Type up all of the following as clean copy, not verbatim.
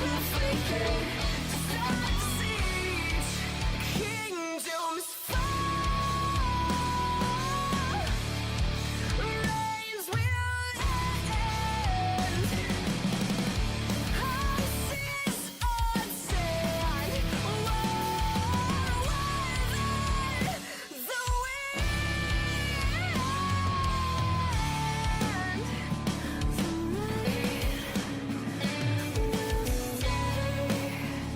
will flicker to start the siege. Kingdoms fall, reigns will end. Isis on sand, war weather the wind. The rain will stay.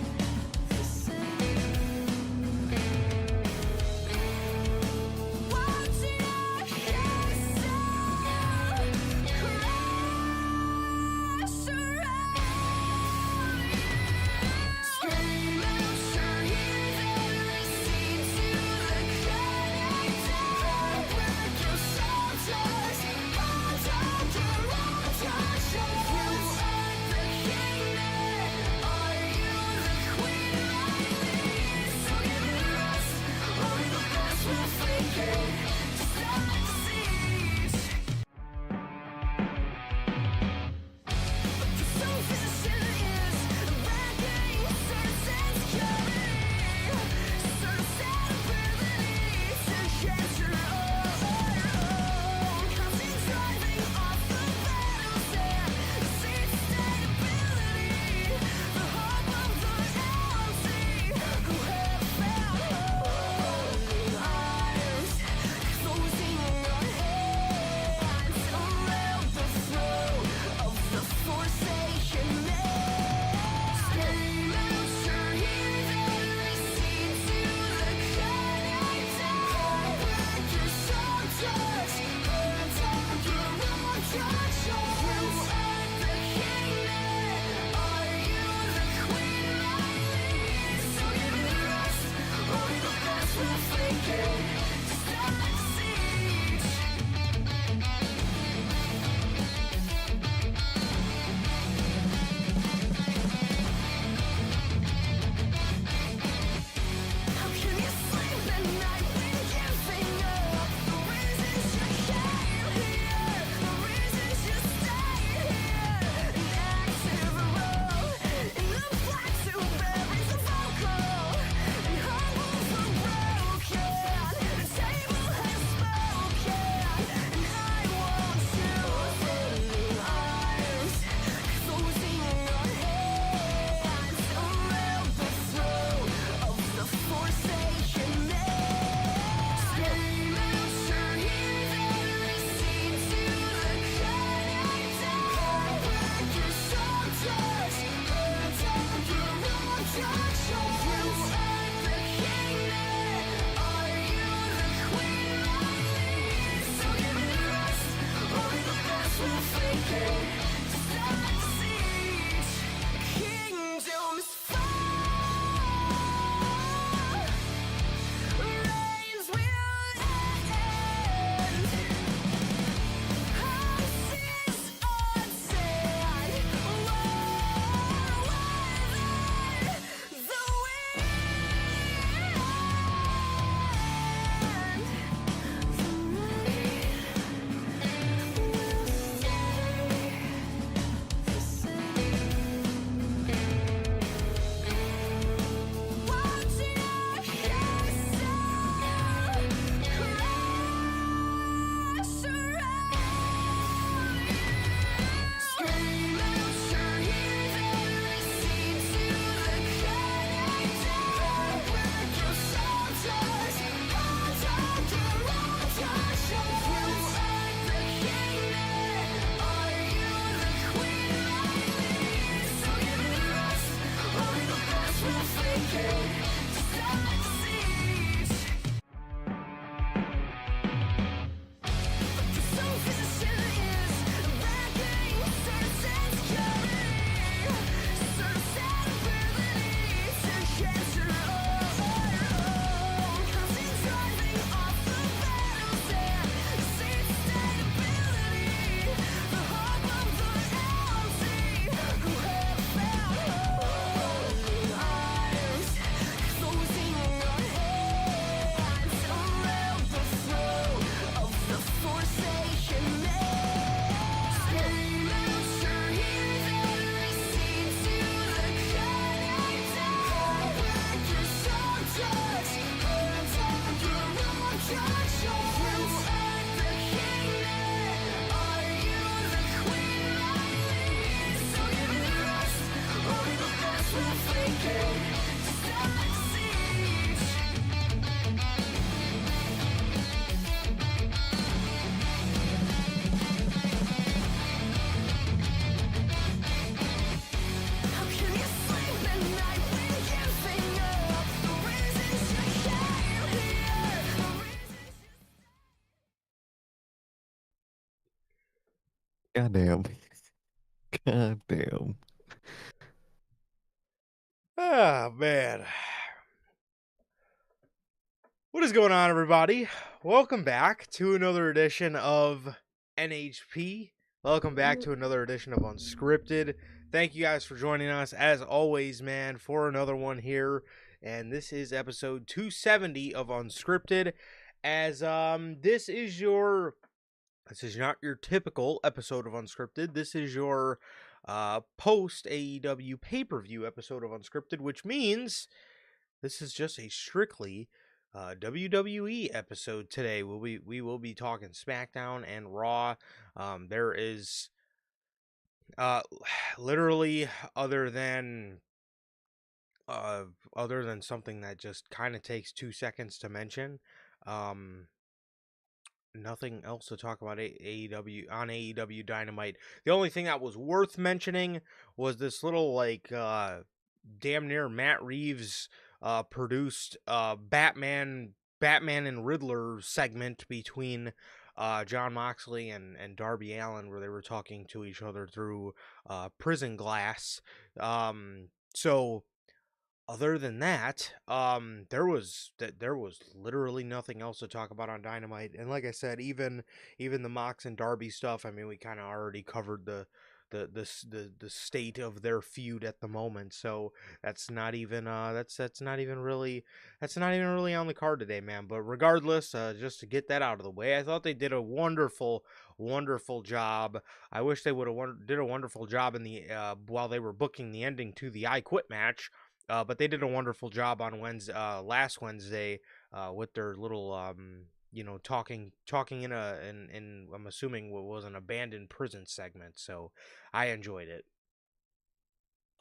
Goddamn. Goddamn. Ah, man. What is going on, everybody? Welcome back to another edition of NHP. Welcome back to another edition of Unscripted. Thank you guys for joining us, as always, man, for another one here. And this is episode 270 of Unscripted. As this is not your typical episode of Unscripted. This is your post AEW pay-per-view episode of Unscripted, which means this is just a strictly WWE episode today. We will be talking SmackDown and Raw. There is uh, literally other than uh, other than something that just kind of takes 2 seconds to mention. Um, Nothing else to talk about AEW on AEW Dynamite. The only thing that was worth mentioning was this little damn near Matt Reeves produced Batman and Riddler segment between John Moxley and Darby Allin, where they were talking to each other through prison glass. So other than that, there was literally nothing else to talk about on Dynamite. And like I said, even the Mox and Darby stuff, I mean, we kind of already covered the state of their feud at the moment. So that's not even really on the card today, man. But regardless, just to get that out of the way, I thought they did a wonderful job. I wish they would have did a wonderful job in the while they were booking the ending to the I Quit match. But they did a wonderful job on last Wednesday, with their little, talking in I'm assuming what was an abandoned prison segment. So I enjoyed it.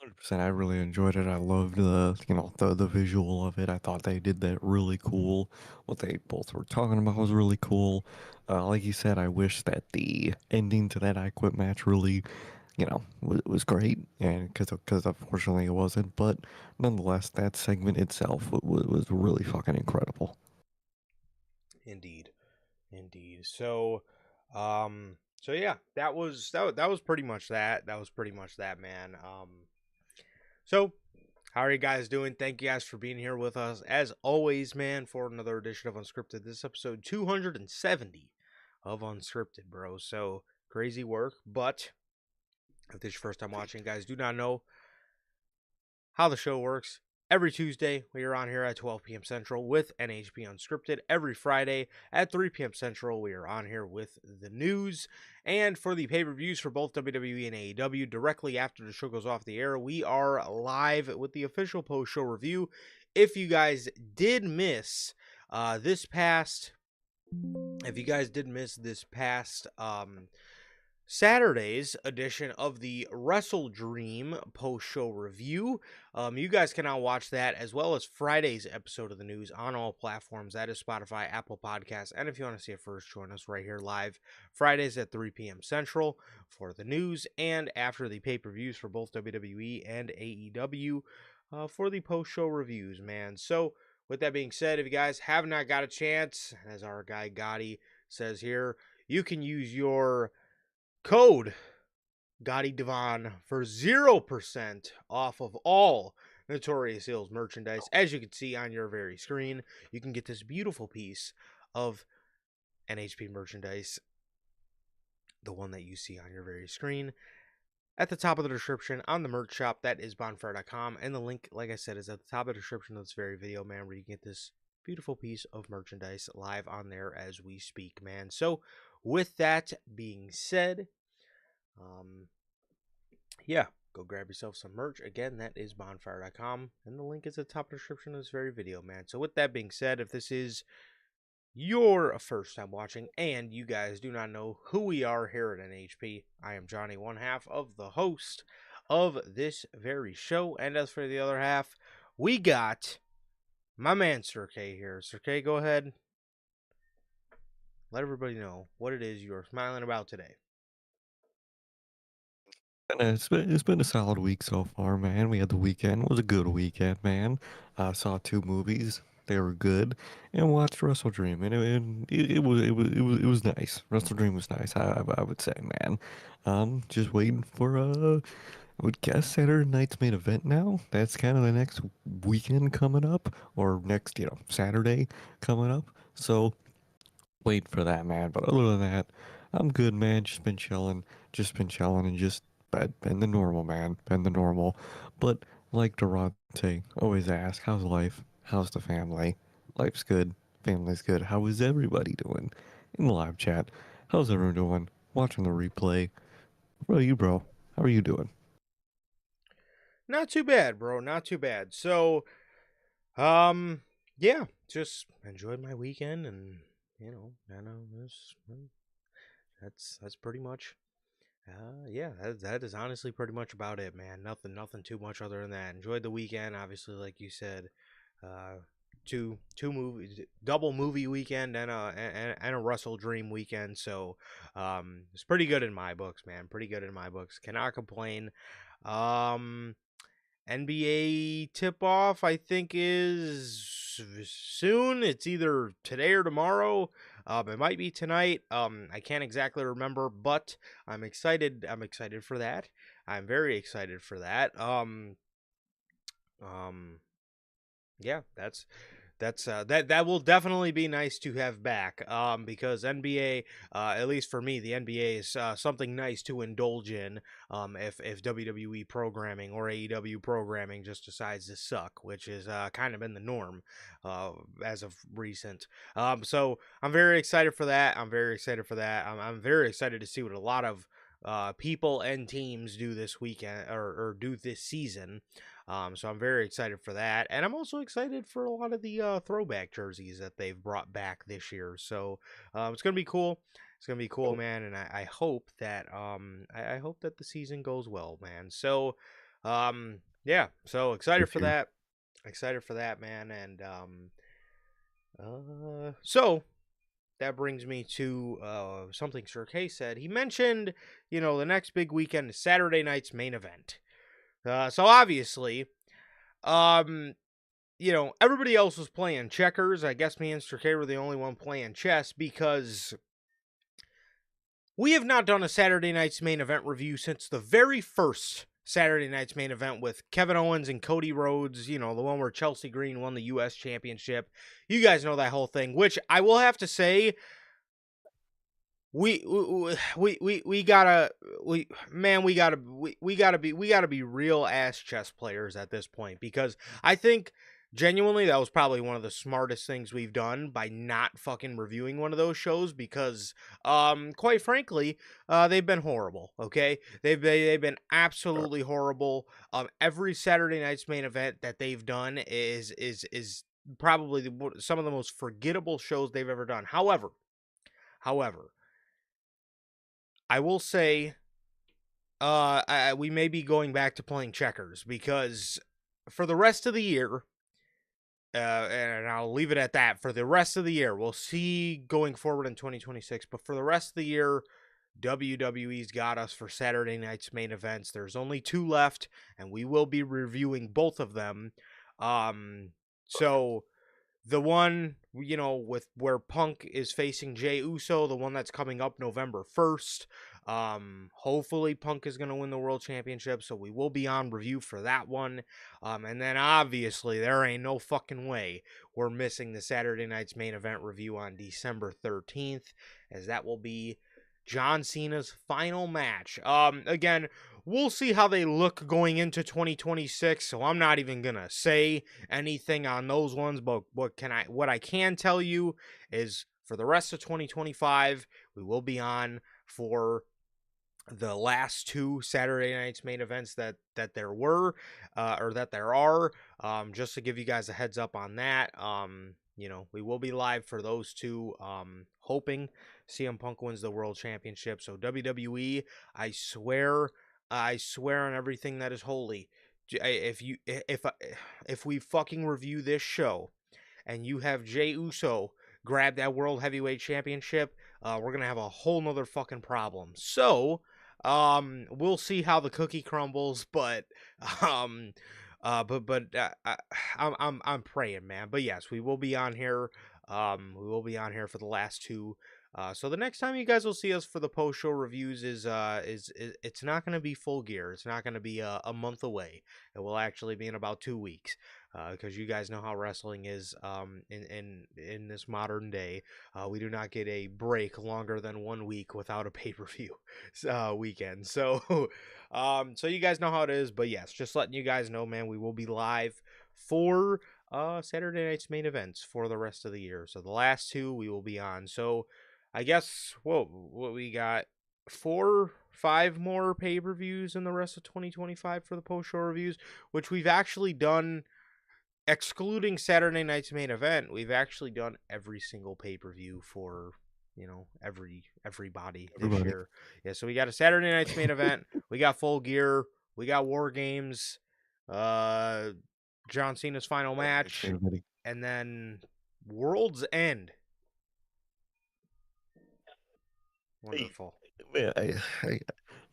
100%. I really enjoyed it. I loved the visual of it. I thought they did that really cool. What they both were talking about was really cool. Like you said, I wish that the ending to that I Quit match really, was great. And because unfortunately it wasn't. But nonetheless, that segment itself was really fucking incredible. Indeed, indeed. So yeah, that was pretty much that. That was pretty much that, man. So how are you guys doing? Thank you guys for being here with us. As always, man, for another edition of Unscripted. This is episode 270 of Unscripted, bro. So crazy work. But if this is your first time watching, guys, do not know how the show works. Every Tuesday, we are on here at 12 p.m. Central with NHP Unscripted. Every Friday at 3 p.m. Central, we are on here with the news. And for the pay-per-views for both WWE and AEW, directly after the show goes off the air, we are live with the official post-show review. If you guys did miss this past Saturday's edition of the Wrestle Dream post show review. You guys can now watch that as well as Friday's episode of the news on all platforms. That is Spotify, Apple Podcasts, and if you want to see it first, join us right here live Fridays at 3 p.m. Central for the news and after the pay per views for both WWE and AEW for the post show reviews, man. So, with that being said, if you guys have not got a chance, as our guy Gotti says here, you can use your code Gotti Devon for 0% off of all Notorious Hills merchandise. As you can see on your very screen, you can get this beautiful piece of NHP merchandise, the one that you see on your very screen, at the top of the description on the merch shop. That is bonfire.com. And the link, like I said, is at the top of the description of this very video, man, where you get this beautiful piece of merchandise live on there as we speak, man. So, with that being said, um, yeah, go grab yourself some merch. Again, that is bonfire.com, and the link is at the top of the description of this very video, man. So, with that being said, if this is your first time watching and you guys do not know who we are here at NHP, I am Johnny, one half of the host of this very show. And as for the other half, we got my man Sir K here. Sir K, go ahead. Let everybody know what it is you're smiling about today. And it's been a solid week so far, man. We had the weekend. It was a good weekend, man. Saw two movies they were good, and watched Wrestle Dream, and it was nice. Wrestle Dream was nice. I would say, man. Just waiting for I would guess Saturday night's main event now. That's kind of the next weekend coming up, or next, Saturday coming up. So wait for that, man. But other than that, I'm good, man. Just been chilling, and just been the normal, man. Been the normal. But like Durante always asks, how's life? How's the family? Life's good. Family's good. How is everybody doing? In the live chat, how's everyone doing? Watching the replay. What about you, bro? How are you doing? Not too bad, bro. Not too bad. So, yeah, just enjoyed my weekend, and that's pretty much. Yeah, that is honestly pretty much about it, man. Nothing too much other than that. Enjoyed the weekend, obviously, like you said. Two movies, double movie weekend, and a Russell Dream weekend. So, it's pretty good in my books, man. Pretty good in my books. Cannot complain. Um, NBA tip off, I think, is soon. It's either today or tomorrow. It might be tonight. I can't exactly remember, but I'm excited. I'm excited for that. I'm very excited for that. Um, yeah, that will definitely be nice to have back. Because NBA, at least for me, the NBA is something nice to indulge in. If WWE programming or AEW programming just decides to suck, which is kind of been the norm as of recent. So I'm very excited for that. I'm very excited for that. I'm very excited to see what a lot of people and teams do this weekend or do this season. So I'm very excited for that, and I'm also excited for a lot of the throwback jerseys that they've brought back this year. So it's gonna be cool. It's gonna be cool, man, and I hope that I hope that the season goes well, man. So yeah, so excited for Cheers. that. Excited for that, man, and so that brings me to something Sir K said. He mentioned, the next big weekend is Saturday night's main event. So obviously, um, everybody else was playing checkers. I guess me and Sir K were the only one playing chess because we have not done a Saturday night's main event review since the very first Saturday night's main event with Kevin Owens and Cody Rhodes, the one where Chelsea Green won the U.S. Championship. You guys know that whole thing, which I will have to say, we gotta be real ass chess players at this point, because I think genuinely that was probably one of the smartest things we've done by not fucking reviewing one of those shows, because quite frankly they've been horrible. Okay, they've been absolutely horrible. Every Saturday night's main event that they've done is probably some of the most forgettable shows they've ever done. However, I will say, we may be going back to playing checkers, because for the rest of the year, and I'll leave it at that. For the rest of the year, we'll see going forward in 2026. But for the rest of the year, WWE's got us for Saturday night's main events. There's only 2 left, and we will be reviewing both of them. So the one, with where Punk is facing Jey Uso, the one that's coming up November 1st. Hopefully Punk is going to win the world championship, so we will be on review for that one. And then obviously there ain't no fucking way we're missing the Saturday night's main event review on December 13th, as that will be John Cena's final match. Again, we'll see how they look going into 2026, so I'm not even gonna say anything on those ones. But what I can tell you is, for the rest of 2025, we will be on for the last 2 Saturday night's main events that there were, or that there are. Just to give you guys a heads up on that. We will be live for those 2. Hoping CM Punk wins the world championship. So WWE, I swear on everything that is holy, if we fucking review this show and you have Jey Uso grab that world heavyweight championship, we're gonna have a whole nother fucking problem. So we'll see how the cookie crumbles, but I'm praying, man. But yes, we will be on here. We will be on here for the last two. So the next time you guys will see us for the post show reviews is it's not going to be full gear. It's not going to be a month away. It will actually be in about 2 weeks. Because you guys know how wrestling is in this modern day. We do not get a break longer than 1 week without a pay per view weekend. So so you guys know how it is. But yes, just letting you guys know, man, we will be live for Saturday night's main events for the rest of the year. So the last two we will be on. So I guess what we got 5 more pay-per-views in the rest of 2025 for the post-show reviews, which we've actually done excluding Saturday night's main event. We've actually done every single pay-per-view for everybody this Everybody. year. Yeah, so we got a Saturday night's main event, we got Full Gear, we got War Games, uh John Cena's final match, Everybody. and then World's End. Wonderful. Man, I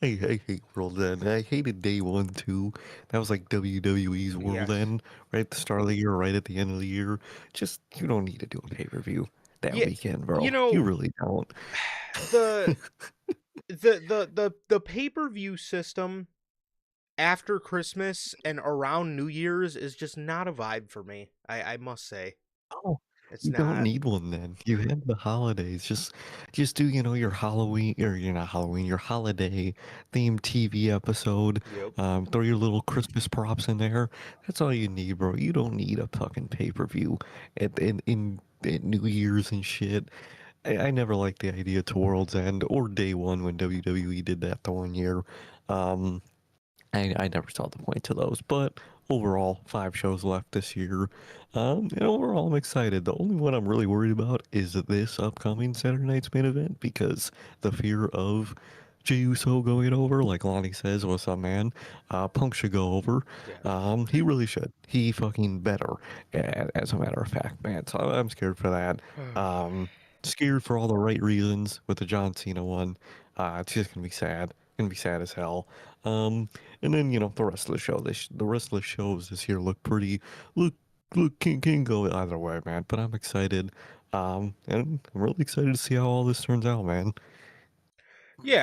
hate World End. I hated day one too. That was like WWE's World Yes. End, right at the start of the year, right at the end of the year. Just you don't need to do a pay-per-view that Yeah, weekend, you bro. You know, really don't. the the pay-per-view system after Christmas and around New Year's is just not a vibe for me. I must say. Oh, It's you don't not. need one then. You have the holidays. Just do, your Halloween or you're not Halloween, your holiday themed TV episode. Yep. Throw your little Christmas props in there. That's all you need, bro. You don't need a fucking pay-per-view at New Year's and shit. I never liked the idea to World's End or Day One when WWE did that the one year. Um, I never saw the point to those, but overall, 5 shows left this year. And overall, I'm excited. The only one I'm really worried about is this upcoming Saturday night's main event because the fear of Jey Uso going over, like Lonnie says, what's up, man? Punk should go over. Yes. He really should. He fucking better, as a matter of fact, man. So I'm scared for that. Scared for all the right reasons with the John Cena one. It's just gonna be sad. Gonna be sad as hell. And then the rest of the show. The rest of the shows this year look pretty. Look can go either way, man. But I'm excited. And I'm really excited to see how all this turns out, man. Yeah,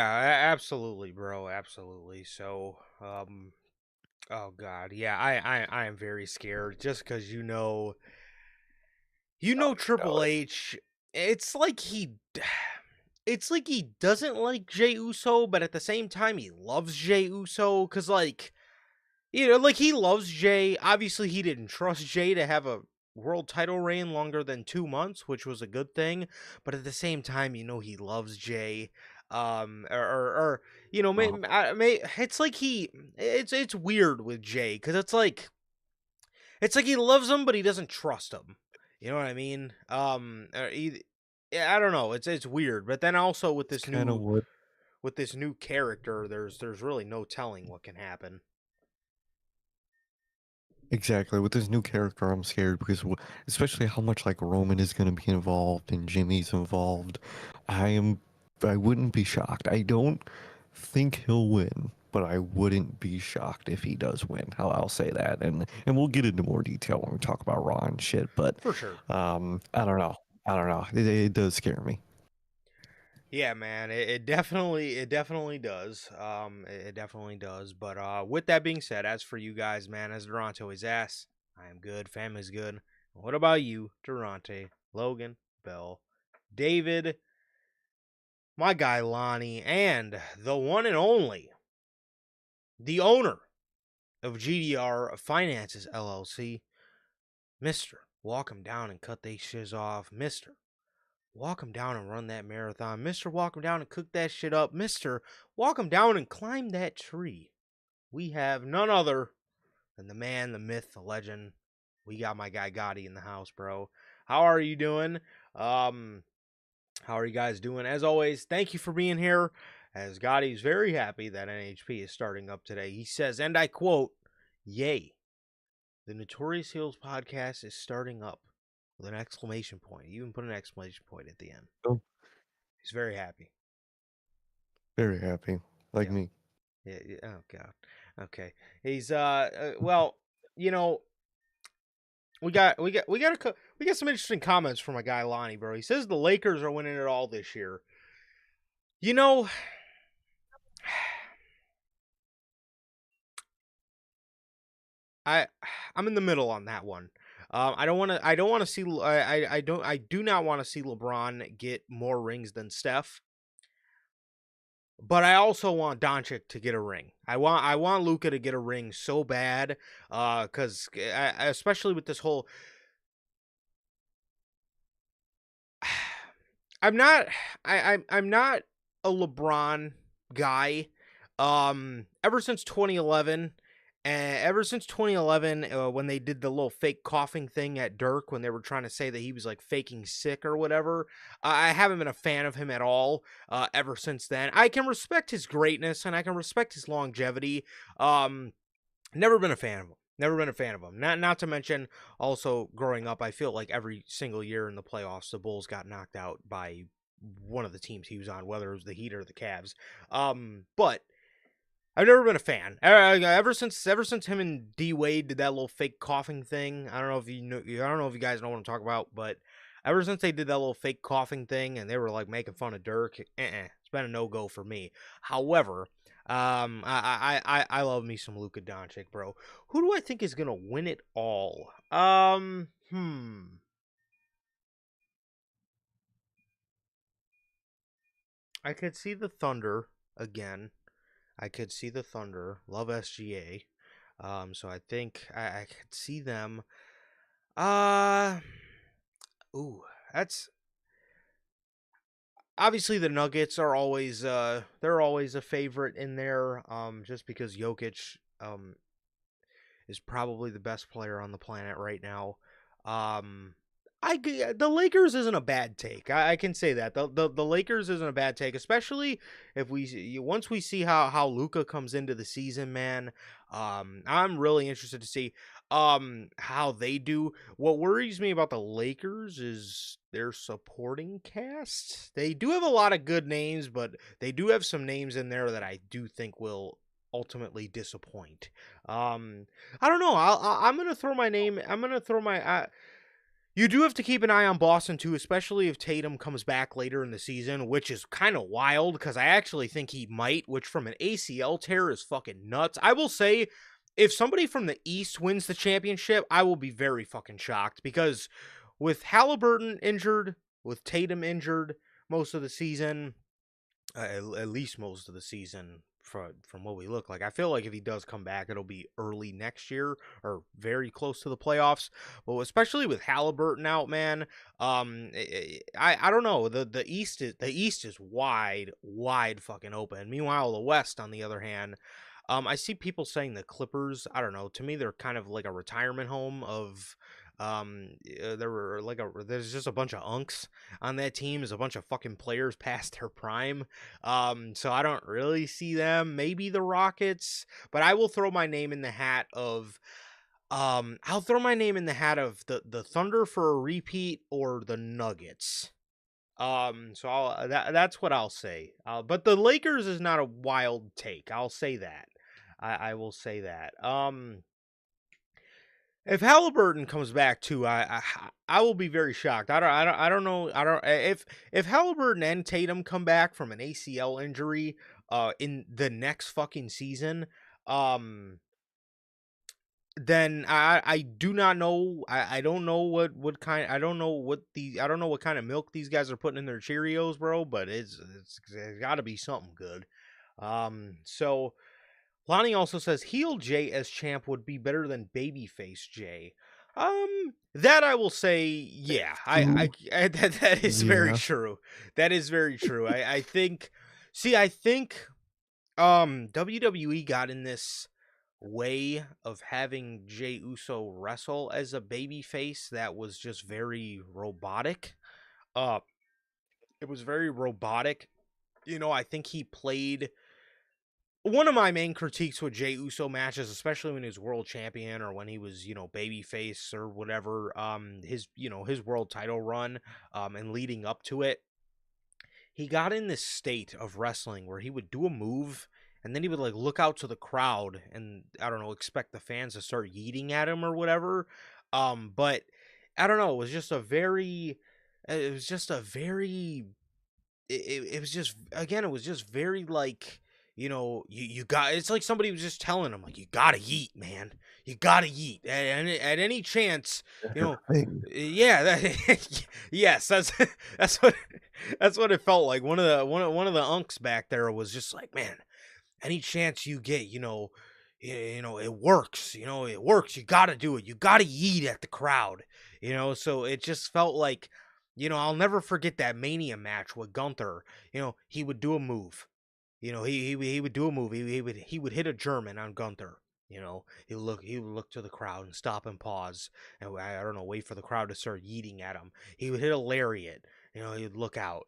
absolutely, bro. Absolutely. So, oh god, yeah, I am very scared just because Triple H. It's like it's like he doesn't like Jey Uso, but at the same time he loves Jey Uso because like like he loves Jey. Obviously, he didn't trust Jey to have a world title reign longer than 2 months, which was a good thing. But at the same time, he loves Jey. Or Uh, it's like it's weird with Jey because it's like he loves him, but he doesn't trust him. You know what I mean? Yeah, I don't know. It's weird. But then also with it's this kind of new what character, there's really no telling what can happen. exactly with this new character. I'm scared because especially how much like Roman is going to be involved and Jimmy's involved. I am. I wouldn't be shocked. I don't think he'll win, but I wouldn't be shocked if he does win. I'll say that, and we'll get into more detail when we talk about Raw and shit. But For sure. I don't know. I don't know. It does scare me. Yeah, man, it definitely does. It definitely does. But with that being said, as for you guys, man, as Durante always asks, I am good. Family's good. What about you, Durante, Logan, Bell, David, my guy Lonnie, and the one and only, the owner of GDR Finances LLC, Mister. Walk him down and cut they shiz off, Mister. Walk him down and run that marathon. Mister, walk him down and cook that shit up. Mister, walk him down and climb that tree. We have none other than the man, the myth, the legend. We got my guy Gotti in the house, bro. How are you doing? How are you guys doing? As always, thank you for being here. As Gotti's very happy that NHP is starting up today. He says, and I quote, "Yay, the Notorious Heels podcast is starting up." With an exclamation point. You even put an exclamation point at the end. Oh, He's very happy. very happy, like Yeah. me. Yeah. Oh God. Okay. He's well. you know, we got some interesting comments from my guy Lonnie, bro. He says the Lakers are winning it all this year. You know, I'm in the middle on that one. I don't want to. I don't want to see. I don't. I do not want to see LeBron get more rings than Steph. But I also want Doncic to get a ring. I want Luka to get a ring so bad. Because especially with this whole. I'm not. I'm not a LeBron guy. Ever since 2011. Ever since 2011, when they did the little fake coughing thing at Dirk, when they were trying to say that he was like faking sick or whatever, I haven't been a fan of him at all ever since then. I can respect his greatness and I can respect his longevity. Never been a fan of him. Never been a fan of him. Not to mention, also growing up, I feel like every single year in the playoffs, the Bulls got knocked out by one of the teams he was on, whether it was the Heat or the Cavs. But I've never been a fan. Ever since him and D Wade did that little fake coughing thing. I don't know if you know. I don't know if you guys know what I'm talking about, but ever since they did that little fake coughing thing and they were like making fun of Dirk, it's been a no go for me. However, I love me some Luka Doncic, bro. Who do I think is gonna win it all? I could see the Thunder again. I could see the Thunder. Love SGA. So I think I could see them. Uh ooh, that's obviously the Nuggets are always they're always a favorite in there. Just because Jokic is probably the best player on the planet right now. Um the Lakers isn't a bad take. I can say that the Lakers isn't a bad take, especially if once we see how Luka comes into the season, man. I'm really interested to see how they do. What worries me about the Lakers is their supporting cast. They do have a lot of good names, but they do have some names in there that I do think will ultimately disappoint. I don't know. I'm gonna throw my name. I'm gonna throw my. You do have to keep an eye on Boston, too, especially if Tatum comes back later in the season, which is kind of wild, because I actually think he might, which from an ACL tear is fucking nuts. I will say, if somebody from the East wins the championship, I will be very fucking shocked, because with Halliburton injured, with Tatum injured most of the season, at least most of the season, from what we look like. I feel like if he does come back, it'll be early next year or very close to the playoffs. But especially with Halliburton out, man, I don't know. The East is wide fucking open. Meanwhile, the West, on the other hand, I see people saying the Clippers. I don't know. To me, they're kind of like a retirement home of. There's just a bunch of unks on that team. There's a bunch of fucking players past their prime. So I don't really see them. Maybe the Rockets, but I will throw my name in the hat of. I'll throw my name in the hat of the Thunder for a repeat or the Nuggets. That's what I'll say. But the Lakers is not a wild take. I'll say that. I will say that. If Halliburton comes back too, I will be very shocked. I don't know. I don't if Halliburton and Tatum come back from an ACL injury in the next fucking season, then I do not know. I don't know what kind. I don't know what kind of milk these guys are putting in their Cheerios, bro. But it's got to be something good. So Lonnie also says heel Jay as champ would be better than babyface Jay. That I will say, yeah. That is very Yeah. true. That is very true. I think. See, I think WWE got in this way of having Jey Uso wrestle as a babyface that was just very robotic. Uh, it was very robotic. I think he played. One of my main critiques with Jey Uso matches, especially when he was world champion or when he was, babyface or whatever, his world title run, and leading up to it, he got in this state of wrestling where he would do a move and then he would like look out to the crowd and I don't know, expect the fans to start yeeting at him or whatever. But I don't know, it was just a very it was just again it was just very like you got it's like somebody was just telling him like you gotta yeet, man, you gotta yeet at any chance, you know. Thing. Yeah, yes, that's what that's what it felt like. One of the unks back there was just like, man, any chance you get, it works, it works. You got to do it. You got to yeet at the crowd, So it just felt like, I'll never forget that Mania match with Gunther. He would do a move. He would do a move. He would hit a German on Gunther. He would look to the crowd and stop and pause, and I don't know, wait for the crowd to start yeeting at him. He would hit a lariat. He'd look out.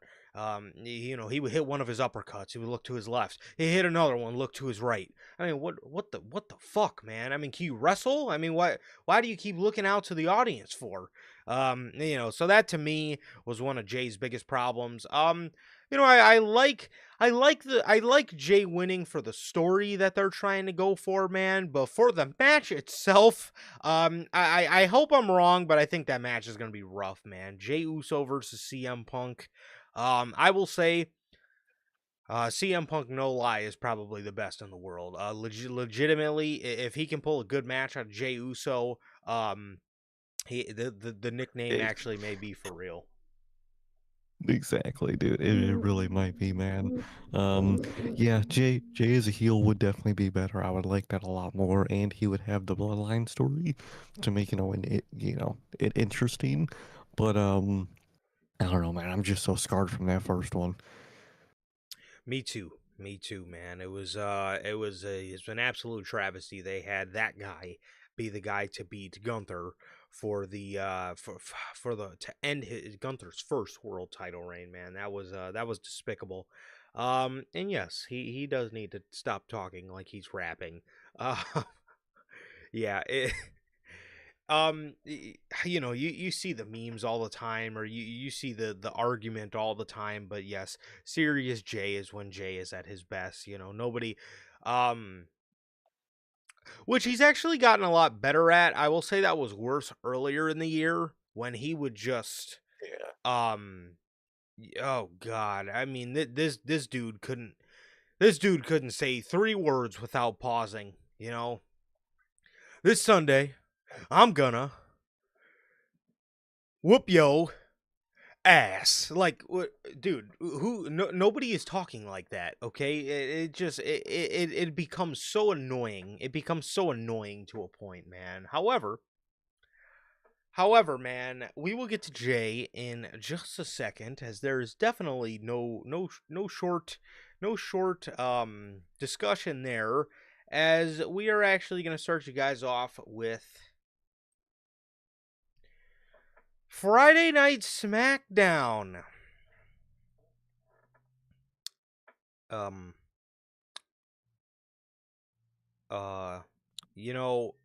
He would hit one of his uppercuts. He would look to his left. He hit another one, look to his right. I mean, what the fuck, man? I mean, can you wrestle? I mean, why do you keep looking out to the audience for? So that to me was one of Jay's biggest problems. I like Jay winning for the story that they're trying to go for, man. But for the match itself, I hope I'm wrong, but I think that match is gonna be rough, man. Jay Uso versus CM Punk. I will say, CM Punk, no lie, is probably the best in the world. Legitimately, if he can pull a good match out of Jay Uso, the nickname It- actually may be for real. exactly, dude. It really might be, man. Yeah, Jay as a heel would definitely be better. I would like that a lot more, and he would have the bloodline story to make it interesting. But I don't know, man. I'm just so scarred from that first one. Me too. Me too, man. It's an absolute travesty. They had that guy be the guy to beat Gunther for the for the to end Gunther's first world title reign, man. That was despicable. And yes, he does need to stop talking like he's rapping. Uh yeah, you see the memes all the time, or you see the argument all the time, but yes, serious Jay is when Jay is at his best. Nobody, um which he's actually gotten a lot better at. I will say that was worse earlier in the year when he would just Yeah. um oh god, I mean, this dude couldn't say 3 words without pausing. This Sunday I'm gonna whoop yo ass. Like, what, dude? Nobody is talking like that. Okay, it becomes so annoying. It becomes so annoying to a point, man. However, man, we will get to Jay in just a second, as there is definitely no short discussion there, as we are actually going to start you guys off with Friday Night SmackDown. Um, uh, you know,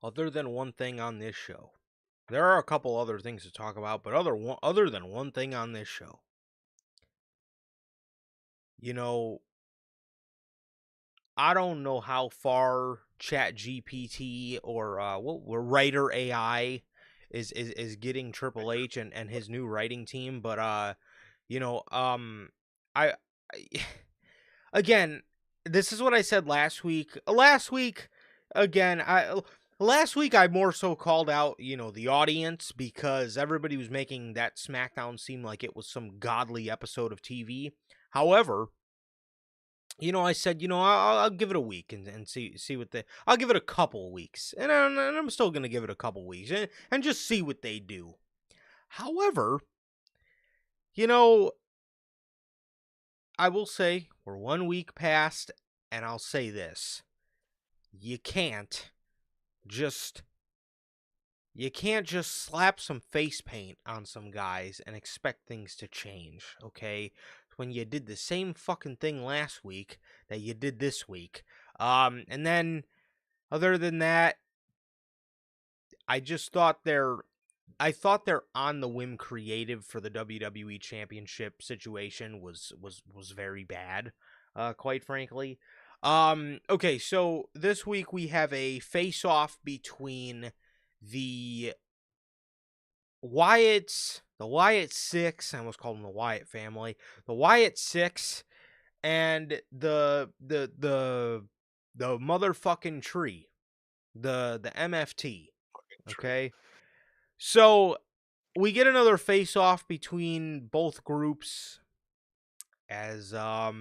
other than one thing on this show, there are a couple other things to talk about, but other than one thing on this show, you know, I don't know how far Chat GPT or Writer AI is getting Triple H and his new writing team, but you know, I, I again, this is what I said last week. Last week I more so called out, the audience, because everybody was making that SmackDown seem like it was some godly episode of TV. However, I said, I'll give it a week and see what they. I'll give it a couple weeks, and I'm still gonna give it a couple weeks and just see what they do. However, you know, I will say we're 1 week past, and I'll say this: you can't just slap some face paint on some guys and expect things to change. Okay, when you did the same fucking thing last week that you did this week, and then other than that, I just thought I thought their on the whim creative for the WWE Championship situation was very bad, quite frankly. Okay, so this week we have a face off between the the Wyatt Six. I almost called them the Wyatt family, the Wyatt Six, and the motherfucking tree, the MFT. Okay, so we get another face off between both groups as for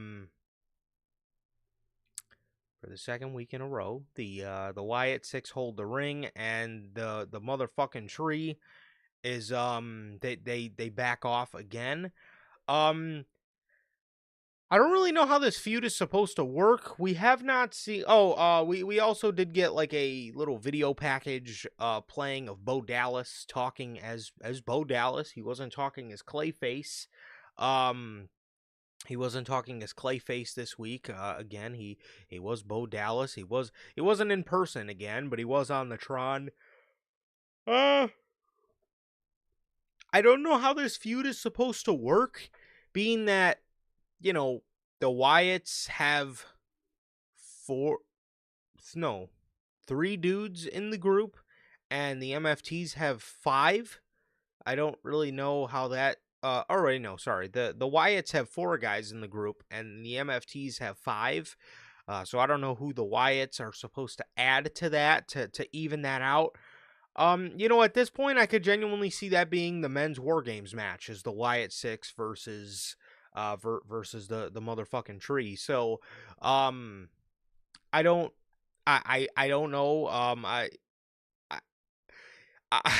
the second week in a row, the Wyatt Six hold the ring, and the motherfucking tree is they back off again. Um I don't really know how this feud is supposed to work. We have not seen. We also did get like a little video package playing of Bo Dallas talking as Bo Dallas. He wasn't talking as Clayface. Um he wasn't talking as Clayface this week. Again, he was Bo Dallas. He wasn't in person again, but he was on the Tron. Uh I don't know how this feud is supposed to work, being that, you know, the Wyatts have four, no, three dudes in the group, and the MFTs have five. I don't really know how that. Already no, sorry. The Wyatts have four guys in the group, and the MFTs have five. So I don't know who the Wyatts are supposed to add to that to even that out. At this point, I could genuinely see that being the men's War Games match, is the Wyatt Six versus versus the motherfucking tree. So, I don't, I don't know. I, I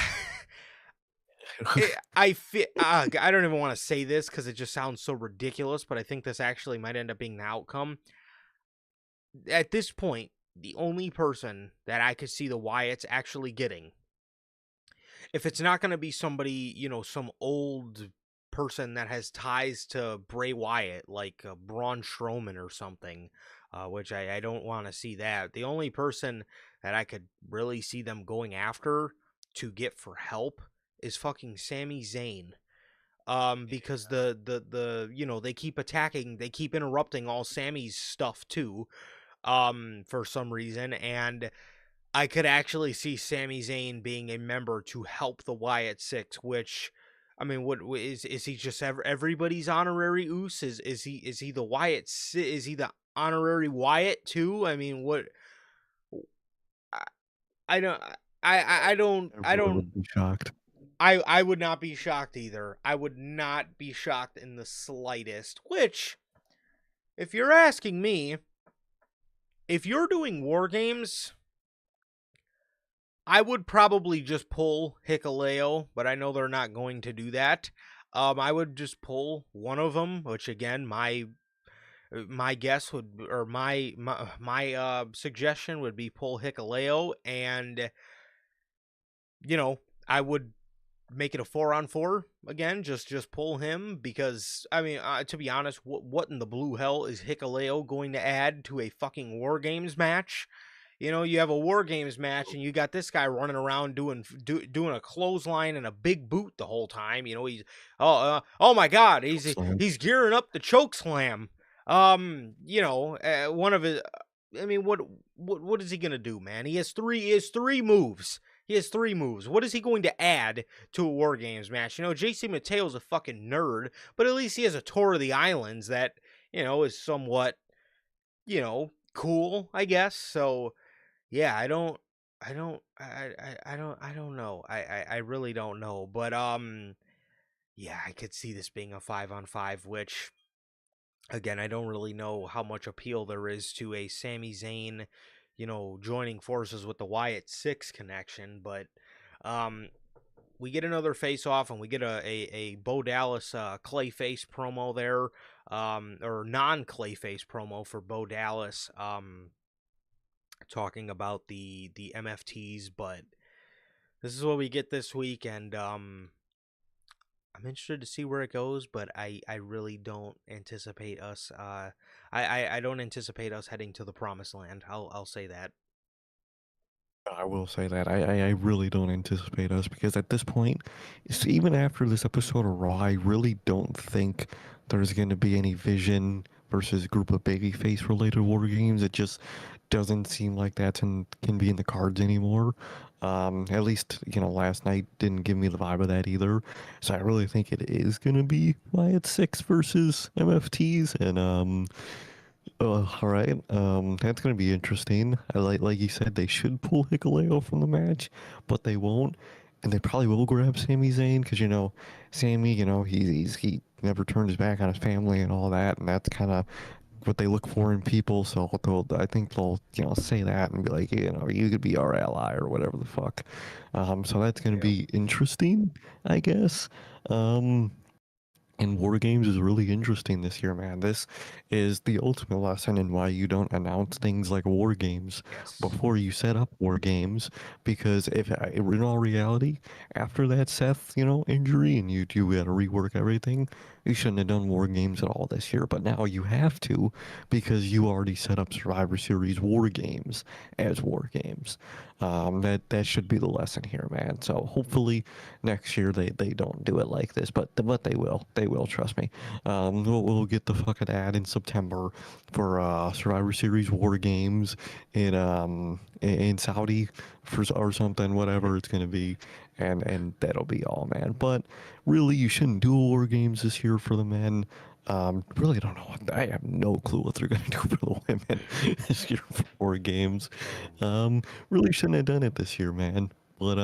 I feel I don't even want to say this because it just sounds so ridiculous, but I think this actually might end up being the outcome. At this point, the only person that I could see the Wyatts actually getting, if it's not going to be somebody, some old person that has ties to Bray Wyatt, like Braun Strowman or something, which I don't want to see that. The only person that I could really see them going after to get for help is fucking Sami Zayn. Because they keep attacking, they keep interrupting all Sammy's stuff too, for some reason, and I could actually see Sami Zayn being a member to help the Wyatt Six, which, I mean, what is he just everybody's honorary Oos? Is he the Wyatt? Is he the honorary Wyatt too? I mean, what? I, I don't. I really don't. would be shocked. I would not be shocked either. I would not be shocked in the slightest. Which, if you're asking me, if you're doing war games, I would probably just pull Hikaleo, but I know they're not going to do that. I would just pull one of them, which again, my guess would, or my suggestion would be pull Hikaleo, and I would make it a 4-on-4 again. Just pull him, because I mean, to be honest, what in the blue hell is Hikaleo going to add to a fucking War Games match? You have a War Games match, and you got this guy running around doing a clothesline and a big boot the whole time. He's oh my god, Slam. he's gearing up the choke slam. One of his. I mean, what is he gonna do, man? He has three moves. He has three moves. What is he going to add to a War Games match? JC Mateo's a fucking nerd, but at least he has a tour of the islands that is somewhat cool, I guess. So yeah, I don't know. I really don't know. But yeah, I could see this being a 5-on-5, which again, I don't really know how much appeal there is to a Sami Zayn, joining forces with the Wyatt Six connection, but um we get another face off, and we get a Bo Dallas Clayface promo there, or non Clayface promo for Bo Dallas, talking about the MFTs. But this is what we get this week, and I'm interested to see where it goes, but I really don't anticipate us I don't anticipate us heading to the promised land. I'll say that. I will say that I really don't anticipate us because at this point, even after this episode of Raw, I really don't think there's going to be any Vision versus group of babyface related war games. It just doesn't seem like can be in the cards anymore. At least last night didn't give me the vibe of that either. So I really think it is going to be Wyatt Six versus MFTs, and all right. That's gonna be interesting. I like you said, they should pull Hikuleo from the match, but they won't, and they probably will grab Sami Zayn because Sammy, he never turned his back on his family and all that, and that's kind of what they look for in people. So I think they'll say that and be like, you could be our ally or whatever the fuck. So that's gonna Yeah. be interesting, I guess. Um, and war games is really interesting this year, man. This is the ultimate lesson in why you don't announce things like war games Yes. before you set up war games. Because if in all reality, after that Seth, injury and you had to rework everything, you shouldn't have done war games at all this year. But now you have to because you already set up Survivor Series war games as war games. That should be the lesson here, man. So hopefully next year they don't do it like this, but they will, trust me. We'll get the fucking ad in September for Survivor Series War Games in Saudi or something, whatever it's gonna be, and that'll be all, man. But really, you shouldn't do War Games this year for the men. Really don't know. I have no clue what they're gonna do for the women this year for War Games. Um, Really shouldn't have done it this year, man. But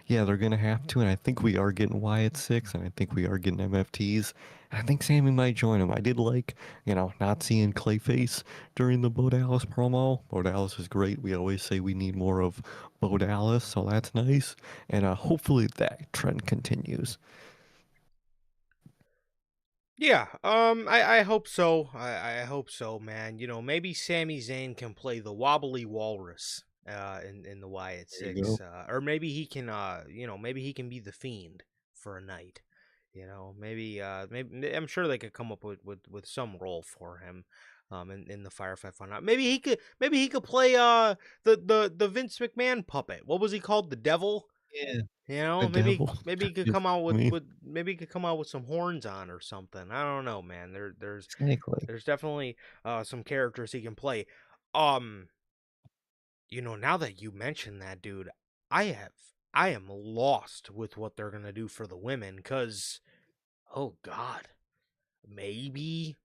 yeah, they're gonna have to, and I think we are getting Wyatt Six, and I think we are getting MFTs. And I think Sammy might join them. I did like, not seeing Clayface during the Bo Dallas promo. Bo Dallas is great. We always say we need more of Bo Dallas, so that's nice. And hopefully that trend continues. Yeah, I hope so. I hope so, man. Maybe Sami Zayn can play the wobbly walrus in the Wyatt There you Six, go. or maybe he can maybe he can be the Fiend for a night. Maybe I'm sure they could come up with some role for him, in the Firefly Fun. Maybe he could play the Vince McMahon puppet. What was he called? The Devil. Yeah, You know, the maybe devil. maybe he could Just come out with, me. maybe he could come out with some horns on or something. I don't know, man. Exactly. There's definitely some characters he can play. Um, now that you mention that, dude, I have I am lost with what they're gonna do for the women, cause oh god, maybe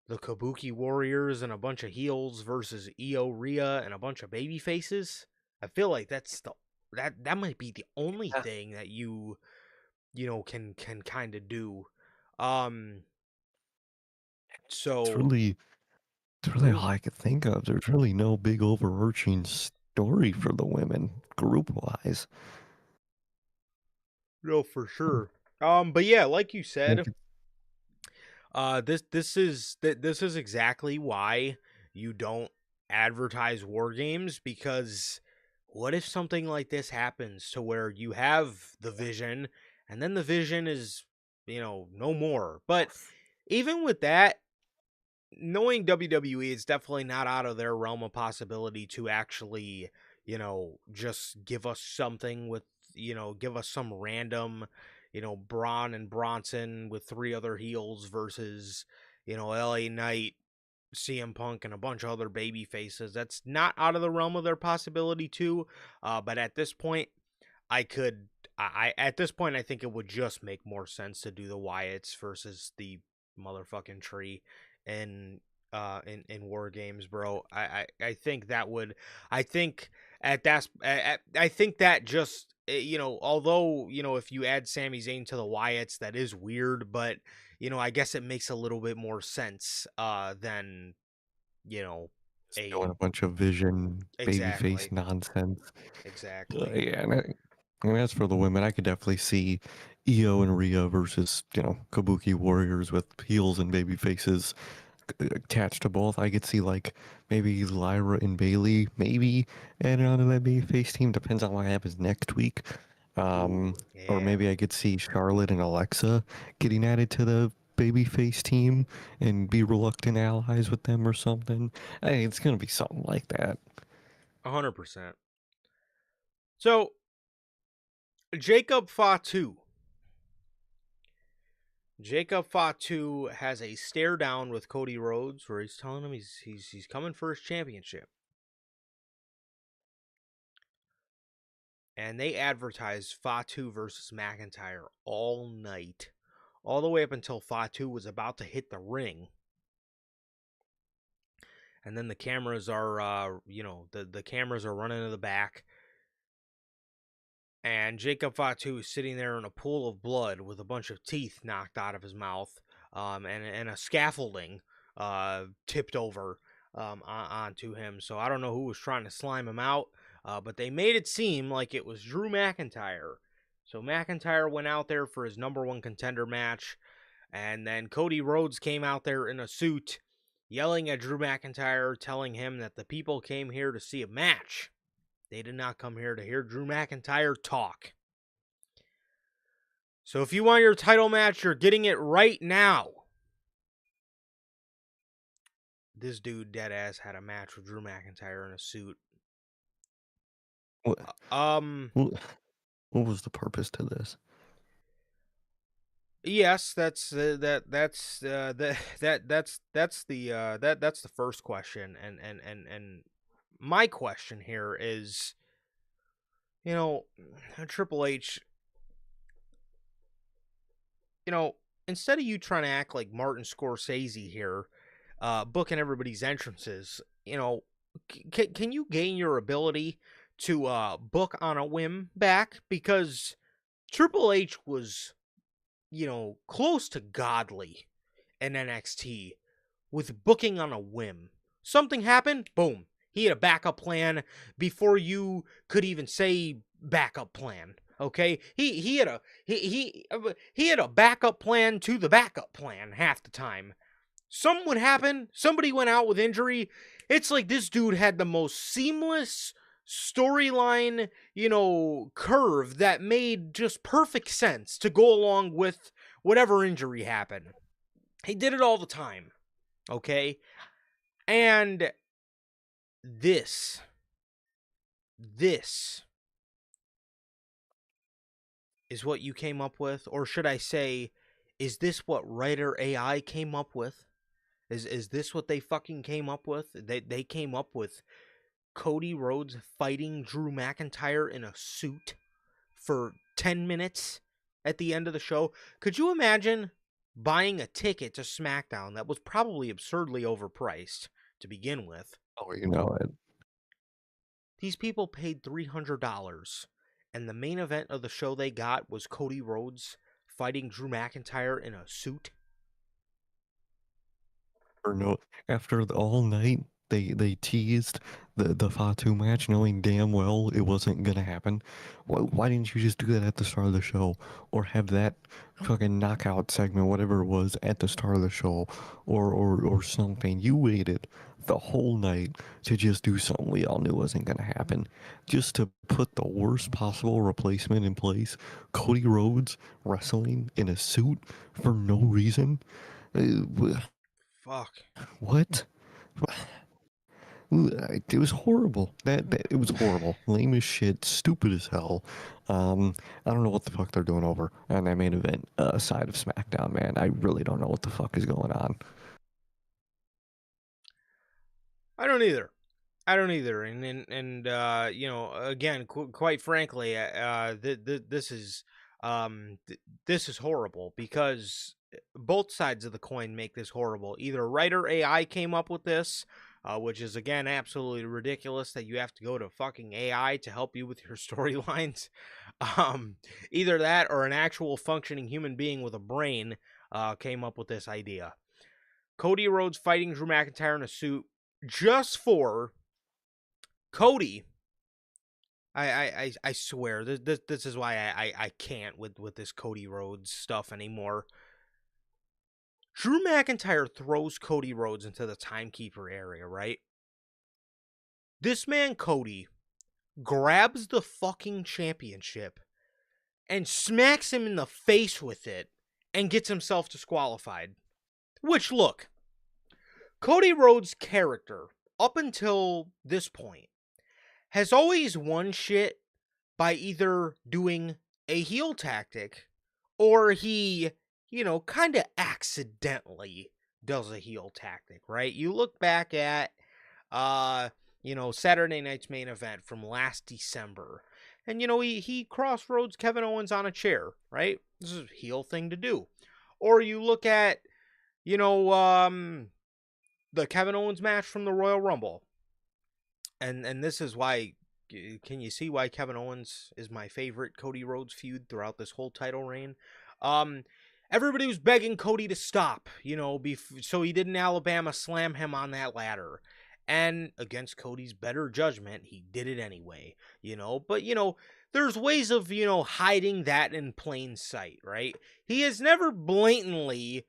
the Kabuki Warriors and a bunch of heels versus Io Rhea and a bunch of baby faces. I feel like that might be the only Yeah, thing that can kind of do. Um, it's so really it's really all ooh, I could think of. There's really no big overarching story for the women group wise. no, for sure. But yeah, like you said, Like, it's this is exactly why you don't advertise war games, because what if something like this happens to where you have the Vision and then the Vision is no more. But even with that, knowing WWE, it's definitely not out of their realm of possibility to actually, just give us something with, give us some random, Braun and Bronson with three other heels versus, LA Knight, CM Punk, and a bunch of other baby faces. That's not out of the realm of their possibility too. But at this point, I could. At this point, I think it would just make more sense to do the Wyatts versus the motherfucking tree in in war games, bro. I think that would. I think I think that just although if you add Sami Zayn to the Wyatts, that is weird, but I guess it makes a little bit more sense than you know just doing a a bunch of Vision babyface exactly nonsense. exactly. Yeah, and as for the women, I could definitely see Io and Rhea versus Kabuki Warriors with heels and baby faces attached to both. I could see like maybe Lyra and Bailey maybe added onto that babyface team. Depends on what happens next week. Ooh, Or yeah. maybe I could see Charlotte and Alexa getting added to the babyface team and be reluctant allies with them or something. Hey, it's gonna be something like that. 100%. So, Jacob Fatu. Jacob Fatu has a stare down with Cody Rhodes where he's telling him he's coming for his championship. And they advertised Fatu versus McIntyre all night, all the way up until Fatu was about to hit the ring. And then the cameras are, the cameras are running to the back. And Jacob Fatu is sitting there in a pool of blood with a bunch of teeth knocked out of his mouth, and a scaffolding tipped over onto him. So I don't know who was trying to slime him out, but they made it seem like it was Drew McIntyre. So McIntyre went out there for his number one contender match, and then Cody Rhodes came out there in a suit, yelling at Drew McIntyre, telling him that the people came here to see a match. They did not come here to hear Drew McIntyre talk. So if you want your title match, you're getting it right now. This dude deadass had a match with Drew McIntyre in a suit. What, what was the purpose to this? Yes, that's the first question, and my question here is, Triple H, instead of you trying to act like Martin Scorsese here, booking everybody's entrances, can you gain your ability to book on a whim back? Because Triple H was, close to godly in NXT with booking on a whim. Something happened, boom. He had a backup plan before you could even say backup plan. Okay, he had a backup plan to the backup plan half the time. Something would happen. Somebody went out with injury. It's like this dude had the most seamless storyline, curve that made just perfect sense to go along with whatever injury happened. He did it all the time. Okay, and this is what you came up with, or should I say, is this what Writer AI came up with? Is this what they fucking came up with? They came up with Cody Rhodes fighting Drew McIntyre in a suit for 10 minutes at the end of the show. Could you imagine buying a ticket to SmackDown that was probably absurdly overpriced to begin with? Oh, you know it. These people paid $300, and the main event of the show they got was Cody Rhodes fighting Drew McIntyre in a suit. Or no, after all night, they teased the Fatu match, knowing damn well it wasn't gonna happen. Why didn't you just do that at the start of the show, or have that fucking knockout segment, whatever it was, at the start of the show, or something? You waited the whole night to just do something we all knew wasn't gonna happen, just to put the worst possible replacement in place. Cody Rhodes wrestling in a suit for no reason. Fuck. What? It was horrible. That it was horrible. Lame as shit. Stupid as hell. I don't know what the fuck they're doing over on that main event side of SmackDown, man. I really don't know what the fuck is going on. I don't either. And again, quite frankly, this is horrible, because both sides of the coin make this horrible. Either Writer AI came up with this, which is, again, absolutely ridiculous that you have to go to fucking AI to help you with your storylines. Either that, or an actual functioning human being with a brain came up with this idea. Cody Rhodes fighting Drew McIntyre in a suit just for Cody. I swear, this is why I can't with this Cody Rhodes stuff anymore. Drew McIntyre throws Cody Rhodes into the timekeeper area, right? This man, Cody, grabs the fucking championship and smacks him in the face with it and gets himself disqualified. Which, look, Cody Rhodes' character, up until this point, has always won shit by either doing a heel tactic or he, kind of accidentally does a heel tactic, right? You look back at, Saturday night's main event from last December, and, he crossroads Kevin Owens on a chair, right? This is a heel thing to do. Or you look at, you know, the Kevin Owens match from the Royal Rumble. And this is why, can you see why Kevin Owens is my favorite Cody Rhodes feud throughout this whole title reign? Um, Everybody was begging Cody to stop, so he didn't Alabama slam him on that ladder. And against Cody's better judgment, he did it anyway, But, there's ways of, hiding that in plain sight, right? He has never blatantly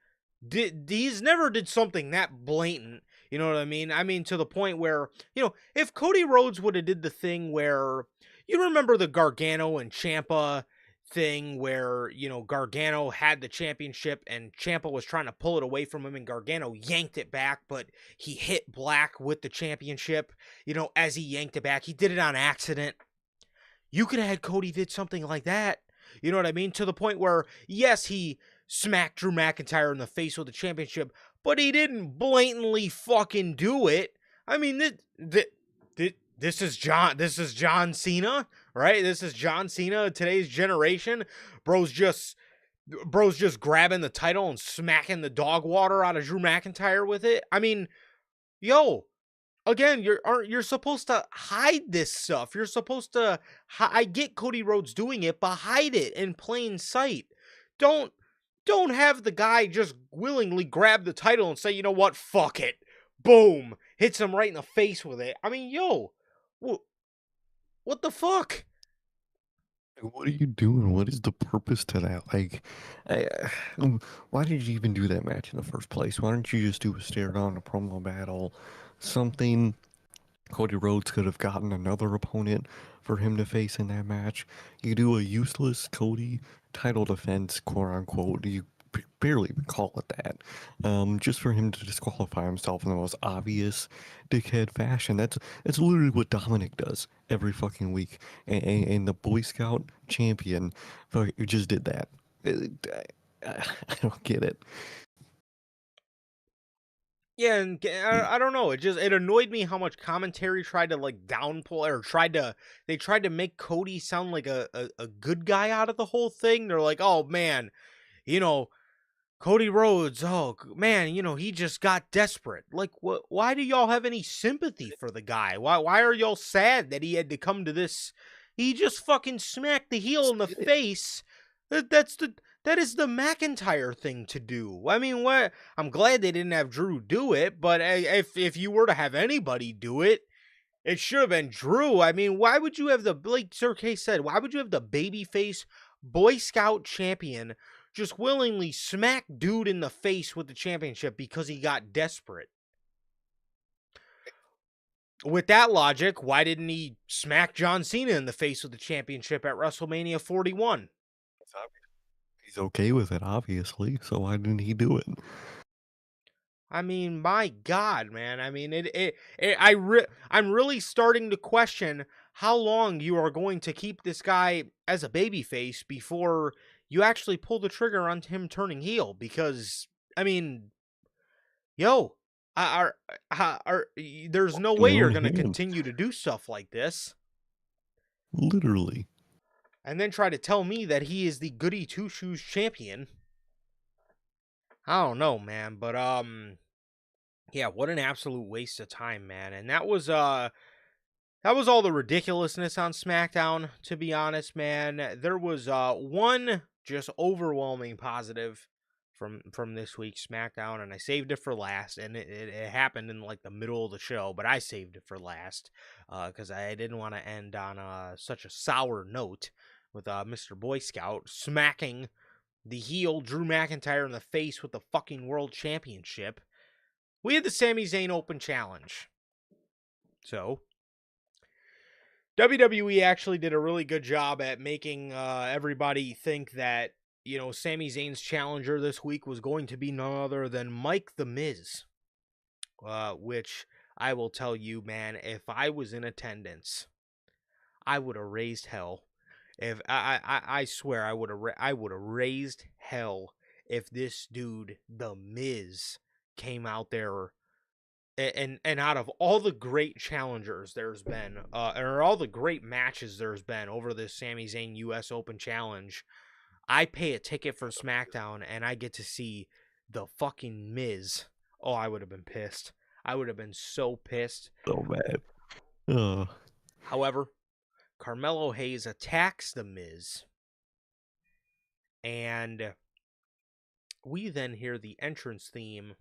he's never did something that blatant, you know what I mean? I mean, to the point where, if Cody Rhodes would have did the thing where, you remember the Gargano and Ciampa thing where, Gargano had the championship and Ciampa was trying to pull it away from him and Gargano yanked it back, but he hit Black with the championship, as he yanked it back. He did it on accident. You could have had Cody did something like that. You know what I mean? To the point where, yes, he smacked Drew McIntyre in the face with the championship, but he didn't blatantly fucking do it. I mean, this is John Cena, right? This is John Cena of today's generation. Bro's just grabbing the title and smacking the dog water out of Drew McIntyre with it. I mean, yo, again, you're supposed to hide this stuff. You're supposed to. I get Cody Rhodes doing it, but hide it in plain sight. Don't have the guy just willingly grab the title and say, you know what, fuck it, boom, hits him right in the face with it. I mean, yo, what the fuck? What are you doing? What is the purpose to that? Like, why did you even do that match in the first place? Why don't you just do a stare down, a promo battle, something? Cody Rhodes could have gotten another opponent for him to face in that match. You do a useless Cody title defense, quote unquote. You barely even call it that. Just for him to disqualify himself in the most obvious dickhead fashion. That's literally what Dominic does every fucking week. And the Boy Scout champion just did that. I don't get it. Yeah, and I don't know. It annoyed me how much commentary tried to like downplay or they tried to make Cody sound like a good guy out of the whole thing. They're like, oh man, Cody Rhodes, oh man, he just got desperate. Like, what? Why do y'all have any sympathy for the guy? Why are y'all sad that he had to come to this? He just fucking smacked the heel in the face. That is the McIntyre thing to do. I mean, what? I'm glad they didn't have Drew do it, but if you were to have anybody do it, it should have been Drew. I mean, why would you have like Sir K said, why would you have the babyface Boy Scout champion just willingly smack dude in the face with the championship because he got desperate? With that logic, why didn't he smack John Cena in the face with the championship at WrestleMania 41? He's okay with it, obviously, so why didn't he do it? I mean, my God, man. I mean, I'm really starting to question how long you are going to keep this guy as a babyface before you actually pull the trigger on him turning heel. Because, I mean, yo, there's no way you're going to continue to do stuff like this. Literally. And then try to tell me that he is the goody two-shoes champion. I don't know, man, but yeah, what an absolute waste of time, man. And that was all the ridiculousness on SmackDown, to be honest, man. There was one just overwhelming positive from this week's SmackDown, and I saved it for last, and it happened in like the middle of the show, but I saved it for last because I didn't want to end on such a sour note with Mr. Boy Scout smacking the heel Drew McIntyre in the face with the fucking World Championship. We had the Sami Zayn Open Challenge. So, WWE actually did a really good job at making everybody think that, Sami Zayn's challenger this week was going to be none other than Mike the Miz. Which I will tell you, man, if I was in attendance, I would have raised hell. If I swear I would have raised hell if this dude, the Miz, came out there and out of all the great challengers there's been, or all the great matches there's been over this Sami Zayn U.S. Open Challenge, I pay a ticket for SmackDown and I get to see the fucking Miz. Oh, I would have been pissed. I would have been so pissed. So bad. Uh, However, Carmelo Hayes attacks the Miz, and we then hear the entrance theme.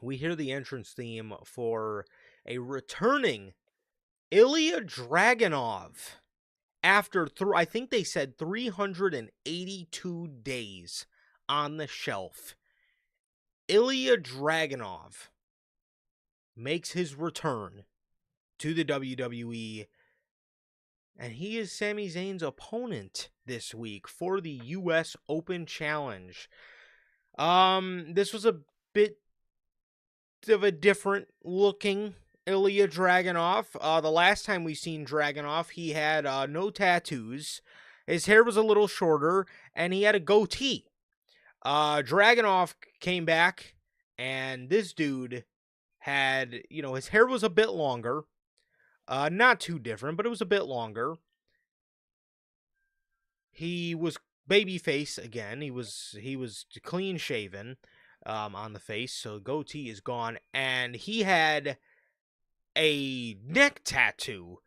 We hear the entrance theme for a returning Ilya Dragunov after I think they said 382 days on the shelf. Ilya Dragunov makes his return to the WWE, and he is Sami Zayn's opponent this week for the US Open Challenge. This was a bit of a different looking Ilya Dragunov. The last time we seen Dragunov, he had no tattoos, his hair was a little shorter, and he had a goatee. Dragunov came back, and this dude had, his hair was a bit longer. Not too different, but it was a bit longer. He was babyface again. He was clean shaven on the face, so goatee is gone, and he had a neck tattoo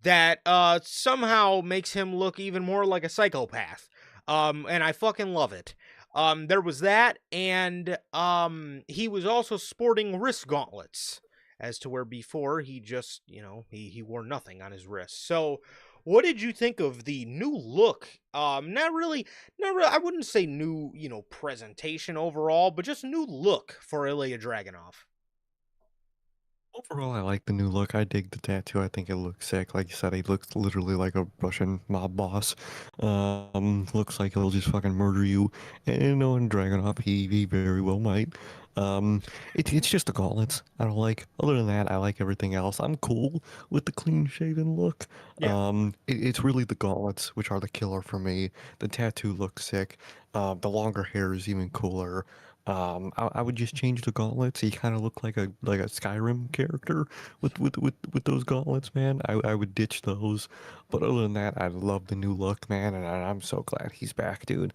that somehow makes him look even more like a psychopath. And I fucking love it. There was that, and he was also sporting wrist gauntlets, as to where before he just, he wore nothing on his wrist. So, what did you think of the new look? Not really, I wouldn't say new, presentation overall, but just new look for Ilya Dragunov. Overall, I like the new look. I dig the tattoo. I think it looks sick. Like you said, he looks literally like a Russian mob boss. Looks like he'll just fucking murder you. And knowing Dragunov, he very well might. It's just the gauntlets I don't like. Other than that, I like everything else. I'm cool with the clean shaven look. Yeah. It's really the gauntlets which are the killer for me. The tattoo looks sick. The longer hair is even cooler. I would just change the gauntlets. He kind of looked like a Skyrim character with those gauntlets, man. I would ditch those. But other than that, I love the new look, man, and I'm so glad he's back, dude.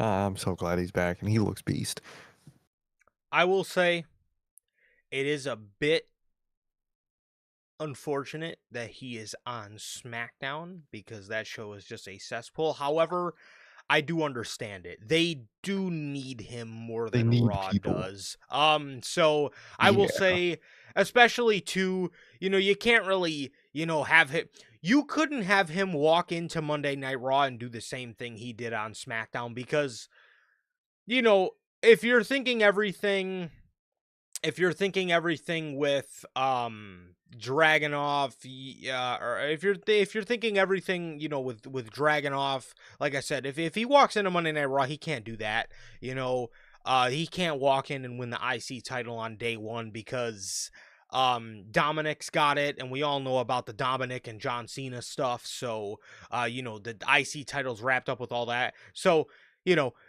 I'm so glad he's back, and he looks beast. I will say it is a bit unfortunate that he is on SmackDown because that show is just a cesspool. However, I do understand it. They do need him more They than need Raw people. does. So I will Yeah. say, especially to, you can't really, have him. You couldn't have him walk into Monday Night Raw and do the same thing he did on SmackDown because, if you're thinking everything with Dragunov, or if you're thinking everything, with Dragunov, like I said, if he walks into Monday Night Raw, he can't do that. He can't walk in and win the IC title on day one because Dominic's got it, and we all know about the Dominic and John Cena stuff. So the IC title's wrapped up with all that. So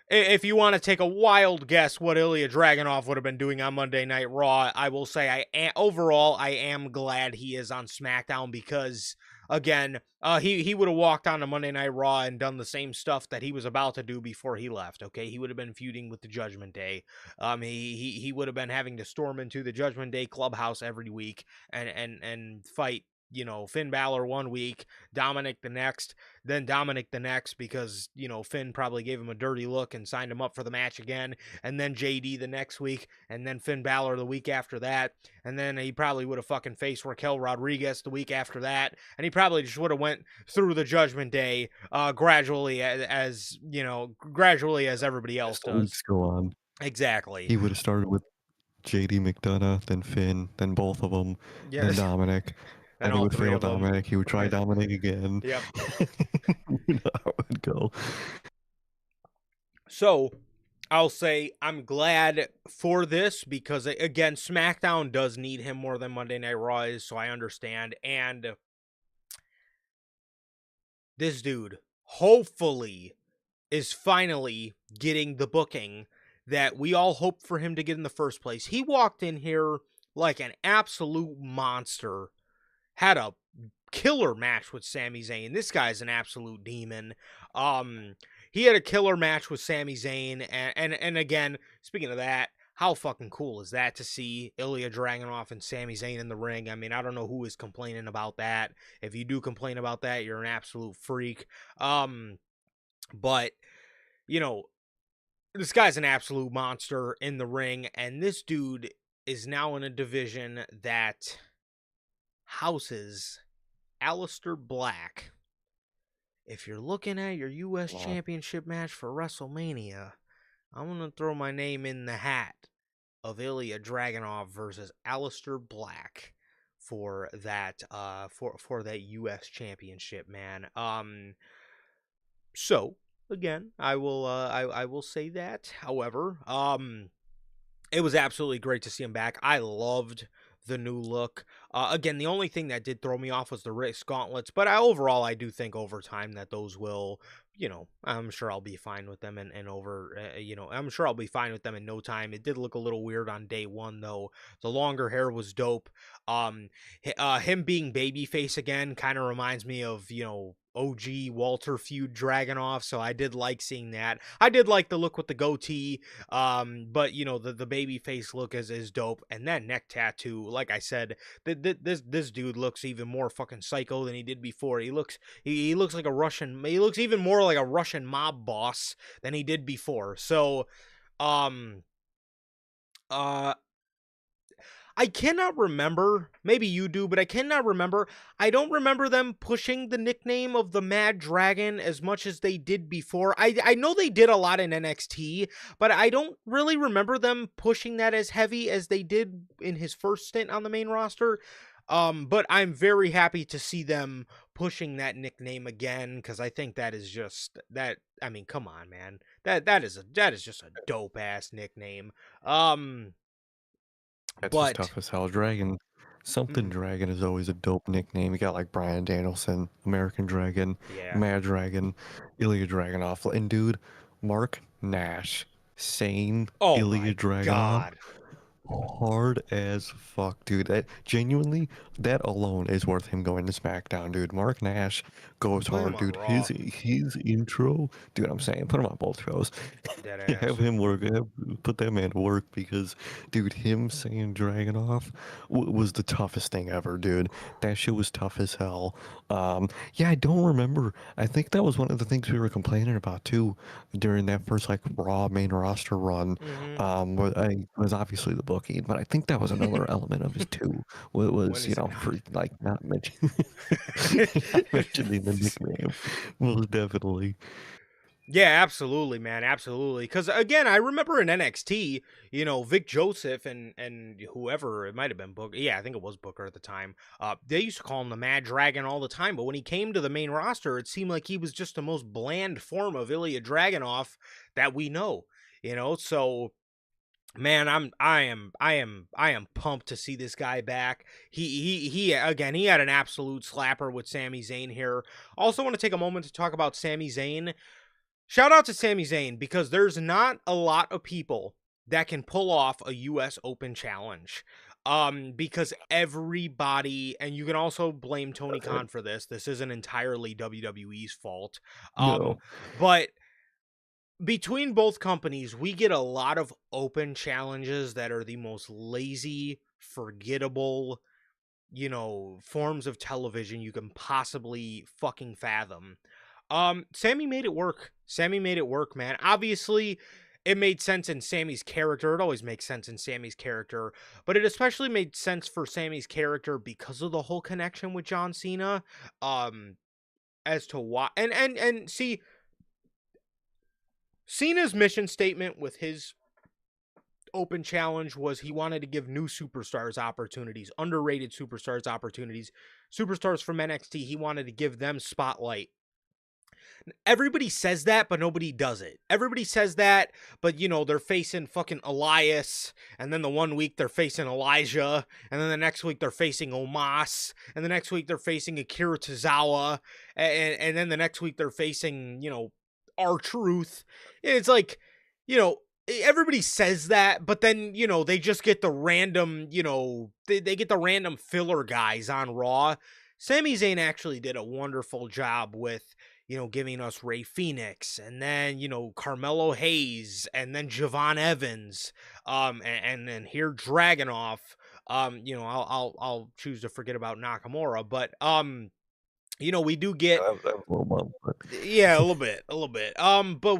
if you want to take a wild guess what Ilya Dragunov would have been doing on Monday Night Raw, I will say overall I am glad he is on SmackDown because, again, he would have walked on to Monday Night Raw and done the same stuff that he was about to do before he left, okay? He would have been feuding with the Judgment Day. He would have been having to storm into the Judgment Day clubhouse every week and fight, Finn Balor one week, Dominic the next, then Dominic the next because, Finn probably gave him a dirty look and signed him up for the match again, and then JD the next week, and then Finn Balor the week after that, and then he probably would have fucking faced Raquel Rodriguez the week after that, and he probably just would have went through the Judgment Day gradually as everybody else As the does. weeks go on, Exactly. he would have started with JD McDonough, then Finn, then both of them, Yeah. then Dominic. And And he all would three fail of them. Dominic. He would try Dominic again. Yep. You know how it would go. So, I'll say I'm glad for this because, again, SmackDown does need him more than Monday Night Raw is, so I understand. And this dude hopefully is finally getting the booking that we all hoped for him to get in the first place. He walked in here like an absolute monster, had a killer match with Sami Zayn. This guy's an absolute demon. He had a killer match with Sami Zayn, and again, speaking of that, how fucking cool is that to see Ilya Dragunov and Sami Zayn in the ring? I mean, I don't know who is complaining about that. If you do complain about that, you're an absolute freak. But you know, this guy's an absolute monster in the ring, and this dude is now in a division that houses Aleister Black. If you're looking at your U.S. Championship match for WrestleMania, I'm going to throw my name in the hat of Ilya Dragunov versus Aleister Black for that for that U.S. Championship, man. So again, I will say that. However, it was absolutely great to see him back. I loved the new look. Again, the only thing that did throw me off was the wrist gauntlets, but overall, I do think over time that those will, I'm sure I'll be fine with them and I'm sure I'll be fine with them in no time. It did look a little weird on day one, though. The longer hair was dope. Him being babyface again kind of reminds me of, OG Walter feud Dragunov, so I did like seeing that. I did like the look with the goatee, but the baby face look is dope, and that neck tattoo, like I said, this dude looks even more fucking psycho than he did before. He looks like a Russian. He looks even more like a Russian mob boss than he did before. So, I cannot remember, maybe you do, but I cannot remember. I don't remember them pushing the nickname of the Mad Dragon as much as they did before. I know they did a lot in NXT, but I don't really remember them pushing that as heavy as they did in his first stint on the main roster. But I'm very happy to see them pushing that nickname again, because I think that is just that. I mean, come on, man. That is just a dope ass nickname. That's just But tough as hell. Dragon, something Dragon is always a dope nickname. You got like Bryan Danielson, American Dragon, yeah. Mad Dragon, Ilya Dragunov, and dude, Mark Nash, Sane, Oh Ilya my Dragunov, god. hard as fuck, dude. That genuinely, that alone is worth him going to SmackDown, dude. Mark Nash goes Put him hard, on dude. Raw. His intro, dude. I'm saying, put him on both shows. Dead ass. Have him work. Put that man to work because, dude, him saying Dragunov was the toughest thing ever, dude. That shit was tough as hell. Yeah, I don't remember. I think that was one of the things we were complaining about too during that first like Raw main roster run. Was obviously the booking, but I think that was another element of it too. Was is it for not? like not mentioning not mentioning the nickname. Most definitely. Yeah, absolutely, man, absolutely. Because again, I remember in NXT, Vic Joseph and whoever it might have been Booker. Yeah, I think it was Booker at the time. They used to call him the Mad Dragon all the time. But when he came to the main roster, it seemed like he was just the most bland form of Ilya Dragunov that we know. So. Man, I am pumped to see this guy back. He again, he had an absolute slapper with Sami Zayn here. Also want to take a moment to talk about Sami Zayn. Shout out to Sami Zayn, because there's not a lot of people that can pull off a US Open challenge. Because everybody, and you can also blame Tony Khan for this. This isn't entirely WWE's fault. No. But between both companies, we get a lot of open challenges that are the most lazy, forgettable, forms of television you can possibly fucking fathom. Sammy made it work. Sammy made it work, man. Obviously, it made sense in Sammy's character. It always makes sense in Sammy's character, but it especially made sense for Sammy's character because of the whole connection with John Cena. As to why, and see, Cena's mission statement with his open challenge was he wanted to give new superstars opportunities, underrated superstars opportunities, superstars from NXT. He wanted to give them spotlight. everybody says that, but nobody does it. Everybody says that, but they're facing fucking Elias, and then the one week they're facing Elijah, and then the next week they're facing Omos, and the next week they're facing Akira Tozawa, and then the next week they're facing, R-Truth. It's like, everybody says that, but then, they just get the random, they get the random filler guys on Raw. Sami Zayn actually did a wonderful job with, giving us Rey Fenix, and then, Carmelo Hayes, and then Javon Evans, and then here Dragunov. I'll choose to forget about Nakamura, but we do get That was a little bump, but yeah, a little bit. But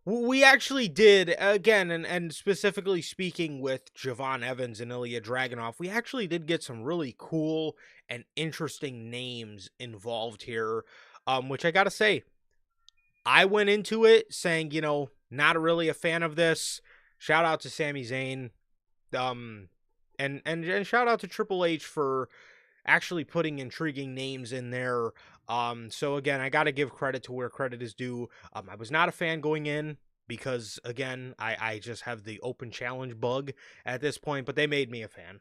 we actually did again, and specifically speaking with Javon Evans and Ilya Dragunov, we actually did get some really cool and interesting names involved here. Which I gotta say, I went into it saying, not really a fan of this. Shout out to Sami Zayn, and shout out to Triple H for actually putting intriguing names in there. So again, I got to give credit to where credit is due. I was not a fan going in because, again, I just have the open challenge bug at this point, but they made me a fan.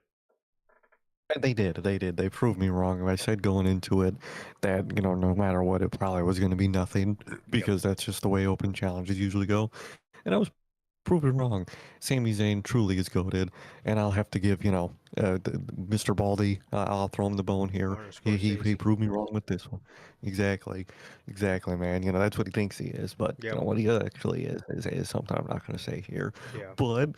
they did. They proved me wrong. I said going into it that, no matter what, it probably was going to be nothing because that's just the way open challenges usually go. And I was proven wrong. Sami Zayn truly is goated, and I'll have to give, Mr. Baldy, I'll throw him the bone here. He proved me wrong with this one. Exactly, man. That's what he thinks he is, but Yep. what he actually is something I'm not going to say here. Yeah. But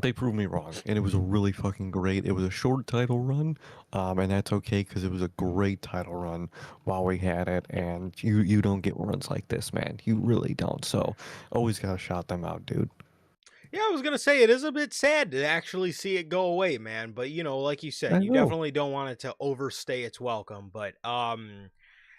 they proved me wrong, and it was really fucking great. It was a short title run, and that's okay because it was a great title run while we had it. And you don't get runs like this, man. You really don't. So always gotta shout them out, dude. Yeah, I was gonna say it is a bit sad to actually see it go away, man. But like you I said, you know. definitely don't want it to overstay its welcome. But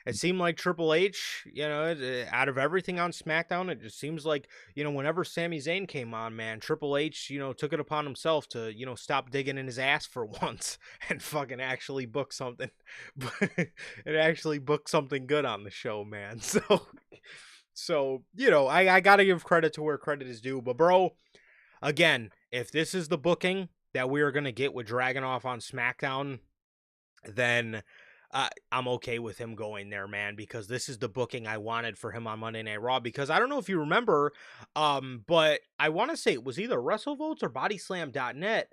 it seemed like Triple H, out of everything on SmackDown, it just seems like, whenever Sami Zayn came on, man, Triple H, took it upon himself to, stop digging in his ass for once and fucking actually book something. And actually book something good on the show, man. So, I got to give credit to where credit is due. But, bro, again, if this is the booking that we are going to get with Dragunov on SmackDown, then I'm okay with him going there, man, because this is the booking I wanted for him on Monday Night Raw. Because I don't know if you remember, but I want to say it was either WrestleVotes or BodySlam.net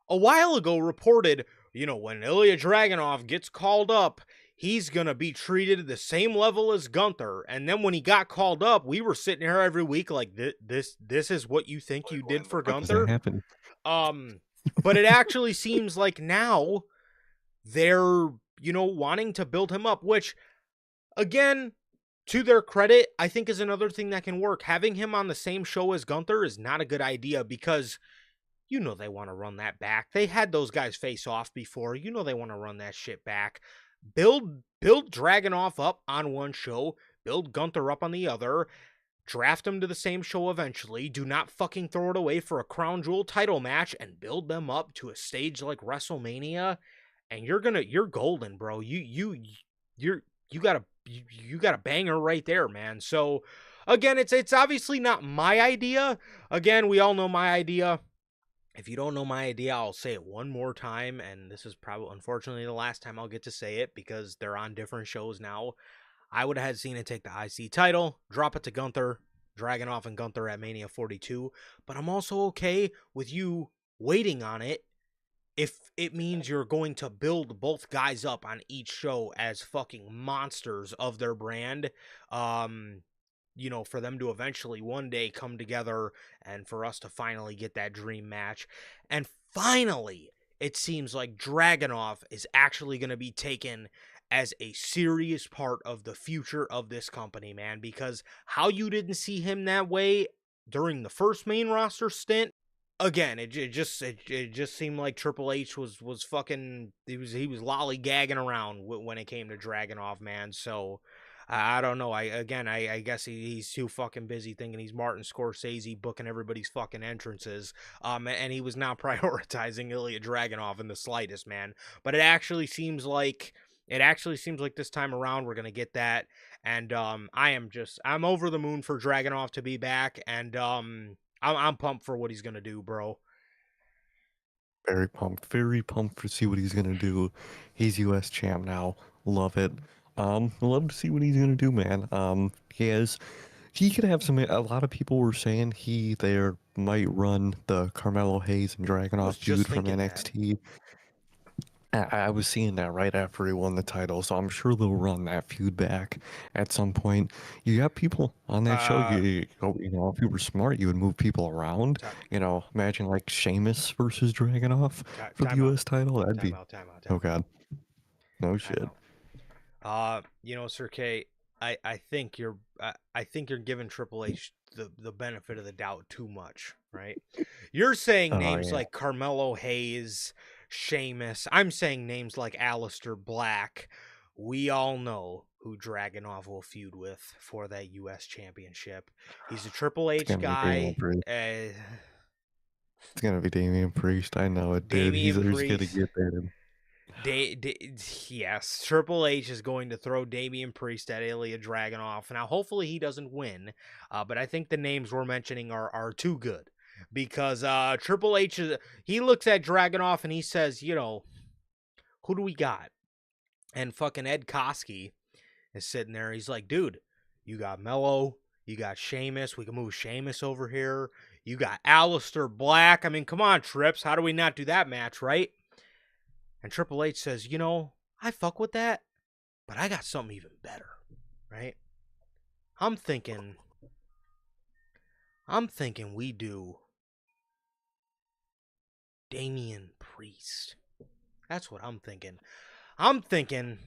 a while ago reported, when Ilya Dragunov gets called up, he's going to be treated at the same level as Gunther. And then when he got called up, we were sitting here every week like, this is what you think you did for What does that Gunther? happen? But it actually seems like now they're, wanting to build him up, which, again, to their credit, I think is another thing that can work. Having him on the same show as Gunther is not a good idea because they want to run that back. They had those guys face off before. They want to run that shit back. Build Dragunov up on one show, build Gunther up on the other, draft them to the same show eventually. Do not fucking throw it away for a crown jewel title match and build them up to a stage like WrestleMania. And you're golden, bro. You got a banger right there, man. So again, it's obviously not my idea. Again, we all know my idea. If you don't know my idea, I'll say it one more time, and this is probably, unfortunately, the last time I'll get to say it because they're on different shows now. I would have had Cena take the IC title, drop it to Gunther, Dragunov and Gunther at Mania 42, but I'm also okay with you waiting on it if it means you're going to build both guys up on each show as fucking monsters of their brand. For them to eventually one day come together and for us to finally get that dream match. And finally, it seems like Dragunov is actually going to be taken as a serious part of the future of this company, man, because how you didn't see him that way during the first main roster stint, again, it just seemed like Triple H was fucking, he was lollygagging around when it came to Dragunov, man. So I don't know. I guess he's too fucking busy thinking he's Martin Scorsese booking everybody's fucking entrances. And he was not prioritizing Ilya Dragunov in the slightest, man. But it actually seems like it actually seems like this time around we're gonna get that, and I'm over the moon for Dragunov to be back, and I'm pumped for what he's gonna do, bro. Very pumped to see what he's gonna do. He's U.S. champ now. Love it. Love to see what he's gonna do, man. He could have some. A lot of people were saying he there might run the Carmelo Hayes and I was Dragunov just feud from thinking that. NXT. I was seeing that right after he won the title, so I'm sure they'll run that feud back at some point. You got people on that show. Uh, You know, if you were smart, you would move people around. ti- You know, imagine like Sheamus versus Dragunov for the time out, U.S. title. That'd time be, out, time out, oh time out, god, no time shit. out. Sir K, I think I think you're giving Triple H the benefit of the doubt too much, right? You're saying Oh names yeah, like Carmelo Hayes, Sheamus. I'm saying names like Aleister Black. We all know who Dragunov will feud with for that U.S. Championship. He's a Triple it's H gonna be Damian guy. Priest. It's gonna be Damian Priest. I know it, dude. Damian He's gonna Priest. get there. Yes, Triple H is going to throw Damian Priest at Ilya Dragunov. Now, hopefully, he doesn't win, but I think the names we're mentioning are too good because Triple H he looks at Dragunov and he says, you know, who do we got? And fucking Ed Koski is sitting there. He's like, dude, you got Mello, you got Sheamus. We can move Sheamus over here. You got Aleister Black. I mean, come on, Trips. How do we not do that match, right? And Triple H says, you know, I fuck with that, but I got something even better, right? I'm thinking we do Damian Priest. That's what I'm thinking. I'm thinking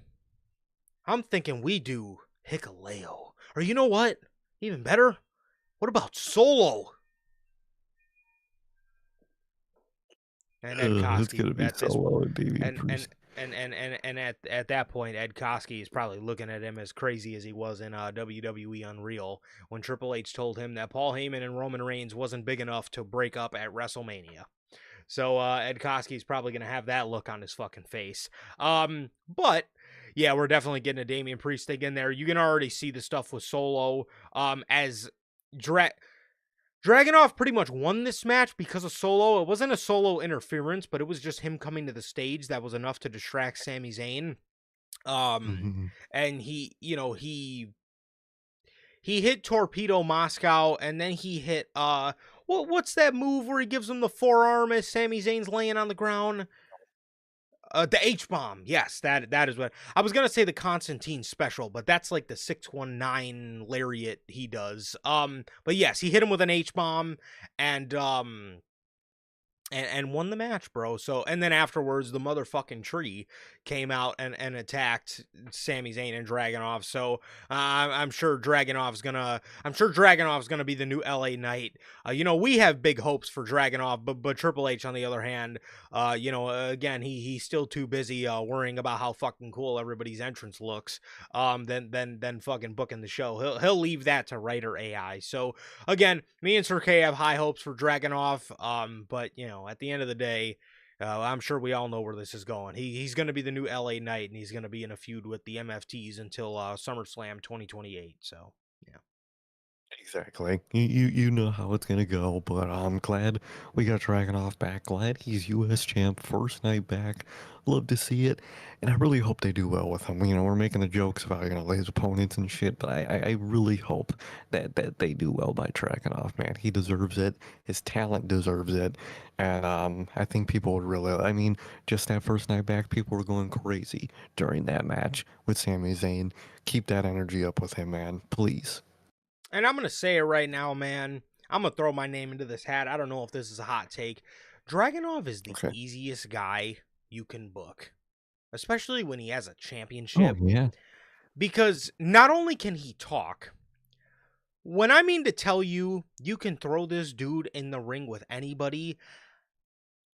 we do Hikuleo. Or you know what? Even better? What about Solo? And Ed It's Koski gonna be at this Solo and Damian and Priest. at that point, Ed Koski is probably looking at him as crazy as he was in WWE Unreal when Triple H told him that Paul Heyman and Roman Reigns wasn't big enough to break up at WrestleMania. So Ed Koski is probably going to have that look on his fucking face. But yeah, we're definitely getting a Damian Priest thing in there. You can already see the stuff with Solo as Dragunov pretty much won this match because of Solo. It wasn't a Solo interference, but it was just him coming to the stage that was enough to distract Sami Zayn. Mhm. And he hit Torpedo Moscow, and then he hit what's that move where he gives him the forearm as Sami Zayn's laying on the ground? The H bomb. Yes, that is what I was gonna say. The Constantine special, but that's like the 619 lariat he does. But yes, he hit him with an H bomb, and and won the match, bro. So, and then afterwards, the motherfucking tree came out and attacked Sami Zayn and Dragunov. So, I'm sure Dragunov's gonna be the new LA Knight. We have big hopes for Dragunov, but Triple H, on the other hand, again, he's still too busy worrying about how fucking cool everybody's entrance looks. Than fucking booking the show. He'll leave that to writer AI. So, again, me and Sir K have high hopes for Dragunov. But at the end of the day, I'm sure we all know where this is going. He's going to be the new LA Knight, and he's going to be in a feud with the MFTs until SummerSlam 2028. So yeah. Exactly. You know how it's gonna go, but I'm glad we got Dragunov back. Glad he's U.S. champ, first night back. Love to see it, and I really hope they do well with him. We're making the jokes about his opponents and shit, but I really hope that they do well by Dragunov. Man, he deserves it. His talent deserves it, and I think people would really. I mean, just that first night back, people were going crazy during that match with Sami Zayn. Keep that energy up with him, man. Please. And I'm going to say it right now, man. I'm going to throw my name into this hat. I don't know if this is a hot take. Dragunov is the Okay. easiest guy you can book, especially when he has a Oh championship. yeah. Because not only can he talk, when I mean to tell you, you can throw this dude in the ring with anybody,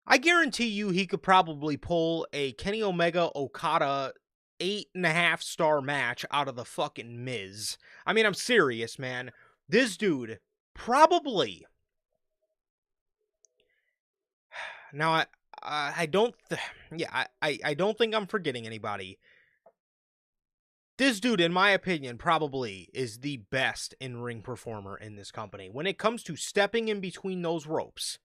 I guarantee you he could probably pull a Kenny Omega Okada 8.5 star match out of the fucking Miz. I mean, I'm serious, man. This dude probably. Now, I don't. Yeah, I don't think I'm forgetting anybody. This dude, in my opinion, probably is the best in-ring performer in this company. When it comes to stepping in between those ropes,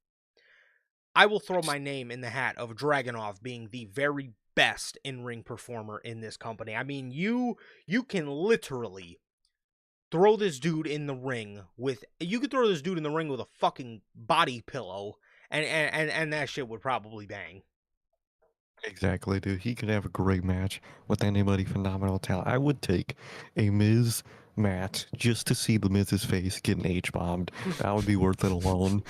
I will throw my name in the hat of Dragunov being the very best in-ring performer in this company. I mean, you can literally throw this dude in the ring with a fucking body pillow and that shit would probably bang. Exactly, dude. He could have a great match with anybody phenomenal talent. I would take a Miz match just to see the Miz's face getting H-bombed. That would be worth it alone.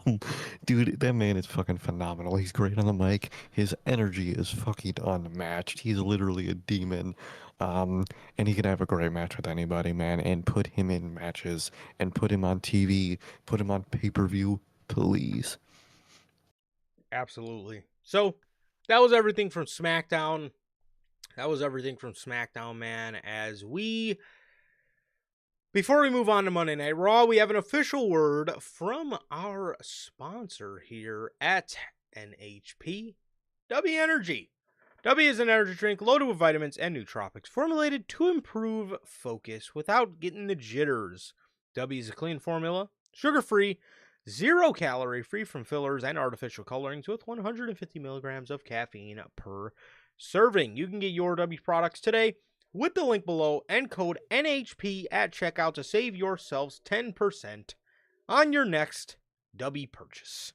Um, dude, that man is fucking phenomenal. He's great on the mic. His energy is fucking unmatched. He's literally a demon. And he could have a great match with anybody, man, and put him in matches and put him on TV, put him on pay-per-view, please. Absolutely. So that was everything from SmackDown. Man. Before we move on to Monday Night Raw, we have an official word from our sponsor here at NHP, W Energy. W is an energy drink loaded with vitamins and nootropics, formulated to improve focus without getting the jitters. W is a clean formula, sugar-free, 0-calorie, free from fillers and artificial colorings, with 150 milligrams of caffeine per serving. You can get your W products today with the link below and code NHP at checkout to save yourselves 10% on your next W purchase.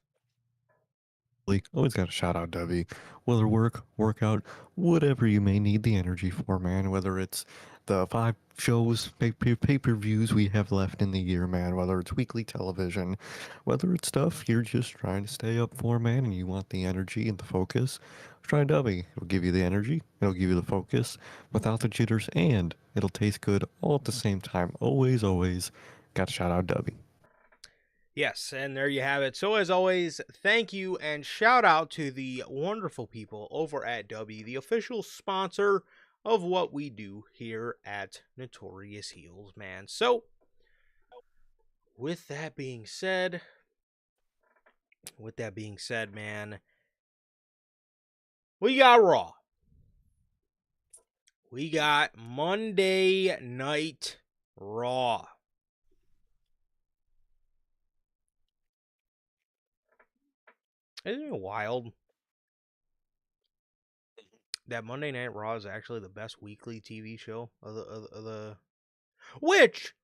Always got to shout out W. Whether workout, whatever you may need the energy for, man. Whether it's the 5 shows, pay-per-views we have left in the year, man. Whether it's weekly television, whether it's stuff you're just trying to stay up for, man, and you want the energy and the focus, try W. It'll give you the energy, it'll give you the focus without the jitters, and it'll taste good all at the same time. Always got to shout out W. Yes, and there you have it. So as always, thank you and shout out to the wonderful people over at W, the official sponsor of what we do here at Notorious Heels, man. So, with that being said, man, we got Raw. We got Monday Night Raw. Isn't it wild that Monday Night Raw is actually the best weekly TV show of the which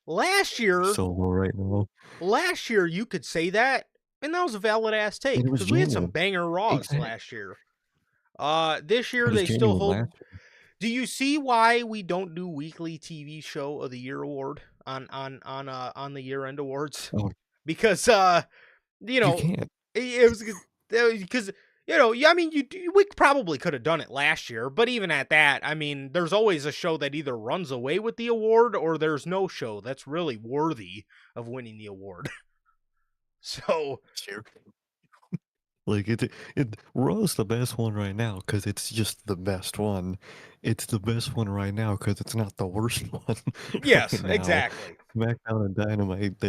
last year Solo right now. you could say that, and that was a valid ass take And it was because we had some genuine. banger Raws Exactly. last year. This year It was they still genuine hold. last year. Do you see why we don't do weekly TV show of the year award on the year end awards? Oh, Because you you know can't. it was because I mean we probably could have done it last year, but even at that, I mean there's always a show that either runs away with the award or there's no show that's really worthy of winning the award. So Sure. Like Raw's the best one right now because it's just the best one. It's the best one right now because it's not the worst one yes, right now. exactly. SmackDown and Dynamite,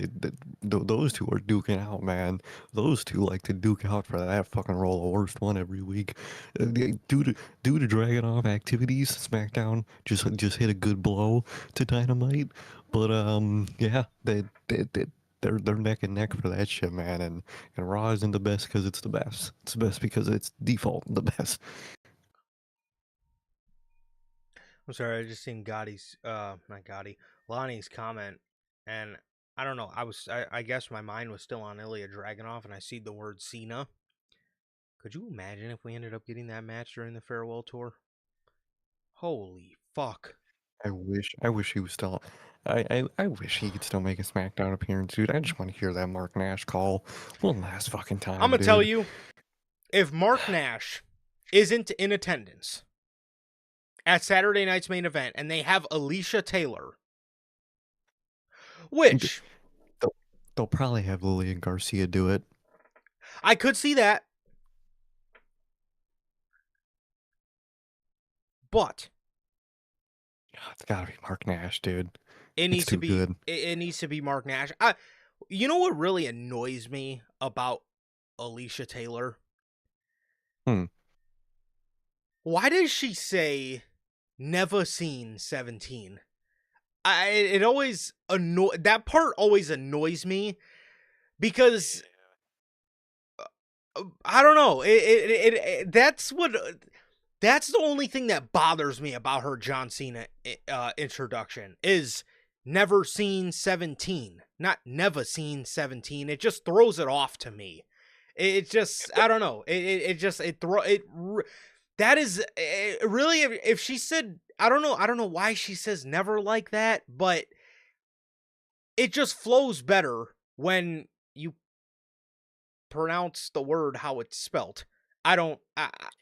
those two are duking out, man. Those two like to duke out for that fucking role of worst one every week. Due to Dragunov activities, SmackDown just hit a good blow to Dynamite, but yeah, they're neck and neck for that shit, man. And Raw isn't the best because it's the best. It's the best because it's default the best. I'm sorry, I just seen Lonnie's comment, and I don't know. I guess my mind was still on Ilya Dragunov, and I see the word Cena. Could you imagine if we ended up getting that match during the farewell tour? Holy fuck! I wish he was still. I wish he could still make a SmackDown appearance, dude. I just want to hear that Mark Nash call one last fucking time. I'm gonna dude. tell you, if Mark Nash isn't in attendance at Saturday night's main event, and they have Alicia Taylor, which They'll probably have Lillian Garcia do it. I could see that, but It's gotta be Mark Nash, dude. it needs It's to too be good. it needs to be Mark Nash. You know what really annoys me about Alicia Taylor? Hmm. Why does she say never seen 17. It always that part always annoys me because I don't know. That's the only thing that bothers me about her John Cena introduction is never seen 17, not never seen 17. It just throws it off to me. It just I don't know. That is really if she said I don't know why she says never like that, but it just flows better when you pronounce the word how it's spelt. I don't.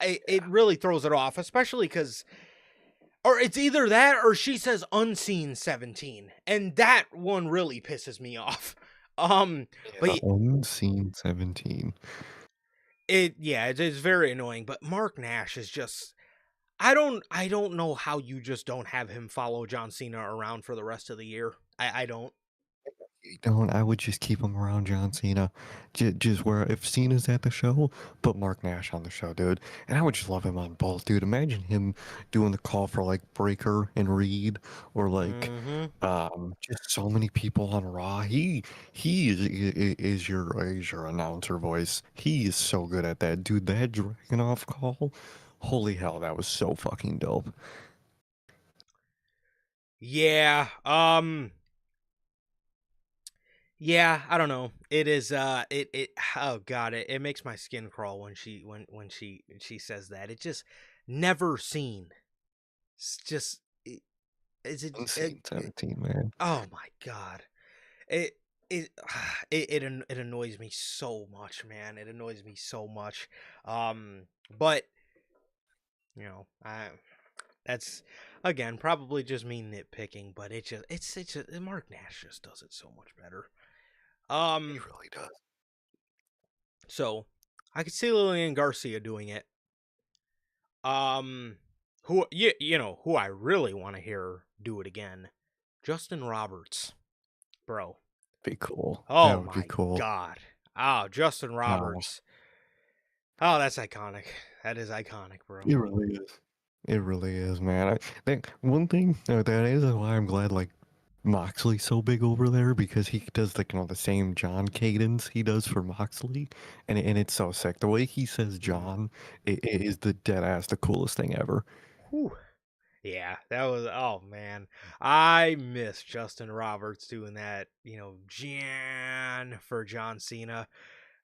It really throws it off, especially because, or it's either that or she says unseen 17, and that one really pisses me off. But Unseen 17. it's very annoying. But Mark Nash is just. I don't know how you just don't have him follow John Cena around for the rest of the year. I don't. Don't I would just keep him around John Cena, just where if Cena's at the show, put Mark Nash on the show, dude, and I would just love him on both, dude. Imagine him doing the call for like Breaker and Reed, or like, Mm-hmm. just so many people on Raw. He is your announcer voice. He is so good at that, dude. That Dragunov call, holy hell, that was so fucking dope. Yeah. Yeah, I don't know. It is it oh god, it makes my skin crawl when she says that. It just never seen. It's just is Unseen 17, man. oh my god. It it it annoys me so much, man. It annoys me so much. But you know, I that's again probably just me nitpicking, but it's just Mark Nash just does it so much better. He really does. So I could see Lillian Garcia doing it. Who you know who I really want to hear do it again? Justin Roberts, bro. Be cool. Oh That would be my cool. god. Oh, Justin No, Roberts. Oh, that's iconic. That is iconic, bro. it really is. It really is, man. I think one thing that is why I'm glad like Moxley's so big over there because he does like the same John cadence he does for Moxley, and it's so sick. The way he says Mm. John it is the dead ass the coolest thing ever. Whew. Yeah, that was oh man. I miss Justin Roberts doing that, Jan for John Cena.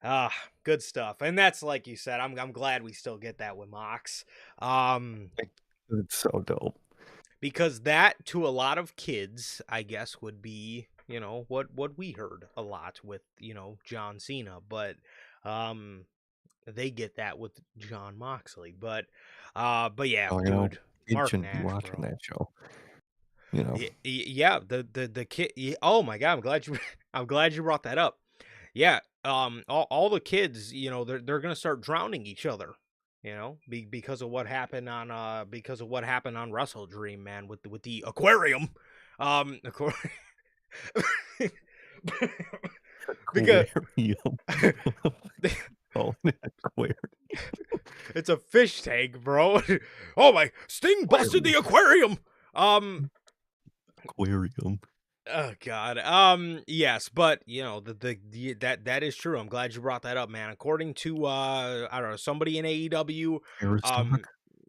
Ah, good stuff. And that's like you said, I'm glad we still get that with Mox. Like, it's so dope. Because that to a lot of kids, I guess would be, what we heard a lot with, John Cena, but they get that with John Moxley. But yeah, Oh, dude, kids Mark shouldn't be Nash, watching bro. that show. You know, Yeah, the kid. Oh my god, I'm glad you I'm glad you brought that up. Yeah, all the kids, they're gonna start drowning each other, because of what happened on Wrestle Dream, man, with the aquarium, aquarium. because aquarium. Oh, aquarium. it's a fish tank, bro. Oh my, Sting busted the aquarium. Aquarium. Oh God. Yes, but that is true. I'm glad you brought that up, man. According to I don't know, somebody in AEW, Airstock.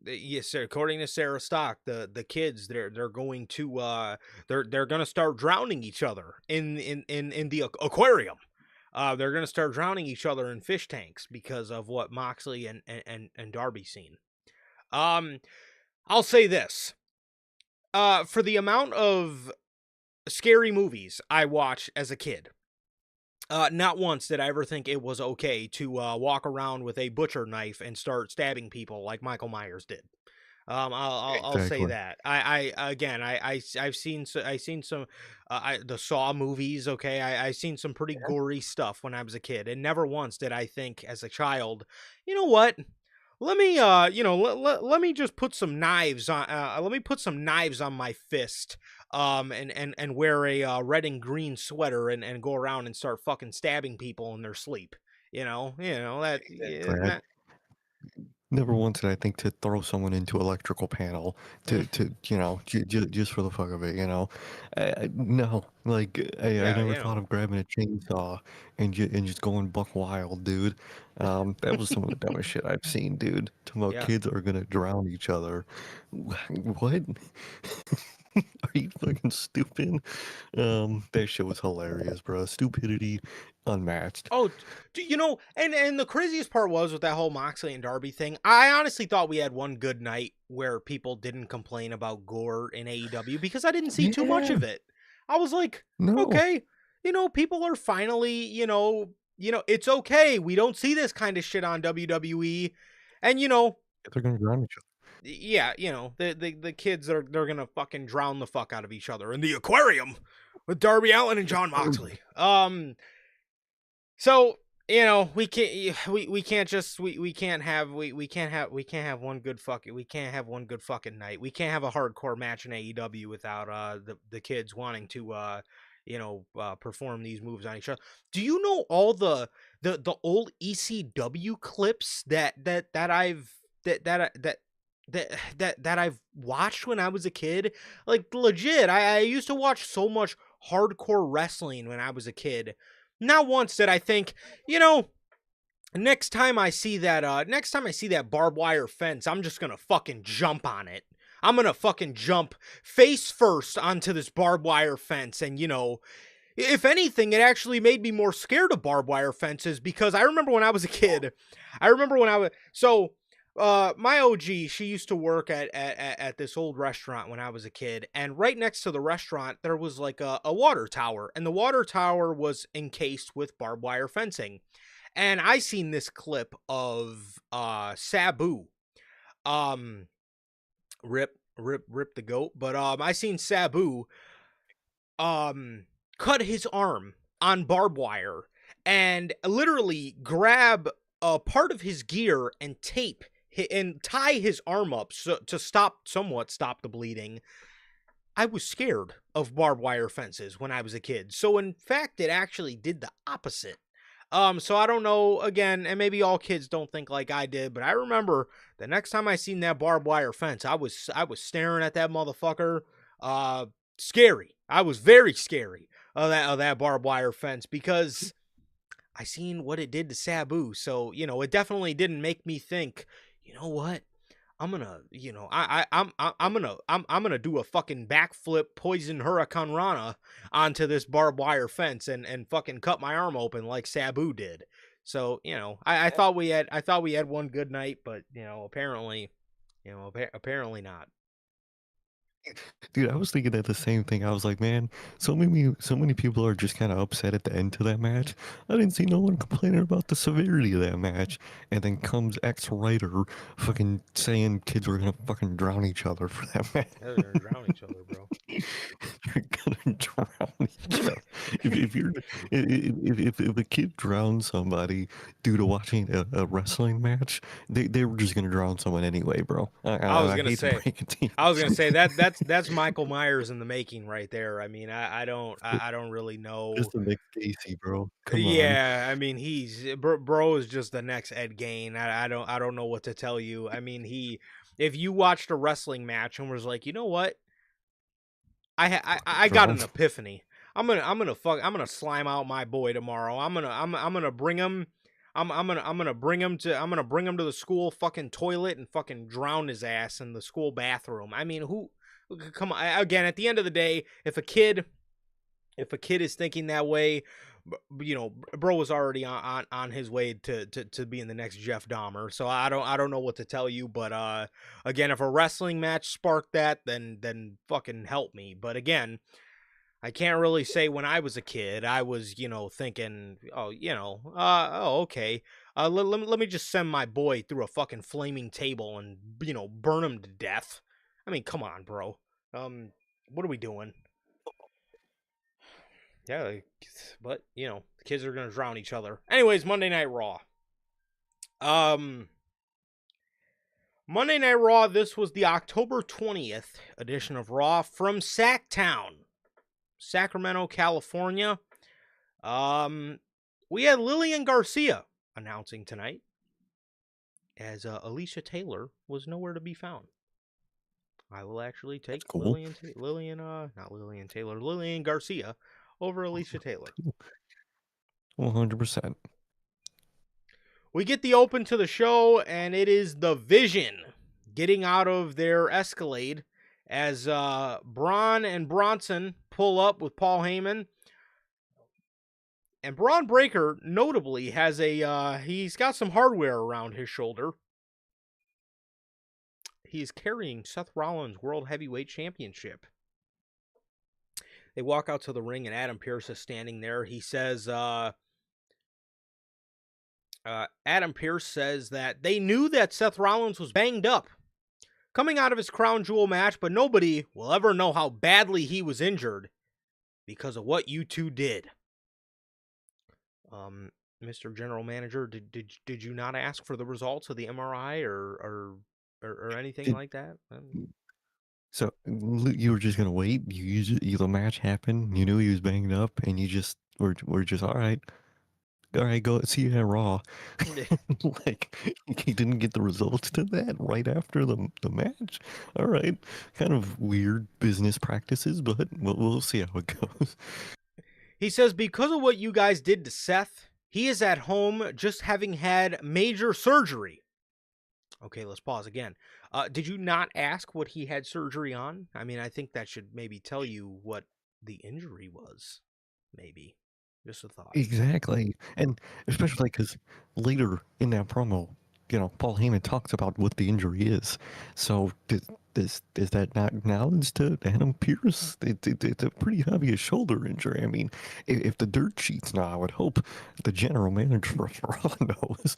yes, sir, according to Sarah Stock, the kids they're going to they're going to start drowning each other in the aquarium. They're going to start drowning each other in fish tanks because of what Moxley and Darby seen. I'll say this. For the amount of scary movies I watched as a kid, not once did I ever think it was okay to walk around with a butcher knife and start stabbing people like Michael Myers did. I'll say Exactly. that. I've seen some the Saw movies. Okay, I seen some pretty gory stuff when I was a kid, and never once did I think as a child, you know what? Let me let me just put some knives on. Let me put some knives on my fist. And wear a red and green sweater and go around and start fucking stabbing people in their sleep. That, yeah, Exactly. that Never once did I think to throw someone into electrical panel to just for the fuck of it, no, like I Yeah, never thought of grabbing a chainsaw and just going buck wild, dude. That was some of the dumbest shit I've seen, dude. Talking about yeah. kids are gonna drown each other. What? Are you fucking stupid? That shit was hilarious, bro. Stupidity unmatched. Oh, and the craziest part was with that whole Moxley and Darby thing. I honestly thought we had one good night where people didn't complain about gore in AEW because I didn't see too much Yeah, of it. I was like, no, okay, people are finally, it's okay. We don't see this kind of shit on WWE, and they're gonna drown each yeah, the kids they're gonna fucking drown the fuck out of each other in the aquarium with Darby Allin and John other. Moxley. So we can't we can't just we can't have we can't have one good fucking night. We can't have a hardcore match in AEW without the kids wanting to perform these moves on each other. Do you know all the old ECW clips that I've that I've watched when I was a kid? Like legit, I used to watch so much hardcore wrestling when I was a kid. Not once did I think, next time I see that barbed wire fence, I'm just gonna fucking jump on it. I'm gonna fucking jump face first onto this barbed wire fence. And if anything, it actually made me more scared of barbed wire fences because I remember when I was a kid. I remember when I was so my OG, she used to work at this old restaurant when I was a kid, and right next to the restaurant there was like a water tower, and the water tower was encased with barbed wire fencing. And I seen this clip of Sabu. Um rip the goat, but I seen Sabu cut his arm on barbed wire and literally grab a part of his gear and tape and tie his arm up to somewhat stop the bleeding. I was scared of barbed wire fences when I was a kid. So in fact, it actually did the opposite. So I don't know, again, and maybe all kids don't think like I did, but I remember the next time I seen that barbed wire fence, I was staring at that motherfucker. Scary. I was very scary of that barbed wire fence because I seen what it did to Sabu. So, it definitely didn't make me think, you know what? I'm gonna, I'm gonna do a fucking backflip, poison Hurricane Rana onto this barbed wire fence and fucking cut my arm open like Sabu did. So, I thought we had one good night, but apparently, apparently not. Dude, I was thinking that the same thing. I was like, man, so many people are just kind of upset at the end to that match. I didn't see no one complaining about the severity of that match. And then comes X writer fucking saying kids were gonna fucking drown each other for that match. They're gonna drown each other, bro. You're gonna drown each other. If you're if a kid drowns somebody due to watching a wrestling match, they were just gonna drown someone anyway, bro. I was I gonna hate to say, break it to you. I was gonna say that's Michael Myers in the making right there. I mean, I don't really know. Just the Nick Casey, bro. Come on. Yeah, I mean, bro is just the next Ed Gain. I don't know what to tell you. I mean, if you watched a wrestling match and was like, you know what, I got an Drones. epiphany. I'm gonna slime out my boy tomorrow. I'm gonna bring him. I'm gonna bring him to the school fucking toilet and fucking drown his ass in the school bathroom. I mean, who? Come on. Again, at the end of the day, if a kid is thinking that way, bro was already on his way to being the next Jeff Dahmer. So I don't know what to tell you, but again, if a wrestling match sparked that, then fucking help me. But again, I can't really say when I was a kid I was thinking, okay, let me just send my boy through a fucking flaming table and burn him to death. I mean, come on, bro. What are we doing? Yeah, but the kids are gonna drown each other. Anyways, Monday Night Raw. Um, Monday Night Raw. This was the October 20th edition of Raw from Sacktown, Sacramento, California. We had Lillian Garcia announcing tonight, as Alicia Taylor was nowhere to be found. I will actually take cool. not Lillian Taylor, Lillian Garcia over Alicia Taylor. 100%. We get the open to the show, and it is the Vision getting out of their Escalade as Braun and Bronson pull up with Paul Heyman. And Braun Breaker, notably, has he's got some hardware around his shoulder. He's carrying Seth Rollins' World Heavyweight Championship. They walk out to the ring, and Adam Pearce is standing there. He says, Adam Pearce says that they knew that Seth Rollins was banged up coming out of his Crown Jewel match, but nobody will ever know how badly he was injured because of what you two did. Mr. General Manager, did you not ask for the results of the MRI or anything like that? So you were just gonna wait. The match happened. You knew he was banged up, and you just were just all right. Go see you at Raw. Like he didn't get the results to that right after the match. All right, kind of weird business practices, but we'll see how it goes. He says because of what you guys did to Seth, he is at home just having had major surgery. Okay, let's pause again. Did you not ask what he had surgery on? I mean, I think that should maybe tell you what the injury was. Maybe. Just a thought. Exactly, and especially because later in that promo, Paul Heyman talks about what the injury is. So is that not knowledge to Adam Pearce? It's a pretty obvious shoulder injury. I mean, if the dirt sheets know, I would hope the general manager of Raw knows.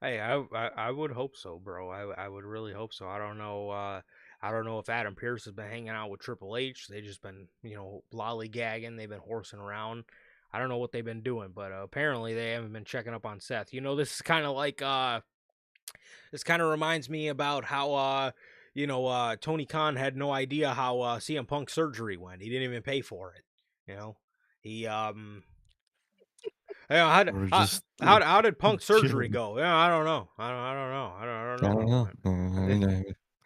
Hey, I would hope so, bro. I would really hope so. I don't know. I don't know if Adam Pearce has been hanging out with Triple H. They've just been, lollygagging. They've been horsing around. I don't know what they've been doing, but apparently they haven't been checking up on Seth. This is kind of like this kind of reminds me about how Tony Khan had no idea how CM Punk's surgery went. He didn't even pay for it. He how did Punk's surgery go? Yeah, I don't know. I don't know.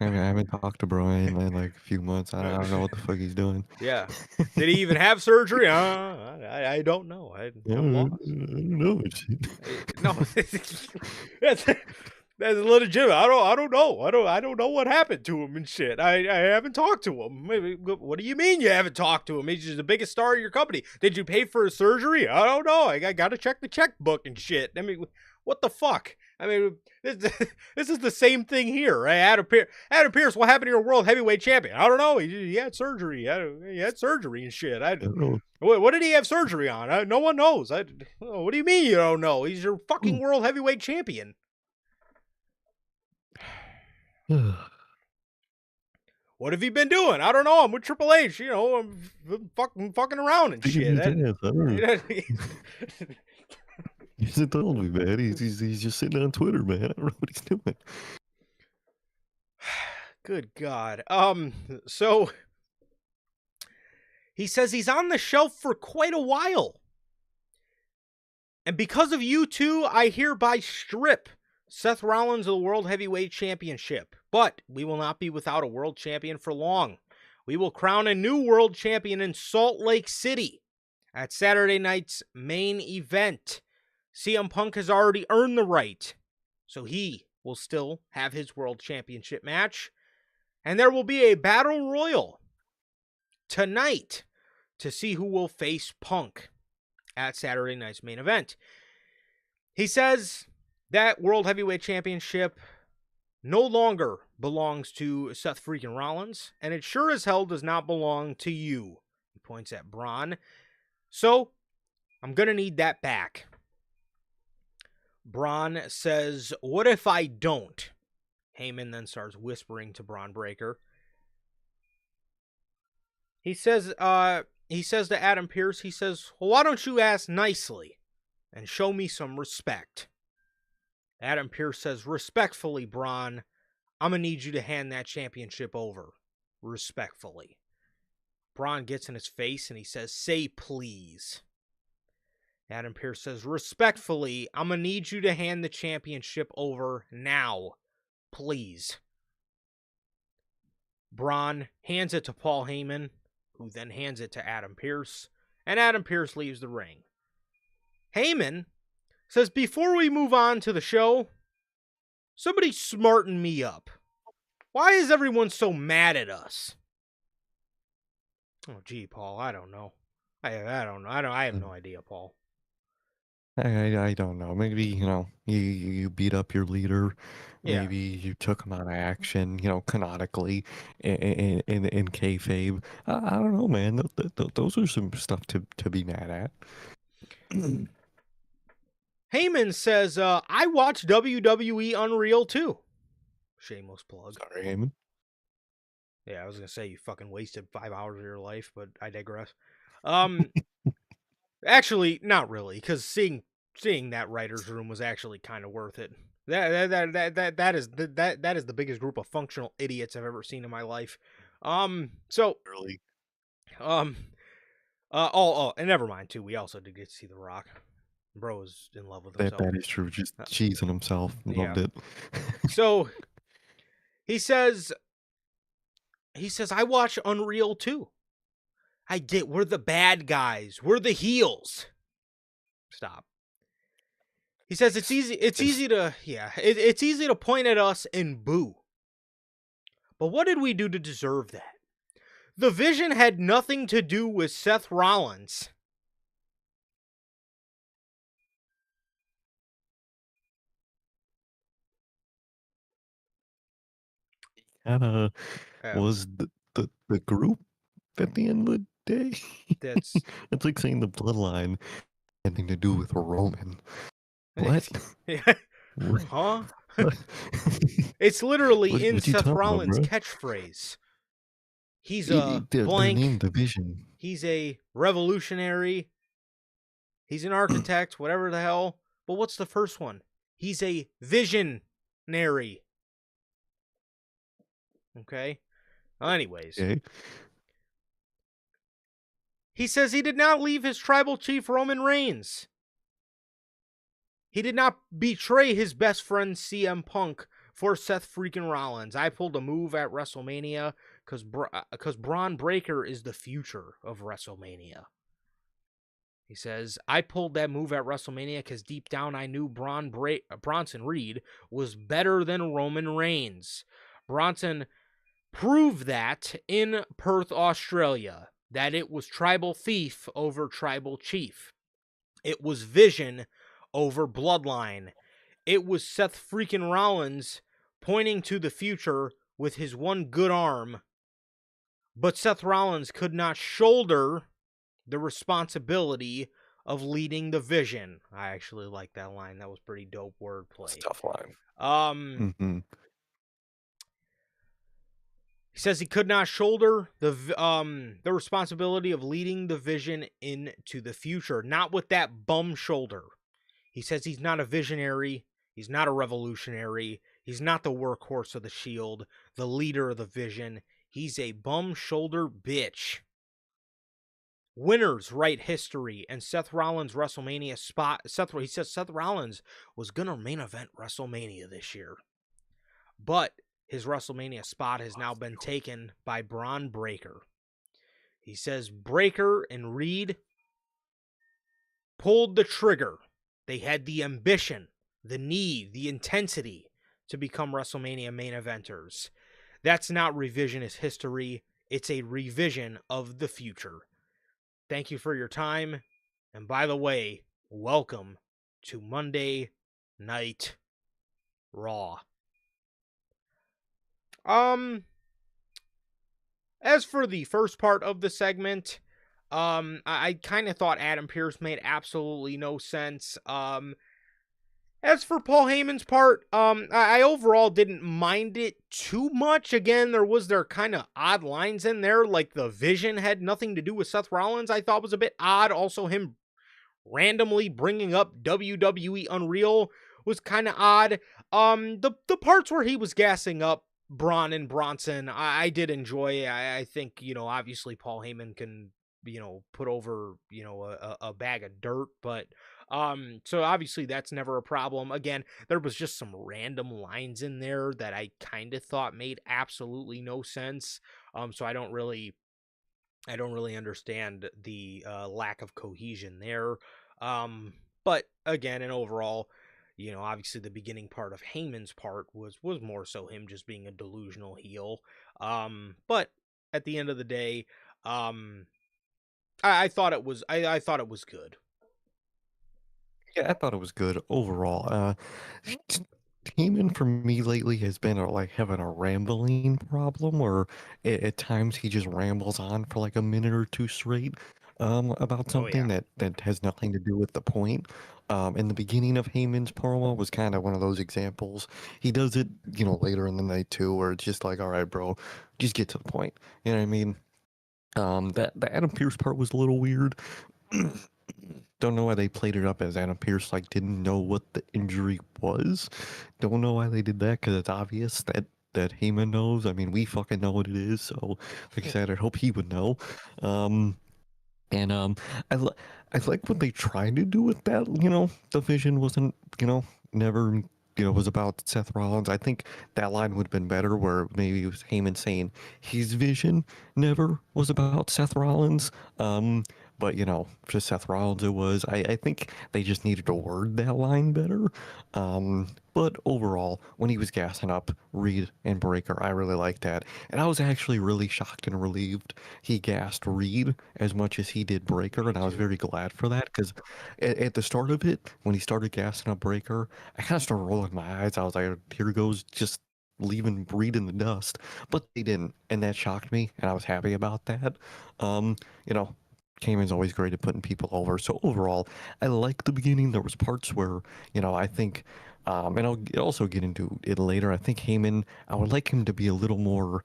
I haven't talked to Brian in like a few months. I don't know what the fuck he's doing. Yeah. Did he even have surgery? I don't know. I'm lost. I don't know. No, that's legitimate. I don't know. I don't know what happened to him and shit. I haven't talked to him. What do you mean you haven't talked to him? He's just the biggest star of your company. Did you pay for his surgery? I don't know. I got to check the checkbook and shit. I mean, what the fuck? I mean, this is the same thing here, right? Adam Pearce, what happened to your world heavyweight champion? I don't know. He had surgery. He had surgery and shit. I don't know. What did he have surgery on? No one knows. What do you mean you don't know? He's your fucking world heavyweight champion. What have you been doing? I don't know. I'm with Triple H. I'm fucking around and shit. He hasn't told me, man. He's just sitting on Twitter, man. I don't know what he's doing. Good God. So he says he's on the shelf for quite a while. And because of you two, I hereby strip Seth Rollins of the World Heavyweight Championship. But we will not be without a world champion for long. We will crown a new world champion in Salt Lake City at Saturday night's main event. CM Punk has already earned the right, so he will still have his world championship match. And there will be a battle royal tonight to see who will face Punk at Saturday night's main event. He says that World Heavyweight Championship no longer belongs to Seth freaking Rollins, and it sure as hell does not belong to you. He points at Braun. So, I'm going to need that back. Braun says, what if I don't? Heyman then starts whispering to Braun Breaker. He says to Adam Pearce, he says, well, why don't you ask nicely and show me some respect? Adam Pearce says, respectfully, Braun, I'm going to need you to hand that championship over. Respectfully. Braun gets in his face and he says, say please. Adam Pearce says, respectfully, I'm going to need you to hand the championship over now. Please. Braun hands it to Paul Heyman, who then hands it to Adam Pearce, and Adam Pearce leaves the ring. Heyman says, before we move on to the show, somebody smarten me up. Why is everyone so mad at us? Oh, gee, Paul, I don't know. I don't know. I have no idea, Paul. I don't know. Maybe, you beat up your leader. Yeah. Maybe you took him out of action, canonically in kayfabe. I don't know, man. Those are some stuff to be mad at. Heyman says, I watch WWE Unreal too. Shameless plug. Sorry, Heyman. Yeah, I was going to say you fucking wasted 5 hours of your life, but I digress. Actually, not really, because seeing that writer's room was actually kind of worth it. That is the biggest group of functional idiots I've ever seen in my life. So Really? and never mind too. We also did get to see The Rock. Bro is in love with himself. That is true. Just cheesing himself. Loved it. So he says, I watch Unreal too. I get, we're the bad guys. We're the heels. Stop. He says it's easy to point at us and boo. But what did we do to deserve that? The Vision had nothing to do with Seth Rollins. Kinda was the group at the end of the day. That's It's like saying the bloodline had anything to do with Roman. What? Huh? What? It's literally What in you Seth talking about, Rollins' bro? catchphrase. He's They're a blank. named Division. He's a revolutionary. He's an architect, whatever the hell. But what's the first one? He's a visionary. Okay? Anyways. Okay. He says he did not leave his tribal chief Roman Reigns. He did not betray his best friend CM Punk for Seth freaking Rollins. I pulled a move at WrestleMania because Braun Breaker is the future of WrestleMania. He says, I pulled that move at WrestleMania because deep down I knew Bronson Reed was better than Roman Reigns. Bronson proved that in Perth, Australia, that it was tribal thief over tribal chief. It was vision over bloodline. It was Seth freaking Rollins pointing to the future with his one good arm, but Seth Rollins could not shoulder the responsibility of leading the vision. I actually like that line. That was pretty dope wordplay. It's a tough line. He says he could not shoulder the responsibility of leading the vision into the future, not with that bum shoulder. He says he's not a visionary, he's not a revolutionary, he's not the workhorse of the Shield, the leader of the vision. He's a bum shoulder bitch. Winners write history, and Seth Rollins' WrestleMania spot. He says Seth Rollins was gonna main event WrestleMania this year, but his WrestleMania spot has now been taken by Braun Breaker. He says Breaker and Reed pulled the trigger. They had the ambition, the need, the intensity to become WrestleMania main eventers. That's not revisionist history. It's a revision of the future. Thank you for your time. And by the way, welcome to Monday Night Raw. As for the first part of the segment, I kind of thought Adam Pearce made absolutely no sense. As for Paul Heyman's part, I overall didn't mind it too much. Again, there kind of odd lines in there, like the vision had nothing to do with Seth Rollins. I thought was a bit odd. Also, him randomly bringing up WWE Unreal was kind of odd. The parts where he was gassing up Braun and Bronson, I did enjoy. I think, obviously Paul Heyman can put over, a bag of dirt. But so obviously that's never a problem. Again, there was just some random lines in there that I kind of thought made absolutely no sense. So I don't really understand the lack of cohesion there. But again, and overall, obviously the beginning part of Heyman's part was more so him just being a delusional heel. But at the end of the day, um, I thought it was I thought it was good. Yeah, I thought it was good overall. Heyman for me lately has been like having a rambling problem, or at times he just rambles on for like a minute or two straight, about Oh something yeah. that has nothing to do with the point. And the beginning of Heyman's promo was kind of one of those examples. He does it, later in the night too, where it's just like, all right, bro, just get to the point. You know what I mean? That the Adam Pierce part was a little weird. Don't know why they played it up as Adam Pierce like didn't know what the injury was. Don't know why they did that because it's obvious that Heyman knows. I mean, we fucking know what it is. So, like I said, I hope he would know. Um, and I li- I like what they tried to do with that. The vision wasn't never was about Seth Rollins. I think that line would have been better, where maybe it was Heyman saying his vision never was about Seth Rollins. But for Seth Rollins it was. I think they just needed to word that line better. But overall, when he was gassing up Reed and Breaker, I really liked that. And I was actually really shocked and relieved he gassed Reed as much as he did Breaker, Me and I was too. very glad for that because at the start of it, when he started gassing up Breaker, I kind of started rolling my eyes. I was like, here goes just leaving Reed in the dust. But they didn't, and that shocked me, and I was happy about that. Um, you know, Cayman's always great at putting people over. So overall, I like the beginning. There was parts where, I think, and I'll also get into it later. I think Heyman, I would like him to be a little more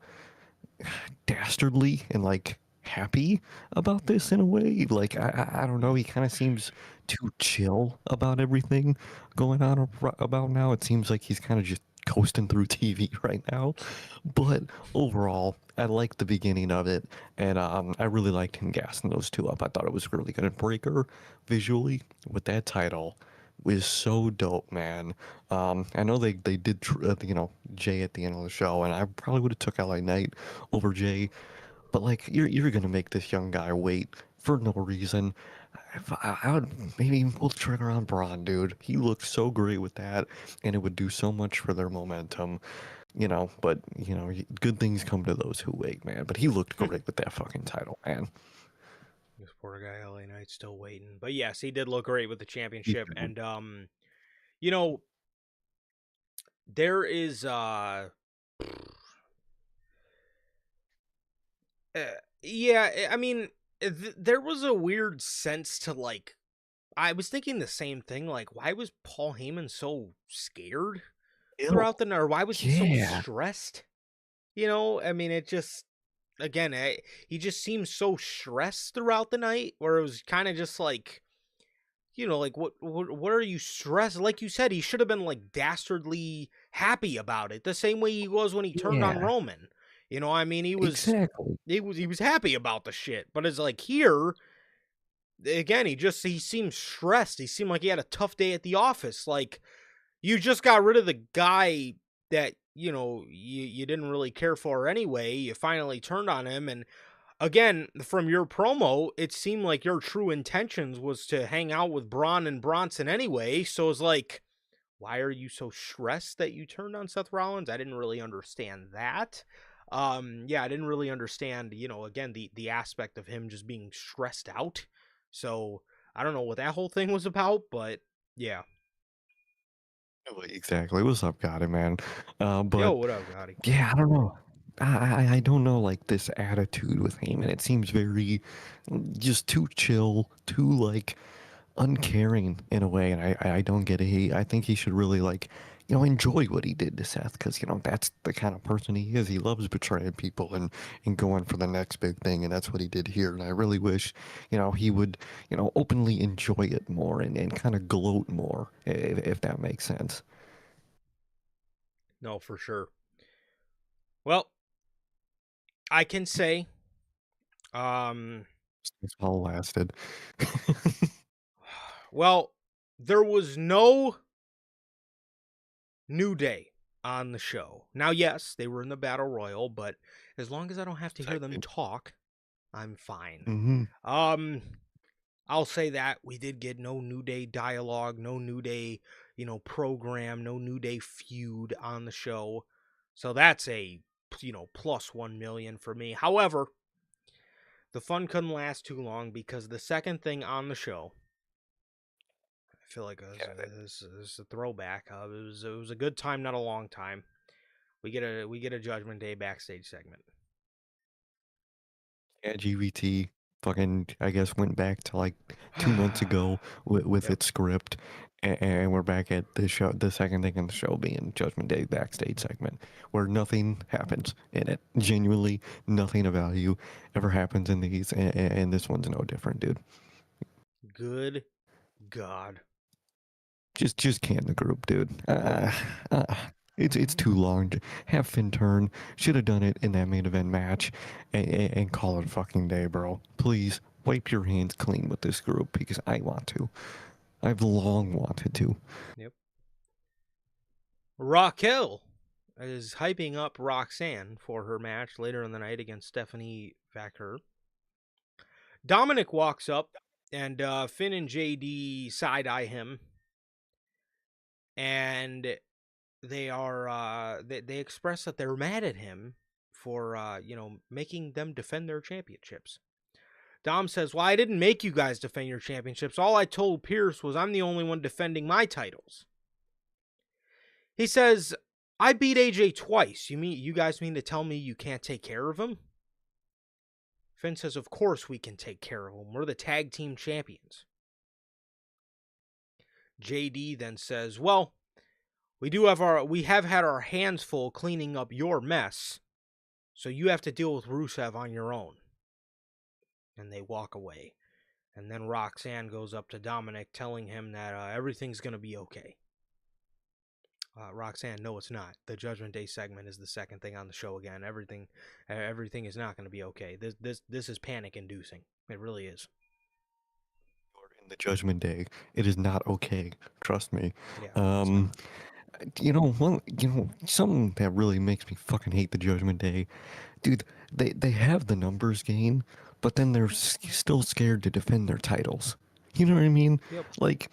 dastardly and like happy about this in a way. Like I don't know. He kind of seems too chill about everything going on about now. It seems like he's kind of just coasting through TV right now. But overall, I liked the beginning of it, and I really liked him gassing those two up. I thought it was really good. And Breaker visually with that title was so dope, man. I know they did Jay at the end of the show, and I probably would have took LA Knight over Jay, but like you're gonna make this young guy wait for no reason. If I would maybe pull the trigger on Braun, dude. He looked so great with that, and it would do so much for their momentum, But good things come to those who wait, man. But he looked great with that fucking title, man. This poor guy, LA Knight's still waiting. But yes, he did look great with the Me championship. too. And you know, there is uh yeah, I mean, there was a weird sense to like I was thinking the same thing. Like, why was Paul Heyman so scared Ill. throughout the night? Or why was he so Yeah. stressed? I mean, it just again, he just seemed so stressed throughout the night, where it was kind of just like, like what are you stressed? Like you said, he should have been like dastardly happy about it, the same way he was when he turned on Yeah. Roman. I mean, Exactly. he was happy about the shit, but it's like here again, he seemed stressed. He seemed like he had a tough day at the office. Like you just got rid of the guy that you didn't really care for anyway. You finally turned on him, and again, from your promo, it seemed like your true intentions was to hang out with Braun and Bronson anyway. So it's like, why are you so stressed that you turned on Seth Rollins? I didn't really understand that. Yeah, I didn't really understand, again, the aspect of him just being stressed out. So I don't know what that whole thing was about, but yeah. Exactly. What's up, Gotti, man? Yo, But what up, Gotti? yeah, I don't know. I don't know, like this attitude with him, and it seems very just too chill, too like uncaring in a way, and I don't get it. I think he should really like enjoy what he did to Seth, because that's the kind of person he is. He loves betraying people and going for the next big thing, and that's what he did here. And I really wish he would openly enjoy it more and kind of gloat more, if that makes sense. No, for sure. Well, I can say, um, This all lasted. Well, there was no New Day on the show. Now, yes, they were in the Battle Royal, but as long as I don't have to hear them Segment. talk, I'm fine. Mhm. I'll say that we did get no New Day dialogue, no New Day, program, no New Day feud on the show. So that's a, plus 1 million for me. However, the fun couldn't last too long because the second thing on the show, I feel like Yeah, this is a throwback. It was a good time, not a long time. We get a Judgment Day backstage segment. yeah, GVT fucking, I guess, went back to like 2 months ago with Yep. its script, and we're back at the show. The second thing in the show being Judgment Day backstage segment, where nothing happens in it. Genuinely, nothing of value ever happens in these, and this one's no different, dude. Good God. Just can the group, dude. It's too long. Have Finn turn. Should have done it in that main event match, and call it a fucking day, bro. Please wipe your hands clean with this group because I want to. I've long wanted to. Yep. Raquel is hyping up Roxanne for her match later in the night against Stephanie Vaquer. Dominic walks up, and Finn and JD side eye him, and they express that they're mad at him for making them defend their championships. Dom says, "Well, I didn't make you guys defend your championships. All I told Pierce was I'm the only one defending my titles." He says, "I beat AJ twice. You guys mean to tell me you can't take care of him?" Finn says, "Of course we can take care of him. We're the tag team champions." JD then says, "Well, we have had our hands full cleaning up your mess, so you have to deal with Rusev on your own." And they walk away. And then Roxanne goes up to Dominic, telling him that everything's going to be okay. Roxanne, no, it's not. The Judgment Day segment is the second thing on the show again. Everything is not going to be okay. This is panic inducing. It really is. In the Judgment Day, it is not okay. Trust me. Yeah. It's not. Something that really makes me fucking hate the Judgment Day, dude. They have the numbers game, but then they're still scared to defend their titles. You know what I mean? Yep. Like,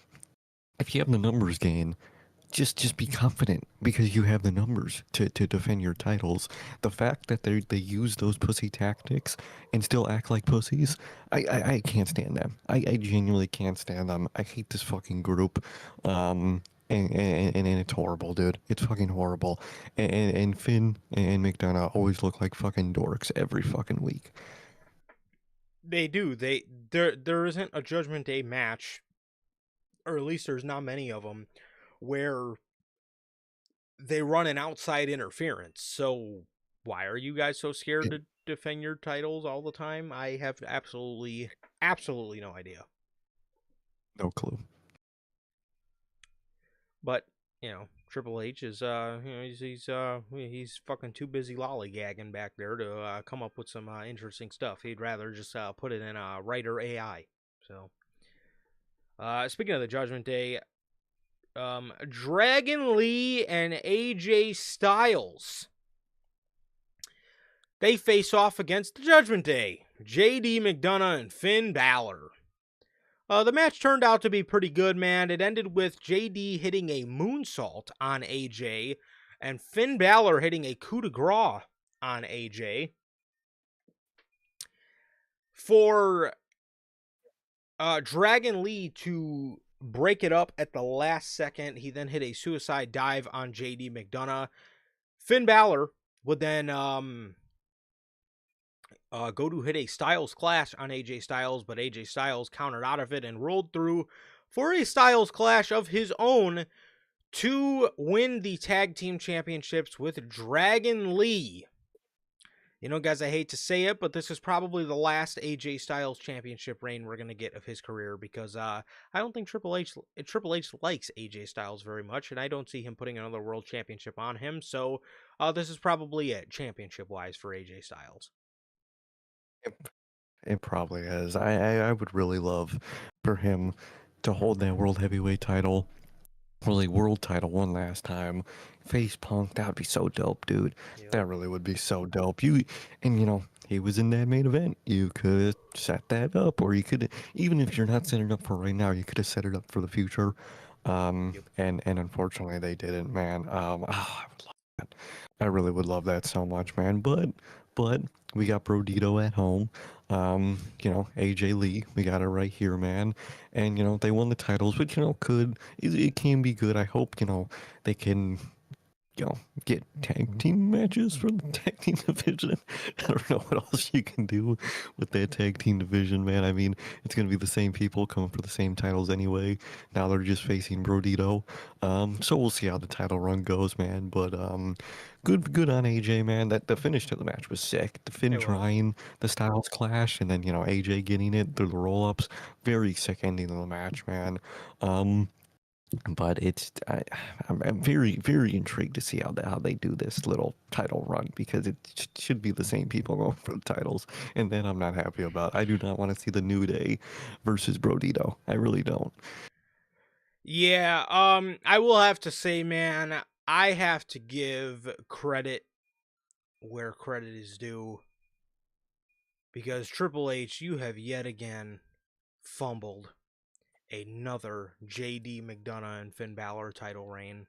if you have the numbers game, just be confident because you have the numbers to defend your titles. The fact that they use those pussy tactics and still act like pussies, I can't stand them. I genuinely can't stand them. I hate this fucking group. And it's horrible, dude. It's fucking horrible. And Finn and McDonough always look like fucking dorks every fucking week. They do. There isn't a Judgment Day match, or at least there's not many of them, where they run an outside interference. So why are you guys so scared to defend your titles all the time? I have absolutely no idea. No clue. But Triple H is he's fucking too busy lollygagging back there to come up with some interesting stuff. He'd rather just put it in a writer AI. So speaking of the Judgment Day, Dragon Lee and AJ Styles, they face off against the Judgment Day, JD McDonough and Finn Balor. The match turned out to be pretty good, man. It ended with JD hitting a moonsault on AJ and Finn Balor hitting a coup de grace on AJ. For Dragon Lee to break it up at the last second, he then hit a suicide dive on JD McDonough. Finn Balor would then go to hit a Styles Clash on AJ Styles, but AJ Styles countered out of it and rolled through for a Styles Clash of his own to win the Tag Team Championships with Dragon Lee. Guys, I hate to say it, but this is probably the last AJ Styles championship reign we're going to get of his career because I don't think Triple H likes AJ Styles very much, and I don't see him putting another world championship on him. So this is probably it, championship-wise, for AJ Styles. It probably is. I would really love for him to hold that world heavyweight title, really world title one last time. Face Punk, that would be so dope, dude. Yep. That really would be so dope. He was in that main event. You could have set that up, or you could, even if you're not setting it up for right now, you could have set it up for the future. Yep. And unfortunately they didn't, man. I would love that. I really would love that so much, man. But we got Brodito at home. AJ Lee, we got it right here, man. And they won the titles, which it can be good. I hope they can get tag team matches for the tag team division. I don't know what else you can do with that tag team division, man. I mean, it's gonna be the same people coming for the same titles anyway. Now they're just facing Brodito. So we'll see how the title run goes, man. But good on AJ, man. That the finish to the match was sick. The Finn It was. trying the Styles Clash, and then AJ getting it through the roll ups. Very sick ending of the match, man. But I'm very very intrigued to see how they do this little title run, because it should be the same people going for the titles, and then I'm not happy about. I do not want to see the New Day versus Brodito. I really don't. Yeah, I will have to say, man, I have to give credit where credit is due, because Triple H, you have yet again fumbled another JD McDonough and Finn Balor title reign.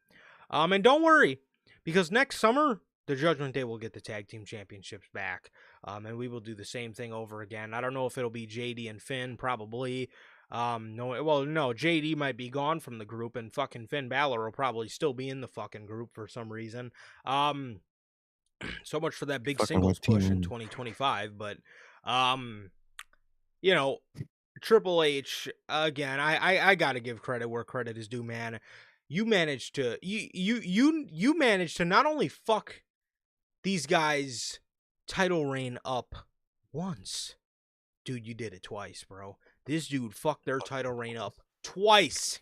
And don't worry, because next summer the Judgment Day will get the tag team championships back. And we will do the same thing over again. I don't know if it'll be JD and Finn, probably. No, JD might be gone from the group, and fucking Finn Balor will probably still be in the fucking group for some reason. So much for that big Fucking singles like push in team 2025, but you know, Triple H again. I gotta give credit where credit is due, man. You managed to you managed to not only fuck these guys' title reign up once, dude. You did it twice, bro. This dude fucked their title reign up twice.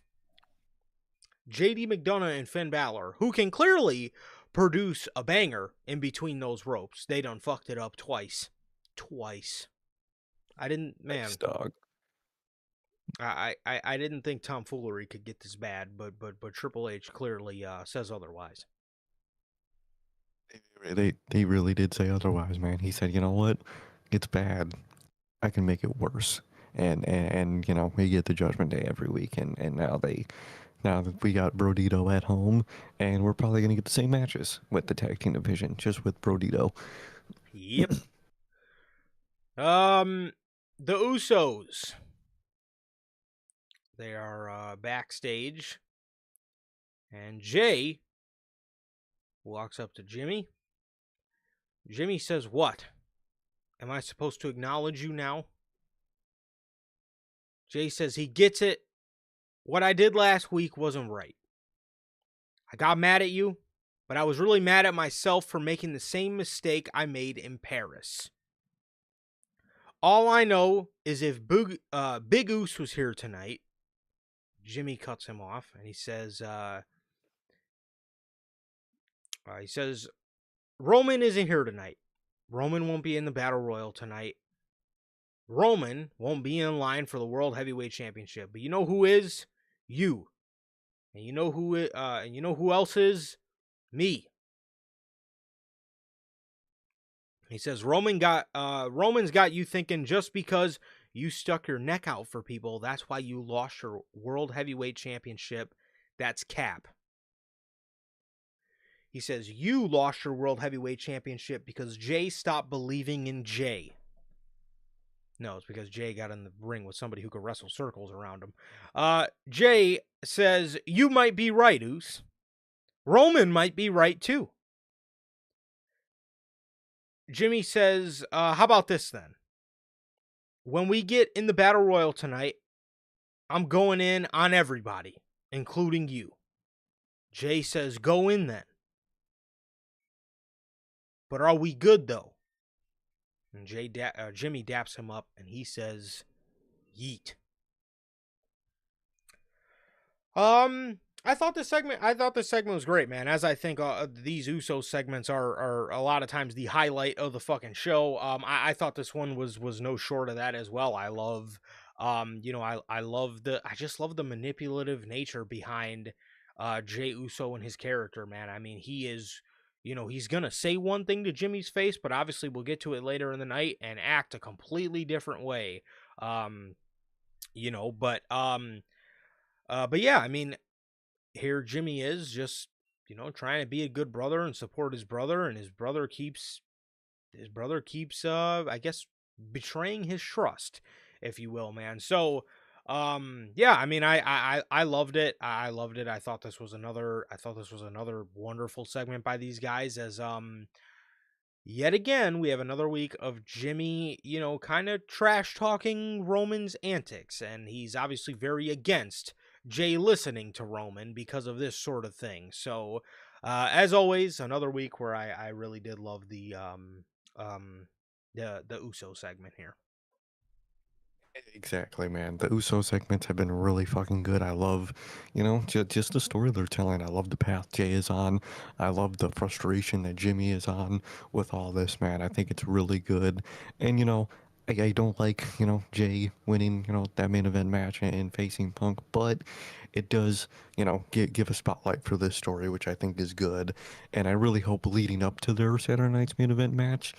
JD McDonough and Finn Balor, who can clearly produce a banger in between those ropes, they done fucked it up twice. Twice. I didn't, man. nice dog. I didn't think tomfoolery could get this bad, but Triple H clearly says otherwise. They really did say otherwise, man. He said, you know what, it's bad. I can make it worse. And we get the Judgment Day every week, and now that we got Brodito at home, and we're probably gonna get the same matches with the tag team division, just with Brodito. Yep. The Usos. They are backstage, and Jay walks up to Jimmy. Jimmy says, "What? Am I supposed to acknowledge you now?" Jay says he gets it. What I did last week wasn't right. I got mad at you, but I was really mad at myself for making the same mistake I made in Paris. All I know is if Big Oos was here tonight, Jimmy cuts him off, and he says, Roman isn't here tonight. Roman won't be in the Battle Royal tonight. Roman won't be in line for the World Heavyweight Championship. But you know who is? You. And you know who else is? Me. He says Roman's got you thinking just because you stuck your neck out for people, that's why you lost your World Heavyweight Championship. That's cap. He says you lost your World Heavyweight Championship because Jay stopped believing in Jay. No, it's because Jay got in the ring with somebody who could wrestle circles around him. Jay says, you might be right, Oos. Roman might be right, too. Jimmy says, how about this, then? When we get in the Battle Royal tonight, I'm going in on everybody, including you. Jay says, go in, then. But are we good, though? And Jimmy daps him up, and he says, yeet. I thought this segment was great, man. As I think these Uso segments are a lot of times the highlight of the fucking show. I thought this one was no short of that as well. I love, I just love the manipulative nature behind, Jey Uso and his character, man. I mean, he is, he's gonna say one thing to Jimmy's face, but obviously we'll get to it later in the night and act a completely different way. Um, you know, but yeah, I mean, here Jimmy is just, trying to be a good brother and support his brother, and his brother keeps I guess betraying his trust, if you will, man. So yeah, I mean, I loved it. I loved it. I thought this was another wonderful segment by these guys, as yet again, we have another week of Jimmy, kind of trash talking Roman's antics, and he's obviously very against Jay listening to Roman because of this sort of thing. So, as always, another week where I really did love um the Uso segment here. Exactly, man. The Uso segments have been really fucking good. I love, just the story they're telling. I love the path Jay is on. I love the frustration that Jimmy is on with all this, man. I think it's really good. And, I don't like, Jay winning, that main event match and facing Punk, but it does, give a spotlight for this story, which I think is good. And I really hope leading up to their Saturday night's main event match,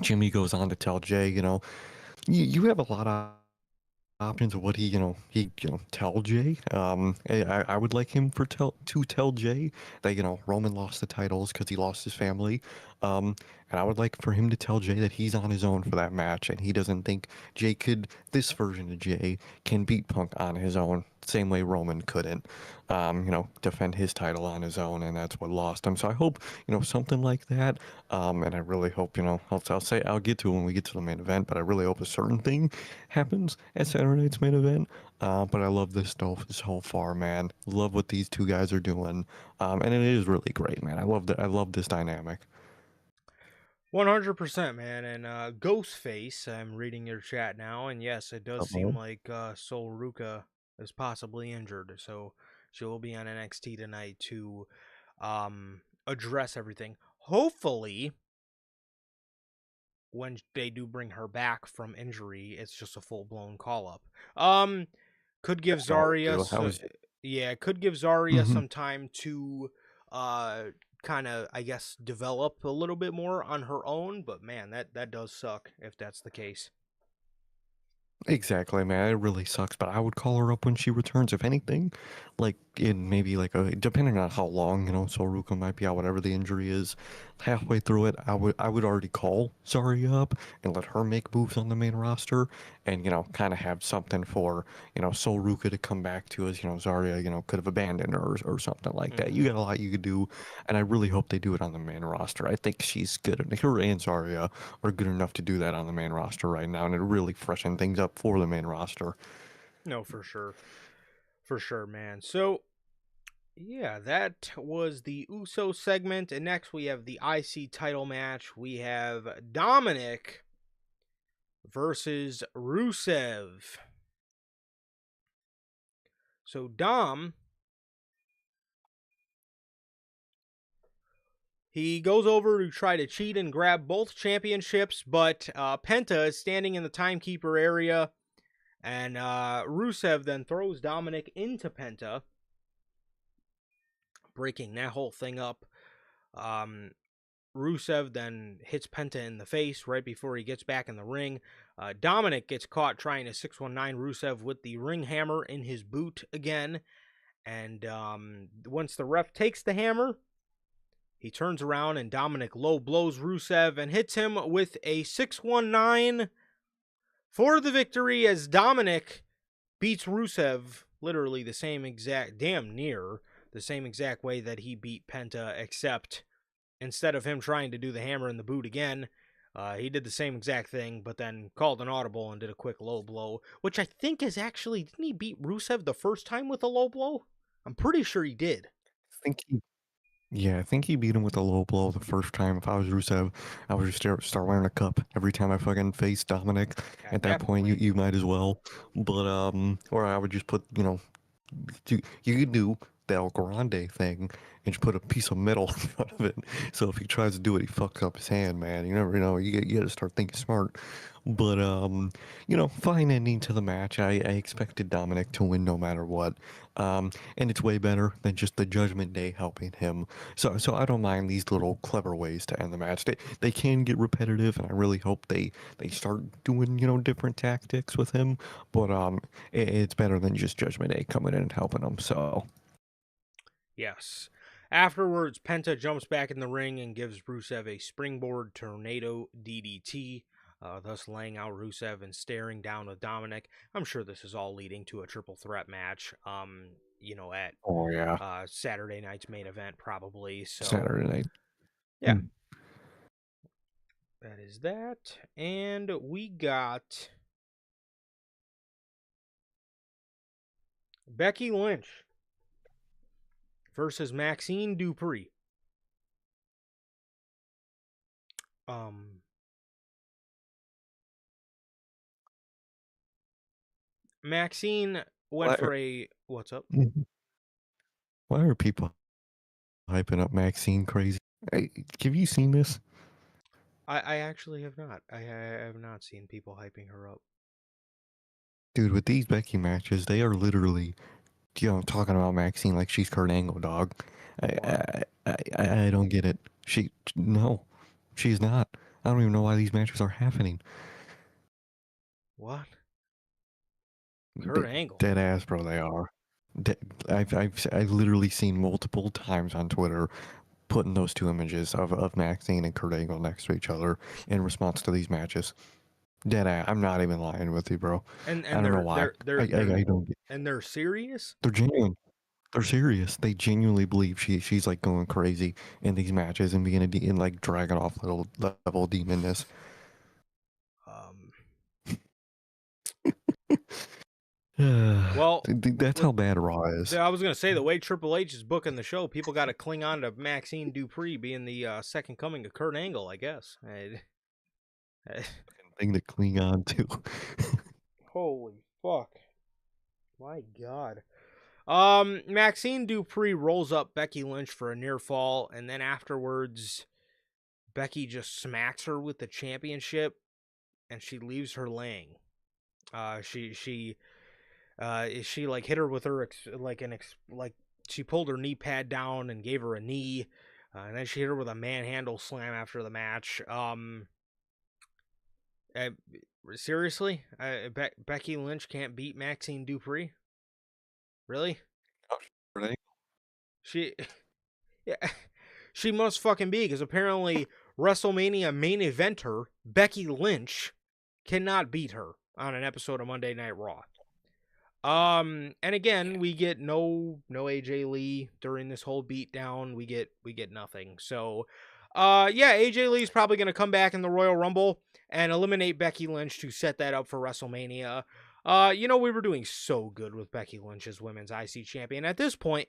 Jimmy goes on to tell Jay, you have a lot of options of what he tell Jay. I would like him to tell Jay that Roman lost the titles because he lost his family, and I would like for him to tell Jay that he's on his own for that match, and he doesn't think this version of Jay can beat Punk on his own, same way Roman couldn't, defend his title on his own, and that's what lost him. So I hope something like that, and I really hope I'll get to it when we get to the main event, but I really hope a certain thing happens at Saturday night's main event. But I love this stuff so far, man. Love what these two guys are doing, and it is really great, man. I love this dynamic. 100%, man. And Ghostface, I'm reading your chat now, and yes, it does seem Uh-oh. like Sol Ruka is possibly injured, so she will be on NXT tonight to address everything. Hopefully, when they do bring her back from injury, it's just a full blown call up. Um, could give That's all we Zarya, do. yeah, could give Zarya Mhm. some time to uh kind of, I guess, develop a little bit more on her own. But man, that does suck if that's the case. Exactly, man. It really sucks, but I would call her up when she returns. If anything, like in maybe like depending on how long, Soruka might be out, whatever the injury is, halfway through it, I would already call Zarya up and let her make moves on the main roster, and kind of have something for Soruka to come back to, as Zarya could have abandoned her, or something like that. You Hmm. got a lot you could do, and I really hope they do it on the main roster. I think she's good. Her and Zarya are good enough to do that on the main roster right now, and it really freshen things up for the main roster. No, for sure, man. So yeah, that was the USO segment, and next we have the IC title match. We have Dominic versus Rusev. So Dom, he goes over to try to cheat and grab both championships, but Penta is standing in the timekeeper area, and Rusev then throws Dominic into Penta, breaking that whole thing up. Um, Rusev then hits Penta in the face right before he gets back in the ring. Dominic gets caught trying to 619 Rusev with the ring hammer in his boot again. And once the ref takes the hammer, he turns around and Dominic low blows Rusev and hits him with a 619 for the victory, as Dominic beats Rusev literally the same exact, damn near the same exact way that he beat Penta, except instead of him trying to do the hammer in the boot again, he did the same exact thing, but then called an audible and did a quick low blow, which I think is actually, didn't he beat Rusev the first time with a low blow? I'm pretty sure he did. I think yeah, I think he beat him with a low blow the first time. If I was Rusev, I would just start wearing a cup every time I fucking face Dominic. At At that that point, you point, you might as well. But or I would just put You could do the El Grande thing and just put a piece of metal in front of it. So if he tries to do it, he fucks up his hand, man. You never know. You got to start thinking smart. But fine ending to the match. I expected Dominic to win no matter what. And it's way better than just the Judgment Day helping him. So I don't mind these little clever ways to end the match. They can get repetitive, and I really hope they start doing different tactics with him. But it's better than just Judgment Day coming in and helping him. So Yes. Afterwards, Penta jumps back in the ring and gives Rusev a springboard tornado DDT, thus laying out Rusev and staring down with Dominic. I'm sure this is all leading to a triple threat match, at oh yeah, Saturday night's main event, probably. So, Saturday night. yeah, that is that. And we got Becky Lynch versus Maxine Dupree. Maxine went Why for a what's up? why are people hyping up Maxine crazy? Hey, have you seen this? I actually have not. I have not seen people hyping her up. Dude, with these Becky matches, they are literally, talking about Maxine like she's Kurt Angle, dog. What? I don't get it. No, she's not. I don't even know why these matches are happening. What? Kurt D- Angle. Dead ass, bro, they are. De- I've literally seen multiple times on Twitter putting those two images of Maxine and Kurt Angle next to each other in response to these matches. Dead ass. I'm not even lying with you, bro. And I and don't know they're why. they're they're they're I don't get. and they're serious? They're genuine. They're serious. They genuinely believe she's like going crazy in these matches and being and like dragging off little level demonness. Um well, That's with how bad Raw is. I was gonna say the way Triple H is booking the show, people got to cling on to Maxine Dupree being the second coming of Kurt Angle, I guess. Thing to cling on to. Holy fuck! My God. Maxine Dupree rolls up Becky Lynch for a near fall, and then afterwards, Becky just smacks her with the championship, and she leaves her laying. She like hit her with her like she pulled her knee pad down and gave her a knee, and then she hit her with a manhandle slam after the match. Uh, Seriously, Becky Lynch can't beat Maxine Dupree. Really? She, yeah, she must fucking be, because apparently WrestleMania main eventer Becky Lynch cannot beat her on an episode of Monday Night Raw. And again, we get no AJ Lee during this whole beatdown. We get nothing. So, yeah, AJ Lee's probably gonna come back in the Royal Rumble and eliminate Becky Lynch to set that up for WrestleMania. We were doing so good with Becky Lynch as Women's IC Champion. At this point,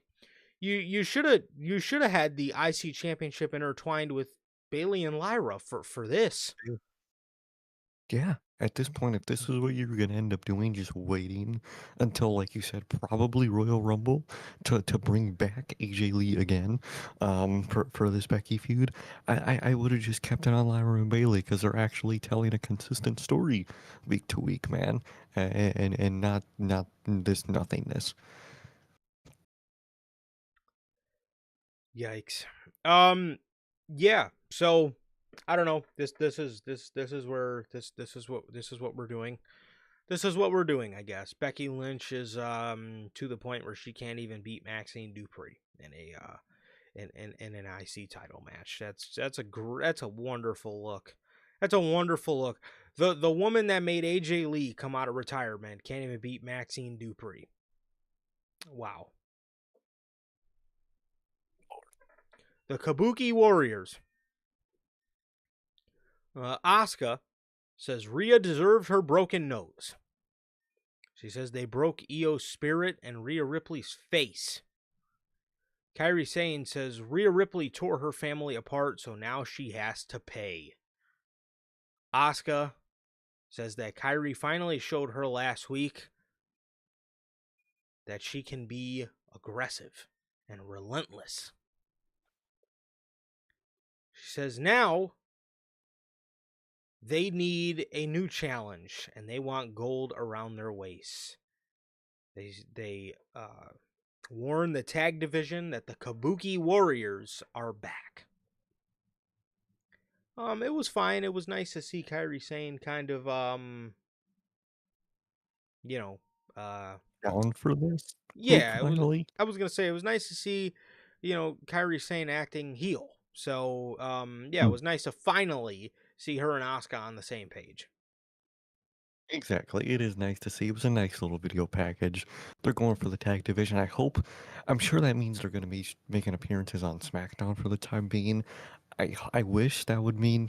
you should have had the IC Championship intertwined with Bailey and Lyra for this. Yeah. At this point, if this is what you're gonna end up doing, just waiting until, like you said, probably Royal Rumble to bring back AJ Lee again, for this Becky feud, I would have just kept it on Lyra and Bailey because they're actually telling a consistent story week to week, man, and not this nothingness. Yikes. Yeah. So I don't know. This is where this is what we're doing. This is what we're doing, I guess. Becky Lynch is to the point where she can't even beat Maxine Dupree in in an IC title match. That's a wonderful look. That's a wonderful look. The woman that made AJ Lee come out of retirement can't even beat Maxine Dupree. Wow. The Kabuki Warriors. Asuka says Rhea deserved her broken nose. She says they broke Io's spirit and Rhea Ripley's face. Kairi Sane says Rhea Ripley tore her family apart, so now she has to pay. Asuka says that Kairi finally showed her last week that she can be aggressive and relentless. She says now they need a new challenge and they want gold around their waists. They warn the tag division that the Kabuki Warriors are back. It was fine. It was nice to see Kairi Sane kind of you know, Down for this? yeah, Finally? I was gonna say it was nice to see, Kairi Sane acting heel. So yeah, it Hmm. was nice to finally see her and Asuka on the same page. Exactly. It is nice to see. It was a nice little video package. They're going for the tag division. I'm sure that means they're going to be making appearances on SmackDown for the time being. I wish that would mean,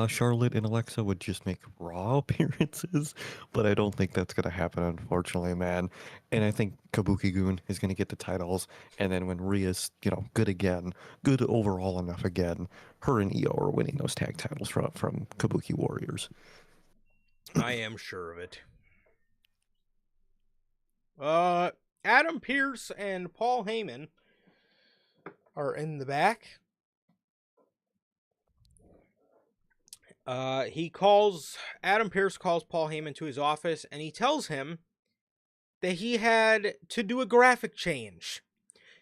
Charlotte and Alexa would just make Raw appearances, but I don't think that's going to happen, unfortunately, man. And I think Kabuki Gun is going to get the titles, and then when Rhea's, good again, good overall enough again, her and Io are winning those tag titles from Kabuki Warriors. I am sure of it. Adam Pearce and Paul Heyman are in the back. Adam Pearce calls Paul Heyman to his office and he tells him that he had to do a graphic change.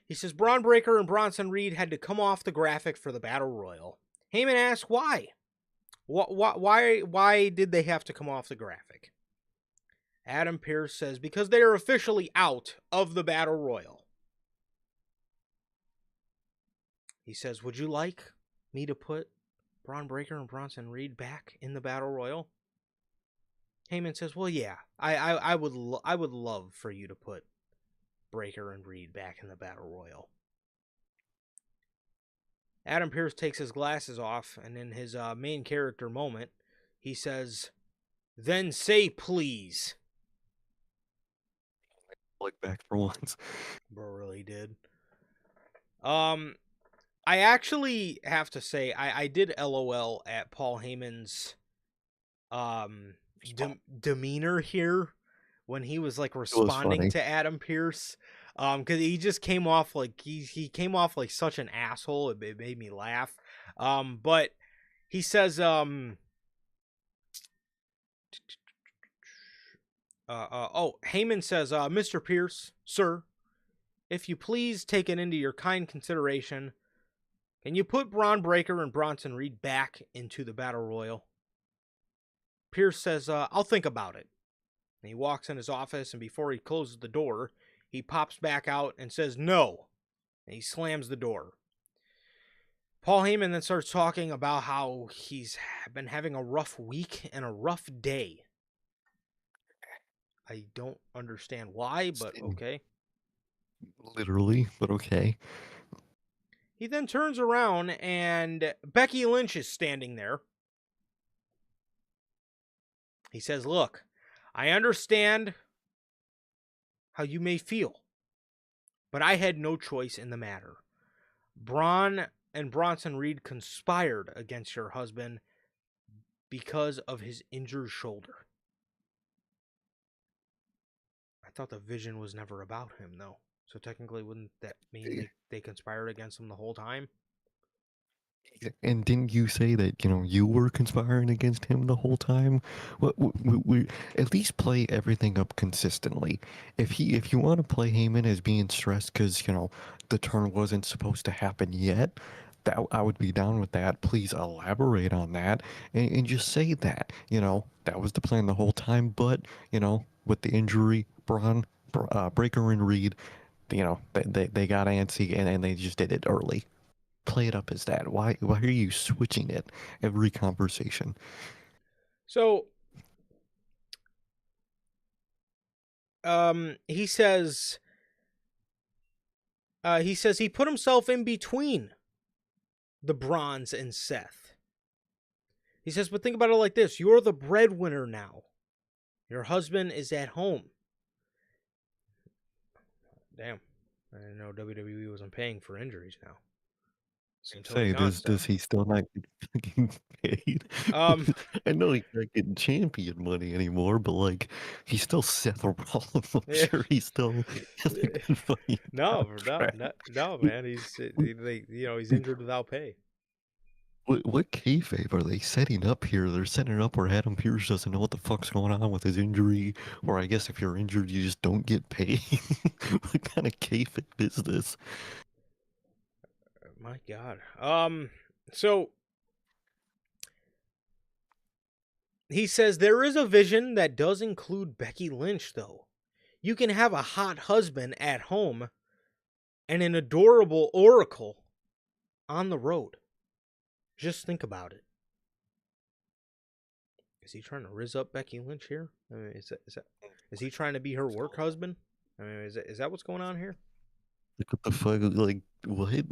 He says Braun Breaker and Bronson Reed had to come off the graphic for the Battle Royal. Heyman asks why. Why did they have to come off the graphic? Adam Pearce says because they are officially out of the Battle Royal. He says, would you like me to put Braun Breaker and Bronson Reed back in the Battle Royal? Heyman says, well, yeah, I would love for you to put Breaker and Reed back in the Battle Royal. Adam Pearce takes his glasses off, and in his main character moment, he says, then say please. Like back for once. Bro really did. I actually have to say, I did LOL at Paul Heyman's demeanor here when he was like responding funny. to Adam Pearce. Because he just came off like he came off like such an asshole. It made me laugh. But he says, Heyman says, Mr. Pierce, sir, if you please take it into your kind consideration, can you put Braun Breaker and Bronson Reed back into the Battle Royal? Pierce says, I'll think about it. And he walks in his office, and before he closes the door, he pops back out and says, no. And he slams the door. Paul Heyman then starts talking about how he's been having a rough week and a rough day. I don't understand why, but okay. Literally, but okay. He then turns around, and Becky Lynch is standing there. He says, look, I understand how you may feel, but I had no choice in the matter. Braun and Bronson Reed conspired against your husband because of his injured shoulder. I thought the vision was never about him, though. So technically, wouldn't that mean they conspired against him the whole time? And didn't you say that, you were conspiring against him the whole time? We at least play everything up consistently. If you want to play Heyman as being stressed because, the turn wasn't supposed to happen yet, that I would be down with that. Please elaborate on that and just say that, that was the plan the whole time. But, with the injury, Breaker and Reed, they got antsy and they just did it early. Play it up as that. Why are you switching it every conversation? So, he says he put himself in between the Bronze and Seth. He says, but think about it like this. You're the breadwinner now. Your husband is at home. Damn. I didn't know WWE wasn't paying for injuries now. and Tony Say, Khan does stuff. he still not get fucking paid? Um, I know he's not getting champion money anymore, but like he's still Seth Rollins. I'm yeah. sure he still has a good fucking No, contract. no, man. He's injured without pay. What kayfabe are they setting up here? They're setting it up where Adam Pearce doesn't know what the fuck's going on with his injury, or I guess if you're injured, you just don't get paid. What kind of kayfabe is this? My God. So he says there is a vision that does include Becky Lynch, though. You can have a hot husband at home and an adorable oracle on the road. Just think about it. Is he trying to rizz up Becky Lynch here? I mean, is he trying to be her work husband? I mean, is that what's going on here? Like what the fuck? Like what?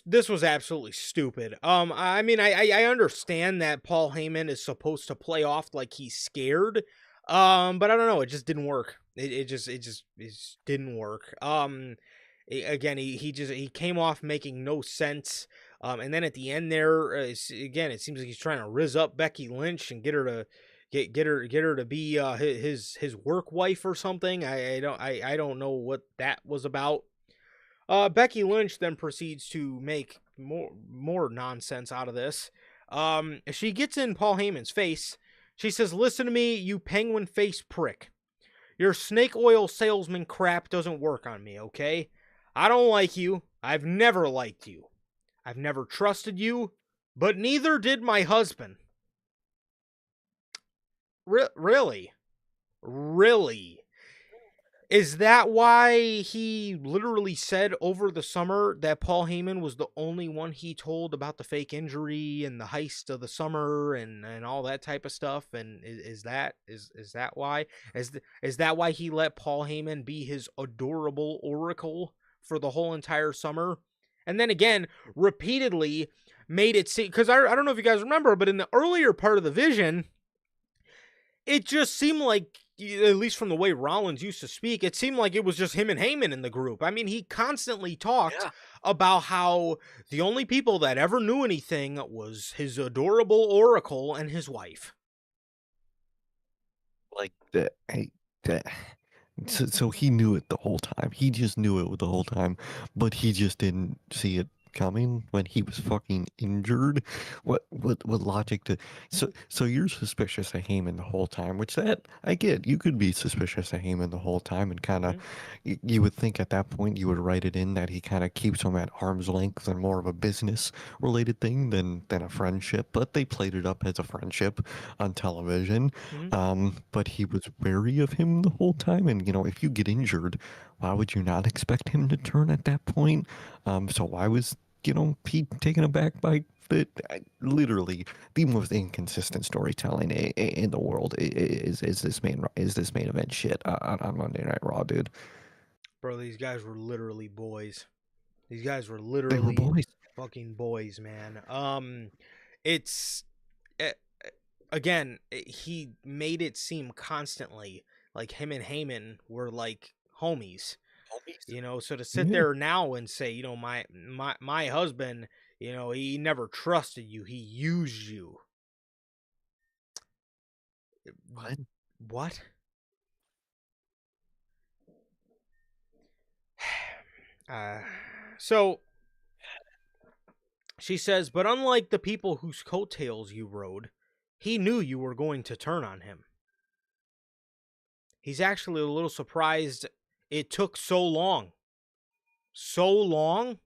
This was absolutely stupid. I mean, I understand that Paul Heyman is supposed to play off like he's scared. But I don't know. It just didn't work. It just didn't work. Again, he came off making no sense. And then at the end there, again, it seems like he's trying to rizz up Becky Lynch and get her to get her to be his work wife or something. I don't know what that was about. Becky Lynch then proceeds to make more nonsense out of this. She gets in Paul Heyman's face. She says, "Listen to me, you penguin face prick. Your snake oil salesman crap doesn't work on me, okay? I don't like you. I've never liked you. I've never trusted you, but neither did my husband." Really? Really? Is that why he literally said over the summer that Paul Heyman was the only one he told about the fake injury and the heist of the summer and all that type of stuff? And is that why? Is that why he let Paul Heyman be his adorable oracle for the whole entire summer? And then again, repeatedly made it seem, because I don't know if you guys remember, but in the earlier part of the vision, it just seemed like, at least from the way Rollins used to speak, it seemed like it was just him and Heyman in the group. I mean, he constantly talked about how the only people that ever knew anything was his adorable oracle and his wife. Like that. So he knew it the whole time. He just knew it the whole time, but he just didn't see it coming when he was fucking injured. What logic to so you're suspicious of Heyman the whole time, which that I get. You could be suspicious of Heyman the whole time and kind of you would think at that point you would write it in that he kind of keeps him at arm's length and more of a business related thing than a friendship, but they played it up as a friendship on television. But he was wary of him the whole time, and if you get injured, why would you not expect him to turn at that point? So why was he taken aback by literally the most inconsistent storytelling in the world is this main event shit on Monday Night Raw, dude. Bro, these guys were literally boys. These guys were They were literally boys. fucking boys, man. It's again, he made it seem constantly like him and Heyman were like homies. So to sit Yeah. there now and say, my husband, he never trusted you, he used you. What? So she says, but unlike the people whose coattails you rode, he knew you were going to turn on him. He's actually a little surprised it took so long. So long?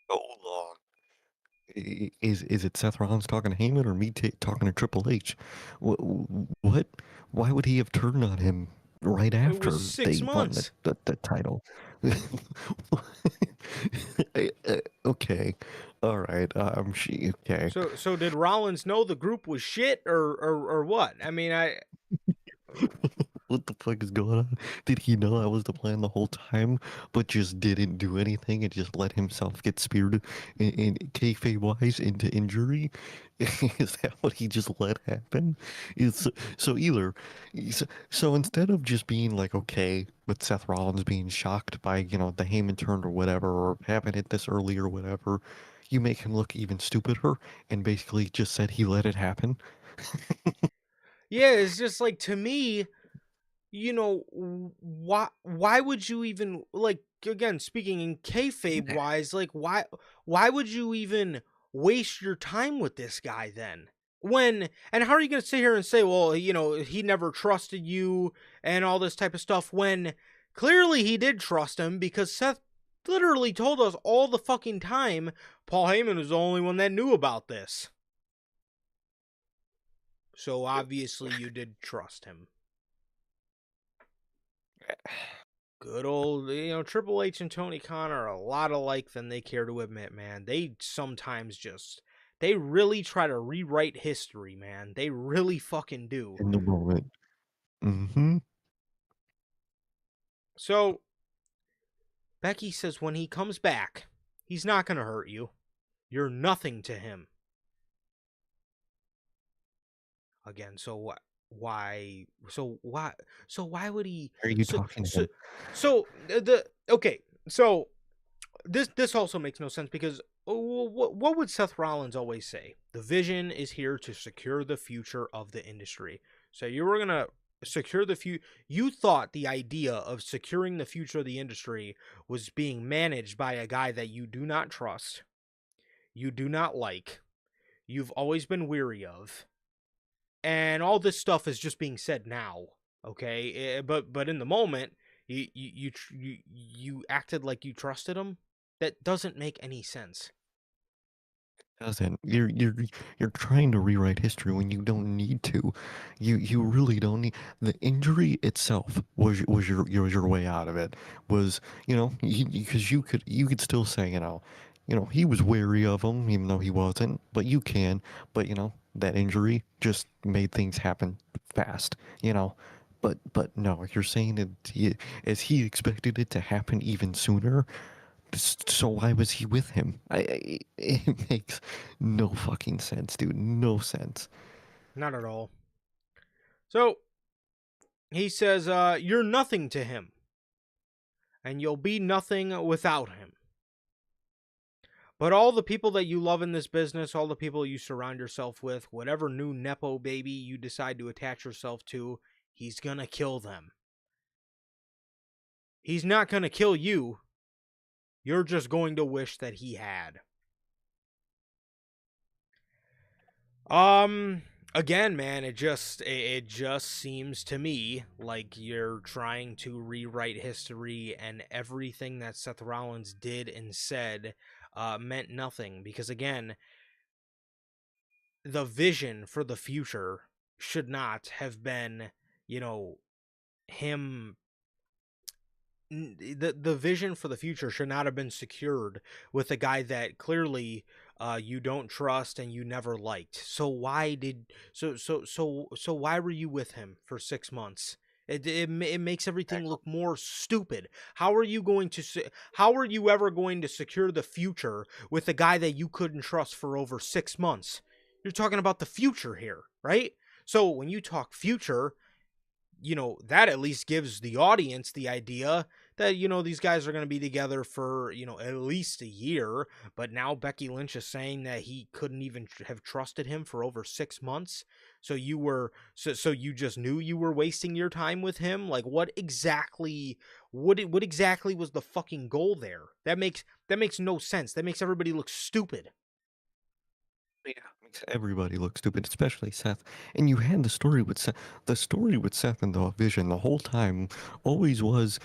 So long. Is it Seth Rollins talking to Heyman or me talking to Triple H? What? Why would he have turned on him right after was 6 they won months. the title? Okay, all right. Okay. So did Rollins know the group was shit or what? I mean, What the fuck is going on? Did he know that was the plan the whole time, but just didn't do anything and just let himself get speared in kayfabe wise into injury? Is that what he just let happen? Is so either so instead of just being like okay with Seth Rollins being shocked by the Heyman turn or whatever, or having it this early or whatever, you make him look even stupider and basically just said he let it happen. Yeah, it's just like, to me, why would you even, like, again, speaking in kayfabe wise, like, why would you even waste your time with this guy then? And how are you going to sit here and say, well, he never trusted you and all this type of stuff, when clearly he did trust him, because Seth literally told us all the fucking time Paul Heyman was the only one that knew about this. So obviously you did trust him. Good old, Triple H and Tony Khan are a lot alike than they care to admit, man. They sometimes they really try to rewrite history, man. They really fucking do. In the moment. Mm-hmm. So, Becky says when he comes back, he's not going to hurt you. You're nothing to him. Again, so what? Why? So why would he? Are you talking to him? Okay. So this also makes no sense, because what would Seth Rollins always say? The vision is here to secure the future of the industry. So you were gonna secure the future. You thought the idea of securing the future of the industry was being managed by a guy that you do not trust, you do not like, you've always been weary of, and all this stuff is just being said now. Okay, but in the moment, you acted like you trusted him. That doesn't make any sense. Doesn't. You're trying to rewrite history when you don't need to. You really don't need. The injury itself was your way out of it. Was because you could still say he was wary of him even though he wasn't. But you can. But that injury just made things happen fast. But no, you're saying that as he expected it to happen even sooner. So why was he with him? It makes no fucking sense, dude. No sense. Not at all. So he says, "You're nothing to him, and you'll be nothing without him. But all the people that you love in this business, all the people you surround yourself with, whatever new Nepo baby you decide to attach yourself to, he's gonna kill them. He's not gonna kill you. You're just going to wish that he had." Again, man, it just seems to me like you're trying to rewrite history, and everything that Seth Rollins did and said meant nothing, because again, the vision for the future should not have been, him. The vision for the future should not have been secured with a guy that clearly you don't trust and you never liked. So why why were you with him for 6 months? It makes everything look more stupid. How are you ever going to secure the future with a guy that you couldn't trust for over 6 months? You're talking about the future here, right? So when you talk future, that at least gives the audience the idea that, these guys are going to be together for, at least a year. But now Becky Lynch is saying that he couldn't even have trusted him for over 6 months. So you just knew you were wasting your time with him. Like, what exactly was the fucking goal there? That makes no sense. That makes everybody look stupid. Yeah, makes everybody look stupid, especially Seth. And you had the story with Seth. The story with Seth and the Vision the whole time always was,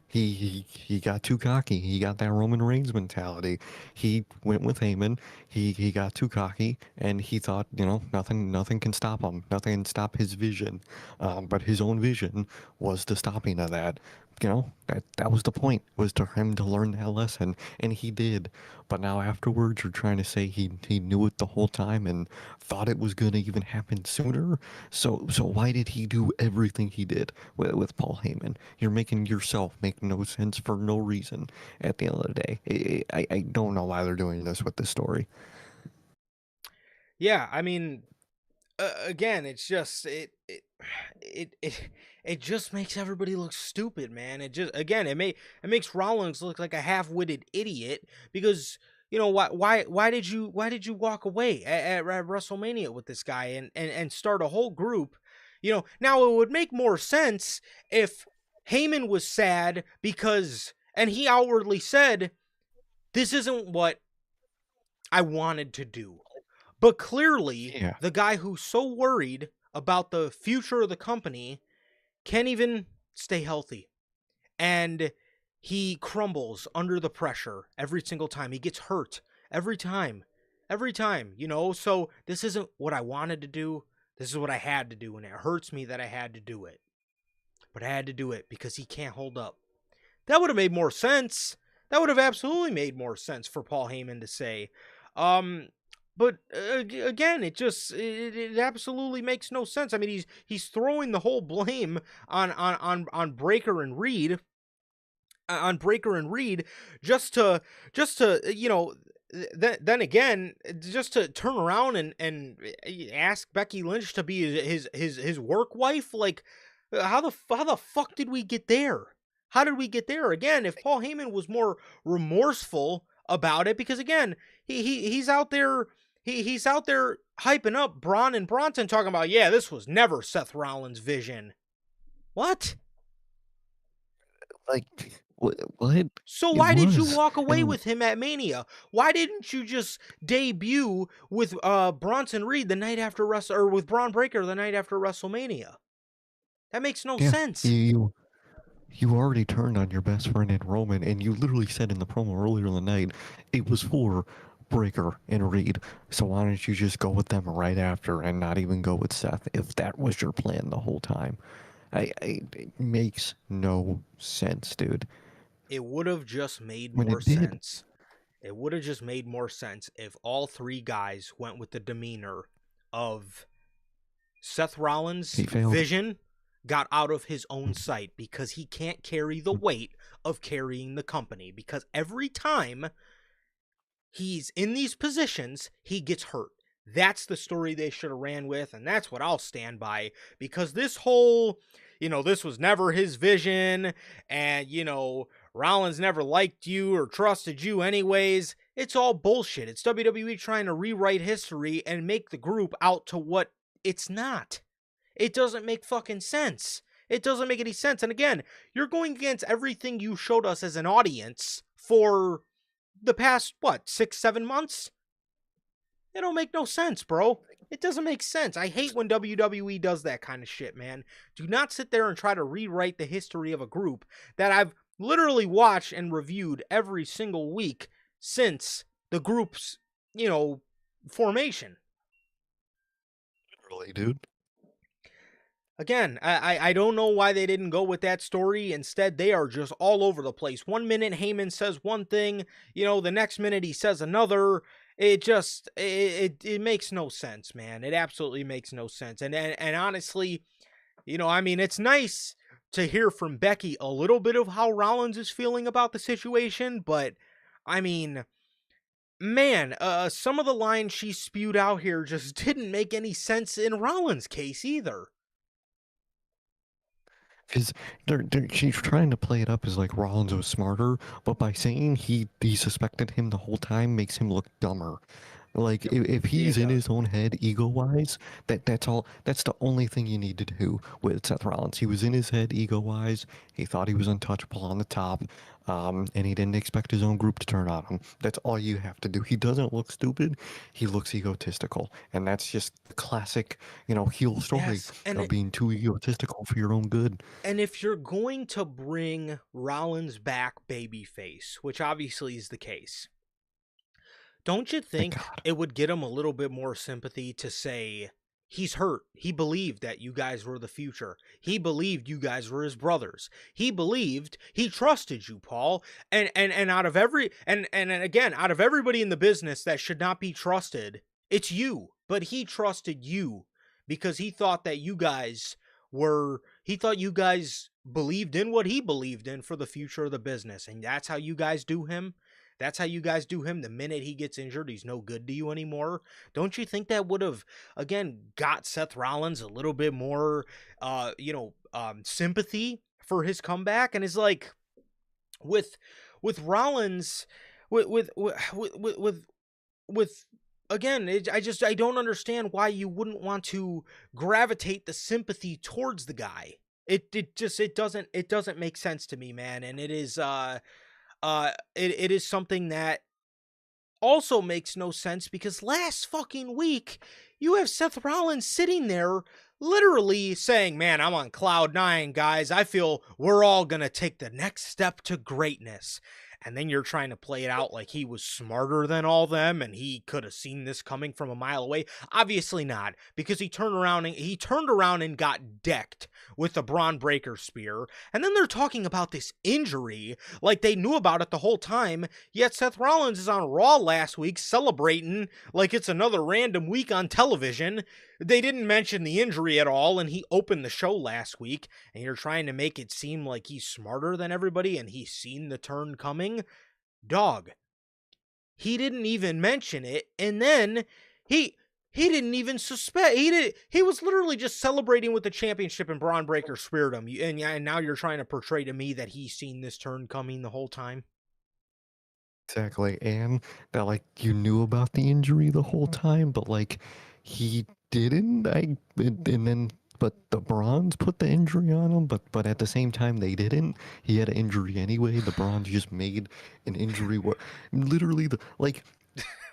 he got too cocky. He got that Roman Reigns mentality. He went with Heyman. He got too cocky, and he thought, nothing can stop him. Nothing can stop his vision. But his own vision was the stopping of that. That was the point, was to him to learn that lesson, and he did. But now afterwards, you're trying to say he knew it the whole time. time and thought it was going to even happen sooner. So why did he do everything he did with Paul Heyman? You're making yourself make no sense for no reason at the end of the day. I don't know why they're doing this with this story. Yeah, I mean, again, it's just it just makes everybody look stupid, man. It just again, it makes Rollins look like a half-witted idiot because why did you walk away at WrestleMania with this guy and start a whole group? Now it would make more sense if Heyman was sad because and he outwardly said this isn't what I wanted to do. But clearly, Yeah. the guy who's so worried about the future of the company can't even stay healthy. And he crumbles under the pressure every single time. He gets hurt every time. Every time, So this isn't what I wanted to do. This is what I had to do. And it hurts me that I had to do it. But I had to do it because he can't hold up. That would have made more sense. That would have absolutely made more sense for Paul Heyman to say. But again, it absolutely makes no sense. I mean, he's throwing the whole blame on Breaker and Reed, just to then again, just to turn around and ask Becky Lynch to be his work wife. Like, how the fuck did we get there? How did we get there? Again, if Paul Heyman was more remorseful about it, because again, he's out there. He's out there hyping up Braun and Bronson, talking about, yeah, this was never Seth Rollins' vision. What? Like, what? So It why did you was. walk away And with him at Mania? Why didn't you just debut with Bronson Reed the night after or with Braun Breaker the night after WrestleMania? That makes no yeah, sense. you already turned on your best friend in Roman, and you literally said in the promo earlier in the night it was for Breaker and Reed. So why don't you just go with them right after and not even go with Seth if that was your plan the whole time? It makes no sense, dude. It would have just made When more it did, sense. It would have just made more sense if all three guys went with the demeanor of Seth Rollins' he failed. vision got out of his own sight because he can't carry the weight of carrying the company, because every time he's in these positions, he gets hurt. That's the story they should have ran with, and that's what I'll stand by, because this whole, this was never his vision, and, Rollins never liked you or trusted you anyways. It's all bullshit. It's WWE trying to rewrite history and make the group out to what it's not. It doesn't make fucking sense. It doesn't make any sense. And again, you're going against everything you showed us as an audience for the past, 6-7 months? It don't make no sense, bro. It doesn't make sense. I hate when WWE does that kind of shit, man. Do not sit there and try to rewrite the history of a group that I've literally watched and reviewed every single week since the group's, formation. Really, dude. Again, I don't know why they didn't go with that story. Instead, they are just all over the place. 1 minute Heyman says one thing, the next minute he says another. It just it makes no sense, man. It absolutely makes no sense. And honestly, it's nice to hear from Becky a little bit of how Rollins is feeling about the situation, but I mean, man, some of the lines she spewed out here just didn't make any sense in Rollins' case either. Because she's trying to play it up as like Rollins was smarter, but by saying he suspected him the whole time makes him look dumber. Like if he's in his own head ego-wise, that's all. That's the only thing you need to do with Seth Rollins. He was in his head ego-wise. He thought he was untouchable on the top, and he didn't expect his own group to turn on him. That's all you have to do. He doesn't look stupid. He looks egotistical, and that's just the classic, heel story Yes, and of being too egotistical for your own good. And if you're going to bring Rollins back babyface, which obviously is the case, don't you Thank think God. it would get him a little bit more sympathy to say he's hurt? He believed that you guys were the future. He believed you guys were his brothers. He trusted you, Paul. And out of everybody in the business that should not be trusted It's you, but he trusted you because he thought that he thought you guys believed in what he believed in for the future of the business. And that's how you guys do him. That's how you guys do him. The minute he gets injured, he's no good to you anymore. Don't you think that would have, again, got Seth Rollins a little bit more, sympathy for his comeback? And it's like, with Rollins, with again, I don't understand why you wouldn't want to gravitate the sympathy towards the guy. It doesn't make sense to me, man. And it is it is something that also makes no sense because last fucking week you have Seth Rollins sitting there literally saying, "Man, I'm on cloud 9, guys. I feel we're all going to take the next step to greatness." And then you're trying to play it out like he was smarter than all them and he could have seen this coming from a mile away. Obviously not, because he turned around and got decked with the Braun Breaker spear. And then they're talking about this injury like they knew about it the whole time. Yet Seth Rollins is on Raw last week celebrating like it's another random week on television. They didn't mention the injury at all, and he opened the show last week, and you're trying to make it seem like he's smarter than everybody and he's seen the turn coming. Dog, he didn't even mention it, and then he didn't even suspect. He was literally just celebrating with the championship, and Braun Breaker speared him. And now you're trying to portray to me that he's seen this turn coming the whole time. Exactly, and that, like, you knew about the injury the whole time, but, like, he didn't, and then but the Bronze put the injury on him, but at the same time, they didn't. He had an injury anyway, the Bronze just made an injury where literally,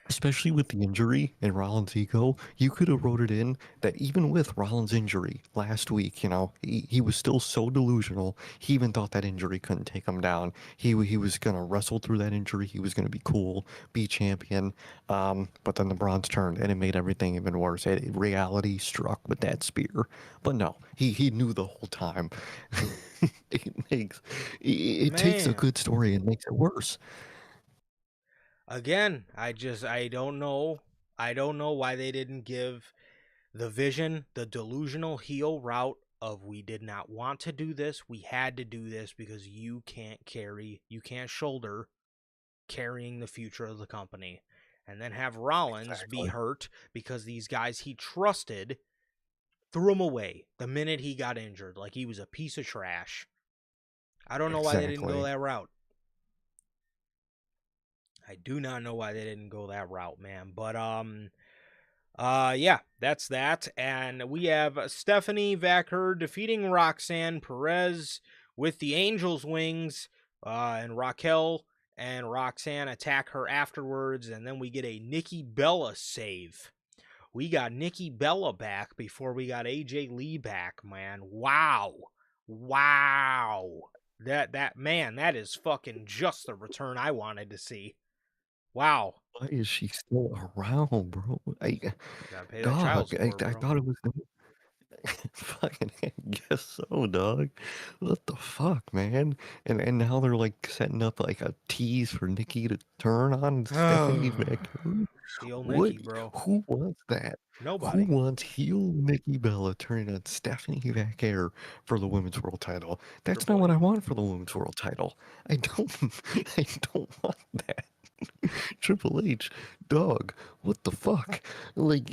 especially with the injury and Rollins' ego, you could have wrote it in that even with Rollins' injury last week, he was still so delusional. He even thought that injury couldn't take him down. He was gonna wrestle through that injury. He was gonna be cool, be champion. But then the Bronze turned, and it made everything even worse. Reality struck with that spear. But no, he knew the whole time. It takes a Man. good story and makes it worse. Again, I don't know. I don't know why they didn't give the Vision the delusional heel route of we did not want to do this. We had to do this because you can't shoulder carrying the future of the company. And then have Rollins be Exactly. hurt because these guys he trusted threw him away the minute he got injured, like he was a piece of trash. I don't know why they didn't go Exactly. that route. I do not know why they didn't go that route, man. But yeah, that's that. And we have Stephanie Vacker defeating Roxanne Perez with the Angel's Wings, and Raquel and Roxanne attack her afterwards, and then we get a Nikki Bella save. We got Nikki Bella back before we got AJ Lee back, man. Wow. That is fucking just the return I wanted to see. Wow. Why is she still around, bro? Gotta pay that child Dog, support, I bro. thought it was fucking I guess so, dog. What the fuck, man? And now they're like setting up like a tease for Nikki to turn on Stephanie McMahon. Heel What? Nikki, bro. Who wants that? Who Nobody. wants heel Nikki Bella turning on Stephanie McMahon for the women's world title? That's not Triple what I H. want for the women's world title. I don't I don't want that. Triple H, dog, what the fuck? Like,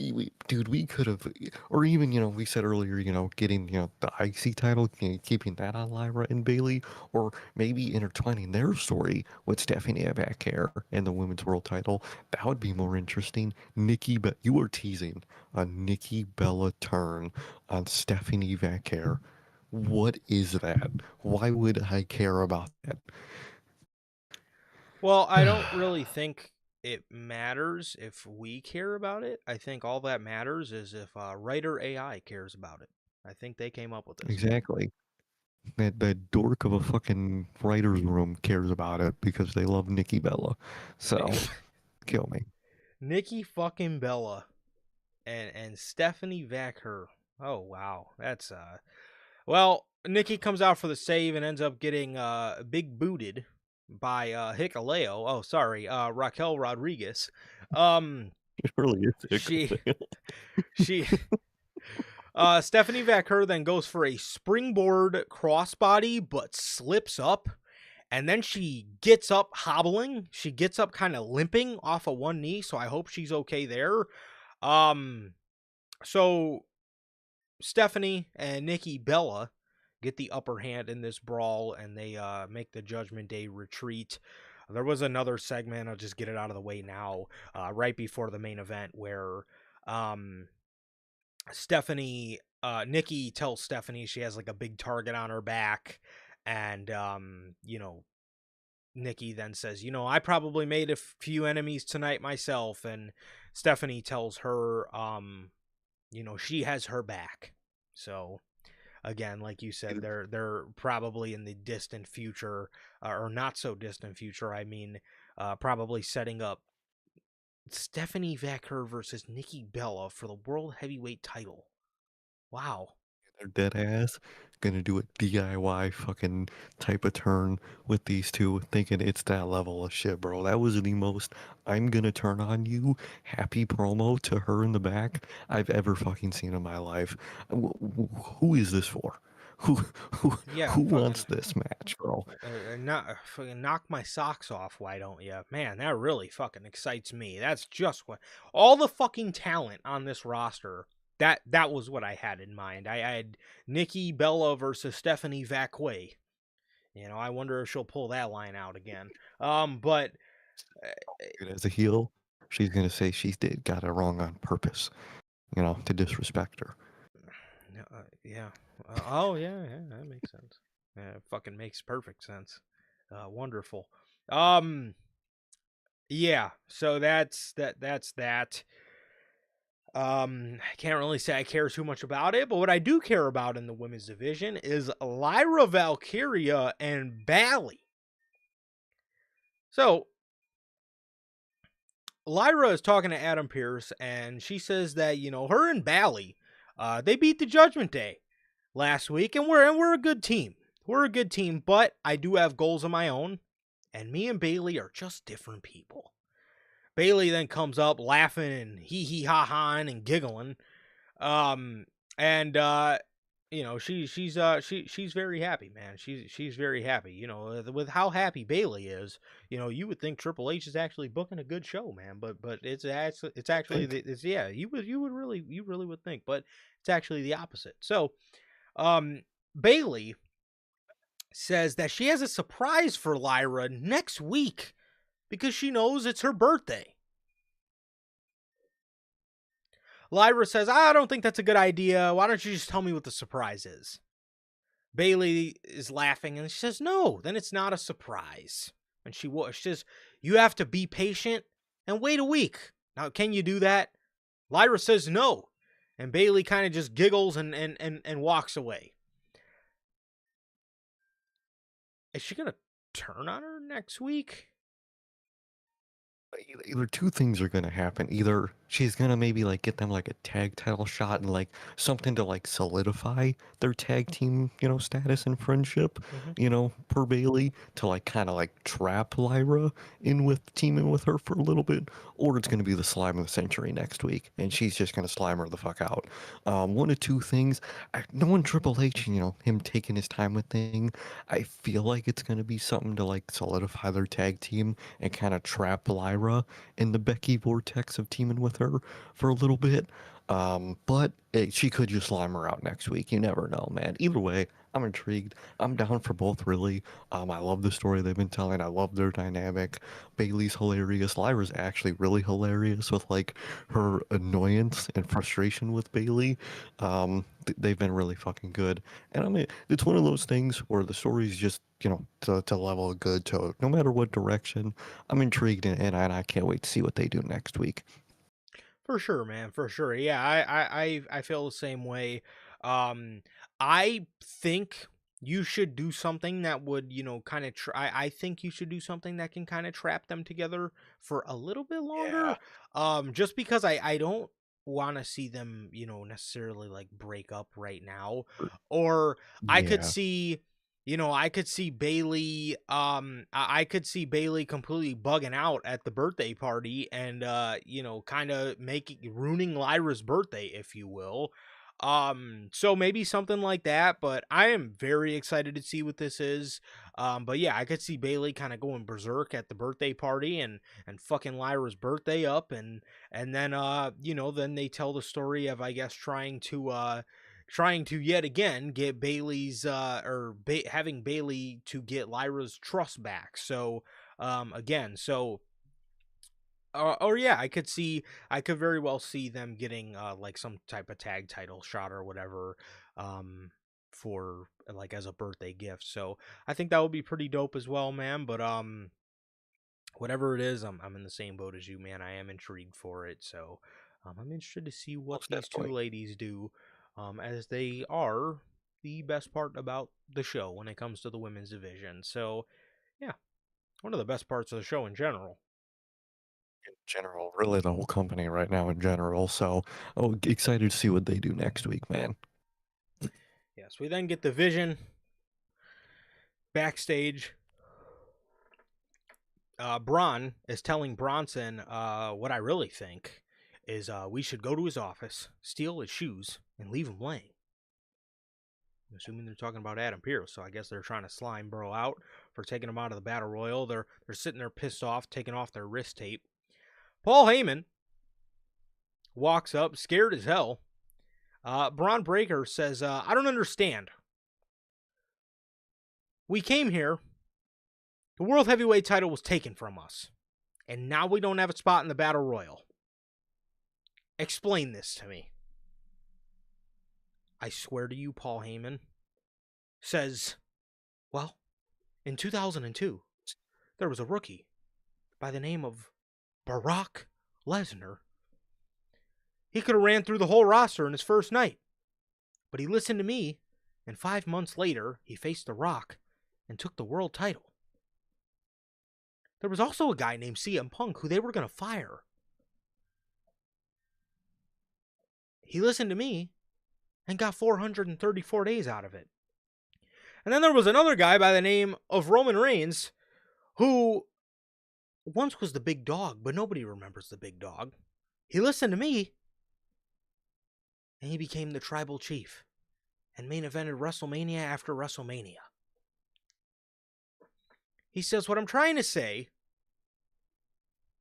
dude, we could have, or even, we said earlier, getting, the IC title, keeping that on Lyra and Bailey, or maybe intertwining their story with Stephanie Vaquer and the women's world title. That would be more interesting. You were teasing a Nikki Bella turn on Stephanie Vaquer. What is that? Why would I care about that? Well, I don't really think it matters if we care about it. I think all that matters is if writer AI cares about it. I think they came up with this. Exactly. That dork of a fucking writer's room cares about it because they love Nikki Bella. So, kill me. Nikki fucking Bella and Stephanie Vaquer. Oh wow, that's Well, Nikki comes out for the save and ends up getting big booted by Hikuleo. Oh, sorry, Raquel Rodriguez. Um, It really is a She good thing. she Stephanie Vaquer then goes for a springboard crossbody but slips up, and then she gets up hobbling. She gets up kind of limping off of one knee, so I hope she's okay there. So Stephanie and Nikki Bella get the upper hand in this brawl, and they make the Judgment Day retreat. There was another segment, I'll just get it out of the way now, right before the main event, where Nikki tells Stephanie she has like a big target on her back, and Nikki then says, I probably made a few enemies tonight myself, and Stephanie tells her, she has her back. So again, like you said, they're probably in the distant future, or not so distant future. I mean, probably setting up Stephanie Vaquer versus Nikki Bella for the World Heavyweight title. Wow. They're dead ass gonna do a DIY fucking type of turn with these two, thinking it's that level of shit, bro. That was the most I'm gonna turn on you happy promo to her in the back I've ever fucking seen in my life. Who is this for? Who who Yeah, who fucking wants this match, bro? fucking knock my socks off. Why don't you? Man, that really fucking excites me. That's just what all the fucking talent on this roster. That was what I had in mind. I had Nikki Bella versus Stephanie Vaquer. I wonder if she'll pull that line out again. But As a heel, she's gonna say got it wrong on purpose, to disrespect her. yeah. Oh yeah, that makes sense. Yeah, it fucking makes perfect sense. Wonderful. Yeah. So that's that. I can't really say I care too much about it, but what I do care about in the women's division is Lyra Valkyria and Bally. So Lyra is talking to Adam Pearce, and she says that her and Bally, they beat the Judgment Day last week, and we're a good team. We're a good team, but I do have goals of my own, and me and Bailey are just different people. Bailey then comes up laughing and hee ha ha and giggling, and she's very happy, man. She's very happy. With how happy Bailey is, you would think Triple H is actually booking a good show, man. But it's actually you really would think, but it's actually the opposite. So, Bailey says that she has a surprise for Lyra next week because she knows it's her birthday. Lyra says, I don't think that's a good idea. Why don't you just tell me what the surprise is? Bailey is laughing and she says, no, then it's not a surprise. And she says, you have to be patient and wait a week. Now, can you do that? Lyra says no. And Bailey kind of just giggles and walks away. Is she going to turn on her next week? Either two things are gonna happen. Either she's gonna maybe like get them like a tag title shot and like something to like solidify their tag team, status and friendship, per Bailey to like kind of like trap Lyra in with teaming with her for a little bit, or it's gonna be the slime of the century next week and she's just gonna slime her the fuck out. One of two things. Knowing Triple H, him taking his time with thing, I feel like it's gonna be something to like solidify their tag team and kind of trap Lyra in the Becky vortex of teaming with her for a little bit. But she could just slime her out next week. You never know, man. Either way, I'm intrigued. I'm down for both, really. I love the story they've been telling. I love their dynamic. Bailey's hilarious. Lyra's actually really hilarious with like her annoyance and frustration with Bailey. They've been really fucking good. And I mean, it's one of those things where the story's just, to level good to no matter what direction. I'm intrigued and I can't wait to see what they do next week. For sure, man. For sure. Yeah, I feel the same way. I think you should do something that would, kind of I think you should do something that can kind of trap them together for a little bit longer. Just because I don't want to see them, necessarily like break up right now. Or I could Yeah. see I could see Bailey I could see Bailey completely bugging out at the birthday party and kind of ruining Lyra's birthday, if you will. So maybe something like that, but I am very excited to see what this is. But yeah, I could see Bailey kind of going berserk at the birthday party and fucking Lyra's birthday up, and then then they tell the story of, I guess, trying to yet again get Bailey's having Bailey to get Lyra's trust back. So again, so or yeah, I could very well see them getting like some type of tag title shot or whatever for like as a birthday gift. So I think that would be pretty dope as well, man. But whatever it is, I'm in the same boat as you, man. I am intrigued for it. So I'm interested to see what Most these two definitely. ladies do, as they are the best part about the show when it comes to the women's division. So yeah, one of the best parts of the show in general. In general, really the whole company right now in general. So, oh, excited to see what they do next week, man. Yes, we then get the Vision backstage. Braun is telling Bronson, what I really think is we should go to his office, steal his shoes, and leave him laying. I'm assuming they're talking about Adam Pearce, so I guess they're trying to slime Bro out for taking him out of the Battle Royal. They're sitting there pissed off, taking off their wrist tape. Paul Heyman walks up, scared as hell. Braun Breaker says, I don't understand. We came here, the World Heavyweight title was taken from us, and now we don't have a spot in the Battle Royal. Explain this to me. I swear to you, Paul Heyman says, well, in 2002, there was a rookie by the name of Brock Lesnar. He could have ran through the whole roster in his first night, but he listened to me, and 5 months later, he faced The Rock and took the world title. There was also a guy named CM Punk who they were going to fire. He listened to me and got 434 days out of it. And then there was another guy by the name of Roman Reigns who once was the big dog, but nobody remembers the big dog. He listened to me and he became the tribal chief and main evented WrestleMania after WrestleMania. He says, what I'm trying to say...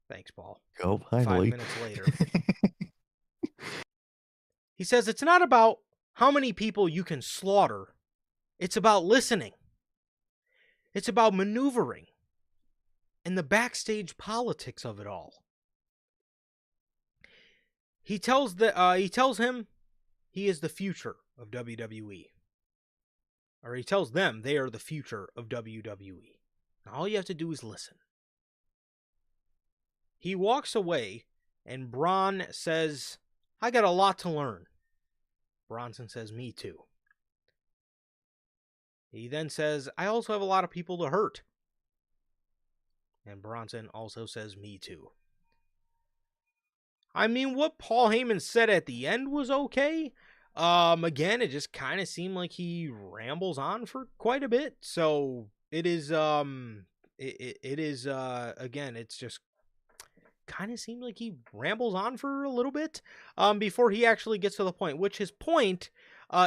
Thanks, Paul. Go, 5 finally. minutes later. He says, it's not about how many people you can slaughter. It's about listening. It's about maneuvering and the backstage politics of it all. He tells him he is the future of WWE. Or he tells them they are the future of WWE. Now all you have to do is listen. He walks away and Braun says, I got a lot to learn. Bronson says, me too. He then says, I also have a lot of people to hurt. And Bronson also says, me too. I mean, what Paul Heyman said at the end was okay. Again, it just kind of seemed like he rambles on for quite a bit. So it is, again, it's just kind of seemed like he rambles on for a little bit before he actually gets to the point, which his point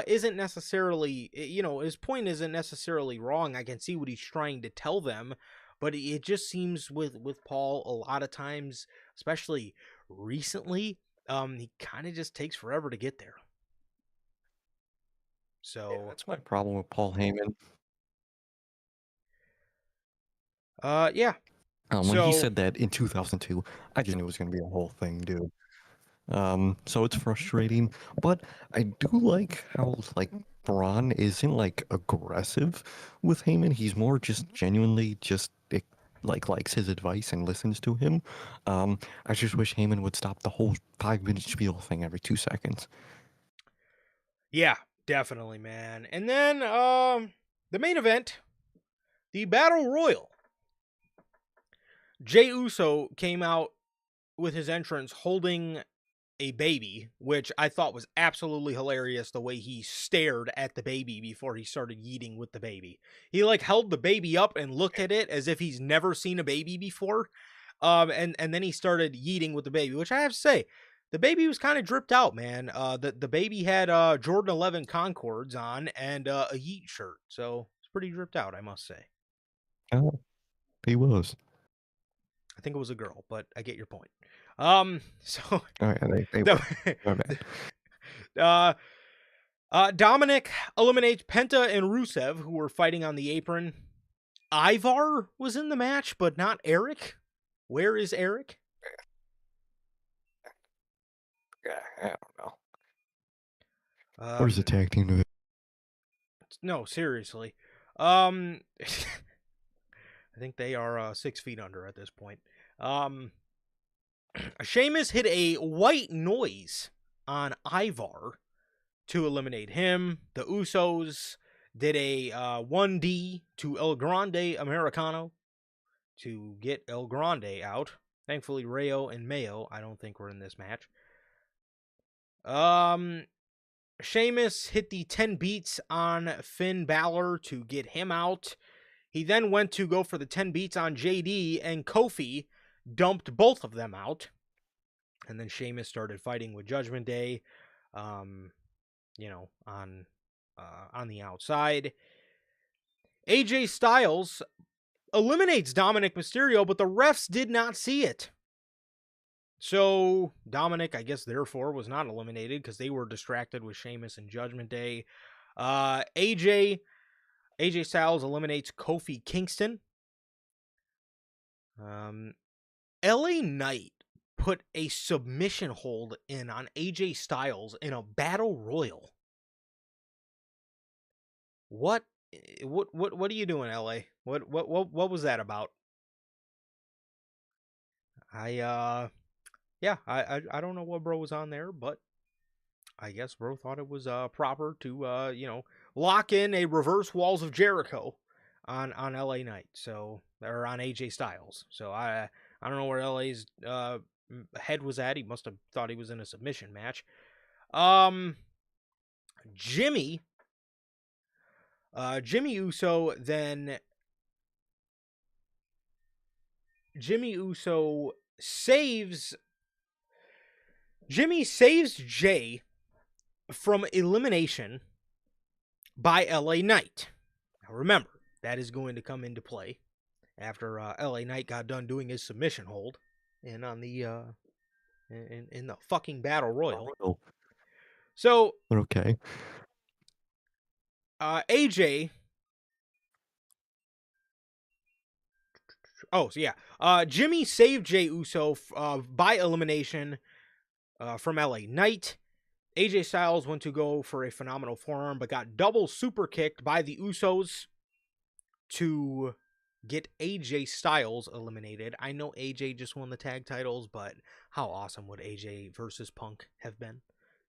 isn't necessarily, his point isn't necessarily wrong. I can see what he's trying to tell them, but it just seems with Paul a lot of times, especially recently, he kind of just takes forever to get there. So Yeah, that's my problem with Paul Heyman. yeah. When he So said that in 2002, I just knew it was going to be a whole thing, dude. So it's frustrating, but I do like how, like, Braun isn't, like, aggressive with Heyman. He's more just genuinely just, likes his advice and listens to him. I just wish Heyman would stop the whole 5-minute spiel thing every 2 seconds. yeah, definitely, man. And then the main event, the Battle Royal. Jey Uso came out with his entrance holding a baby, which I thought was absolutely hilarious the way he stared at the baby before he started yeeting with the baby. He like held the baby up and looked at it as if he's never seen a baby before. And then he started yeeting with the baby, which I have to say, the baby was kind of dripped out, man. The baby had Jordan 11 Concords on and a yeet shirt, so it's pretty dripped out, I must say. Oh, he was. I think it was a girl, but I get your point. So Oh yeah, they the- were. My bad. Dominic eliminates Penta and Rusev, who were fighting on the apron. Ivar was in the match, but not Eric. Where is Eric? Yeah, I don't know. Um, Where's the tag team division? No, seriously. I think they are 6 feet under at this point. Sheamus hit a white noise on Ivar to eliminate him. The Usos did a 1D to El Grande Americano to get El Grande out. Thankfully, Rayo and Mayo, I don't think were in this match. Sheamus hit the 10 beats on Finn Balor to get him out. He then went to go for the 10 beats on JD, and Kofi dumped both of them out. And then Sheamus started fighting with Judgment Day, on the outside. AJ Styles eliminates Dominic Mysterio, but the refs did not see it. So Dominic, I guess, therefore, was not eliminated because they were distracted with Sheamus and Judgment Day. AJ Styles eliminates Kofi Kingston. LA Knight put a submission hold in on AJ Styles in a battle royal. What are you doing, LA? What was that about? I don't know what bro was on there, but I guess bro thought it was proper to lock in a reverse Walls of Jericho on LA Knight, so, or on AJ Styles. So I don't know where LA's head was at. He must have thought he was in a submission match. Jimmy Uso saves Jay from elimination by LA Knight. Now remember, that is going to come into play after LA Knight got done doing his submission hold and on the in the fucking battle royal. Oh, So but okay. AJ. Oh, so yeah. Jimmy saved Jey Uso by elimination from LA Knight. AJ Styles went to go for a phenomenal forearm, but got double super kicked by the Usos to get AJ Styles eliminated. I know AJ just won the tag titles, but how awesome would AJ versus Punk have been?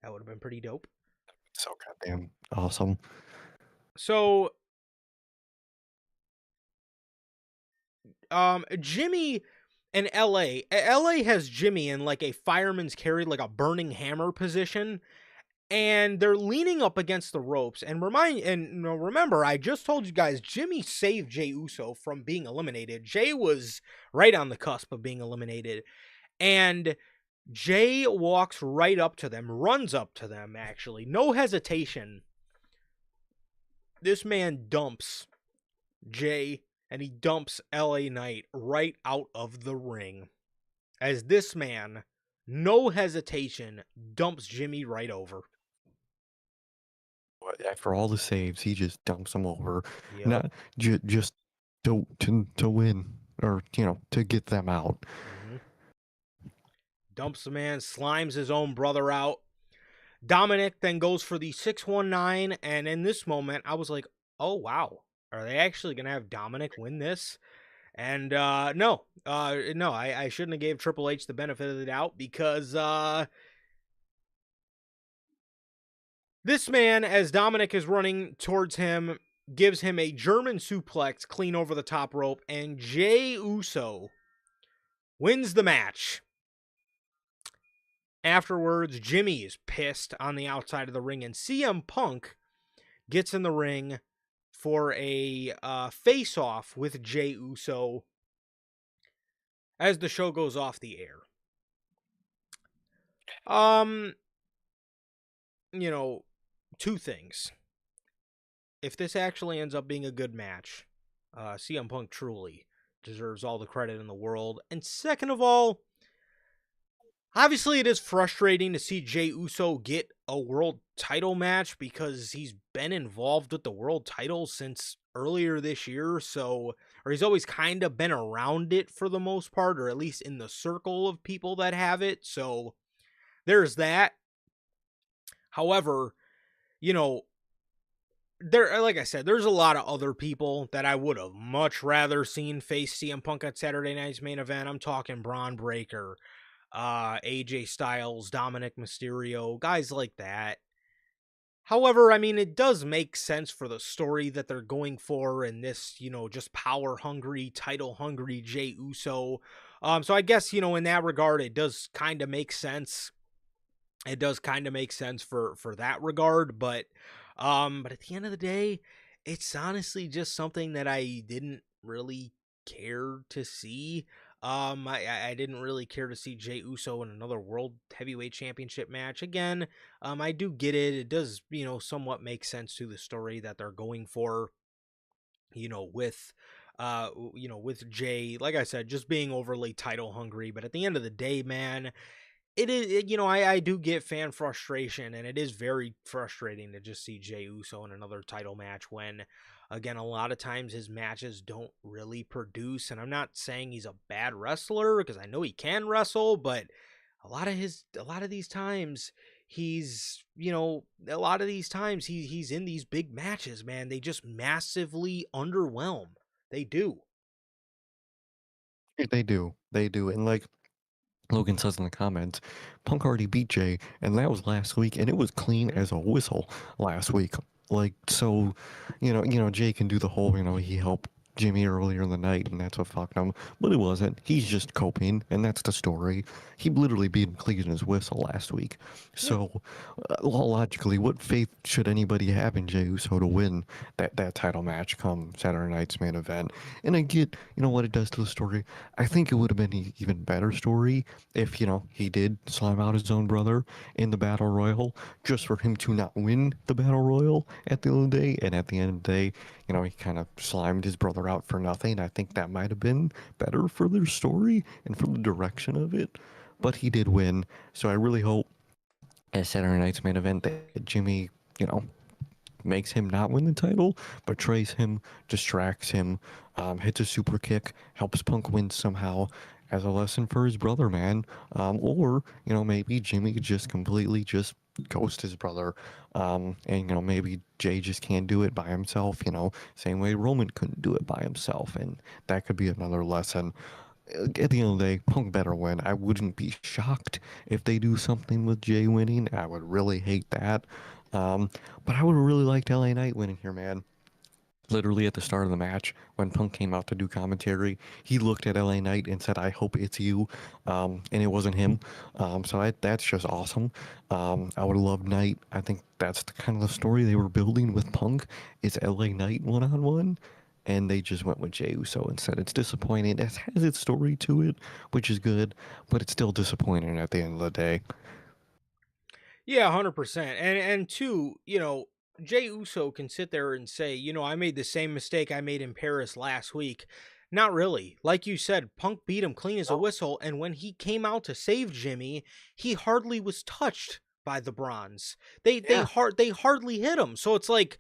That would have been pretty dope. So goddamn awesome. So, Jimmy and LA has Jimmy in like a fireman's carry, like a burning hammer position, and they're leaning up against the ropes. And remember, I just told you guys, Jimmy saved Jey Uso from being eliminated. Jay was right on the cusp of being eliminated, and Jay walks right up to them, runs up to them, actually, no hesitation. This man dumps Jay, and he dumps LA Knight right out of the ring. As this man, no hesitation, dumps Jimmy right over. After all the saves, he just dumps him over. Yep. Not just to win, or to get them out. Mm-hmm. Dumps the man, slimes his own brother out. Dominic then goes for the 619, and in this moment, I was like, oh, wow. Are they actually going to have Dominic win this? And no, I shouldn't have gave Triple H the benefit of the doubt, because this man, as Dominic is running towards him, gives him a German suplex clean over the top rope, and Jey Uso wins the match. Afterwards, Jimmy is pissed on the outside of the ring, and CM Punk gets in the ring for a face-off with Jey Uso as the show goes off the air. You know, two things. If this actually ends up being a good match, CM Punk truly deserves all the credit in the world. And second of all, obviously it is frustrating to see Jey Uso get a world title match because he's been involved with the world title since earlier this year, or he's always kind of been around it for the most part, or at least in the circle of people that have it, so there's that. However, there, like I said, there's a lot of other people that I would have much rather seen face CM Punk at Saturday Night's Main Event. I'm talking Braun Breaker, AJ Styles, Dominic Mysterio, guys like that. However, I mean, it does make sense for the story that they're going for in this, just power-hungry, title-hungry Jey Uso. So I guess, in that regard, it does kind of make sense. It does kind of make sense for that regard, but at the end of the day, it's honestly just something that I didn't really care to see. I didn't really care to see Jey Uso in another World Heavyweight Championship match. Again, I do get it. It does, somewhat make sense to the story that they're going for, with with Jay, like I said, just being overly title hungry. But at the end of the day, man, it is, I do get fan frustration, and it is very frustrating to just see Jey Uso in another title match when, again, a lot of times his matches don't really produce. And I'm not saying he's a bad wrestler, because I know he can wrestle, but a lot of these times he's in these big matches, man. They just massively underwhelm. They do. They do. They do. And like Logan says in the comments, Punk already beat Jay, and that was last week, and it was clean as a whistle last week. Like, so, Jay can do the whole, he helped Jimmy earlier in the night, and that's what fucked him. But it wasn't. He's just coping, and that's the story. He literally beat him clean as whistle last week. So, logically, what faith should anybody have in Jey Uso to win that title match come Saturday night's main event? And I get, what it does to the story. I think it would have been an even better story if, he did slime out his own brother in the Battle Royal, just for him to not win the Battle Royal at the end of the day. And at the end of the day, he kind of slimed his brother out for nothing. I think that might have been better for their story and for the direction of it. But he did win. So I really hope at Saturday night's main event that Jimmy, makes him not win the title, betrays him, distracts him, hits a super kick, helps Punk win somehow as a lesson for his brother, man. Or, maybe Jimmy just completely just ghost his brother. And, maybe Jay just can't do it by himself, same way Roman couldn't do it by himself. And that could be another lesson. At the end of the day, Punk better win. I wouldn't be shocked if they do something with Jay winning. I would really hate that. But I would have really liked LA Knight winning here, man. Literally at the start of the match, when Punk came out to do commentary, he looked at LA Knight and said, "I hope it's you," and it wasn't him. So that's just awesome. I would have loved Knight. I think that's the kind of the story they were building with Punk. Is LA Knight one-on-one, and they just went with Jey Uso instead. It's disappointing. It has its story to it, which is good, but it's still disappointing at the end of the day. Yeah, 100%. And two, Jey Uso can sit there and say, I made the same mistake I made in Paris last week. Not really. Like you said, Punk beat him clean as a whistle, and when he came out to save Jimmy, he hardly was touched by the bronze. They hardly hit him. So it's like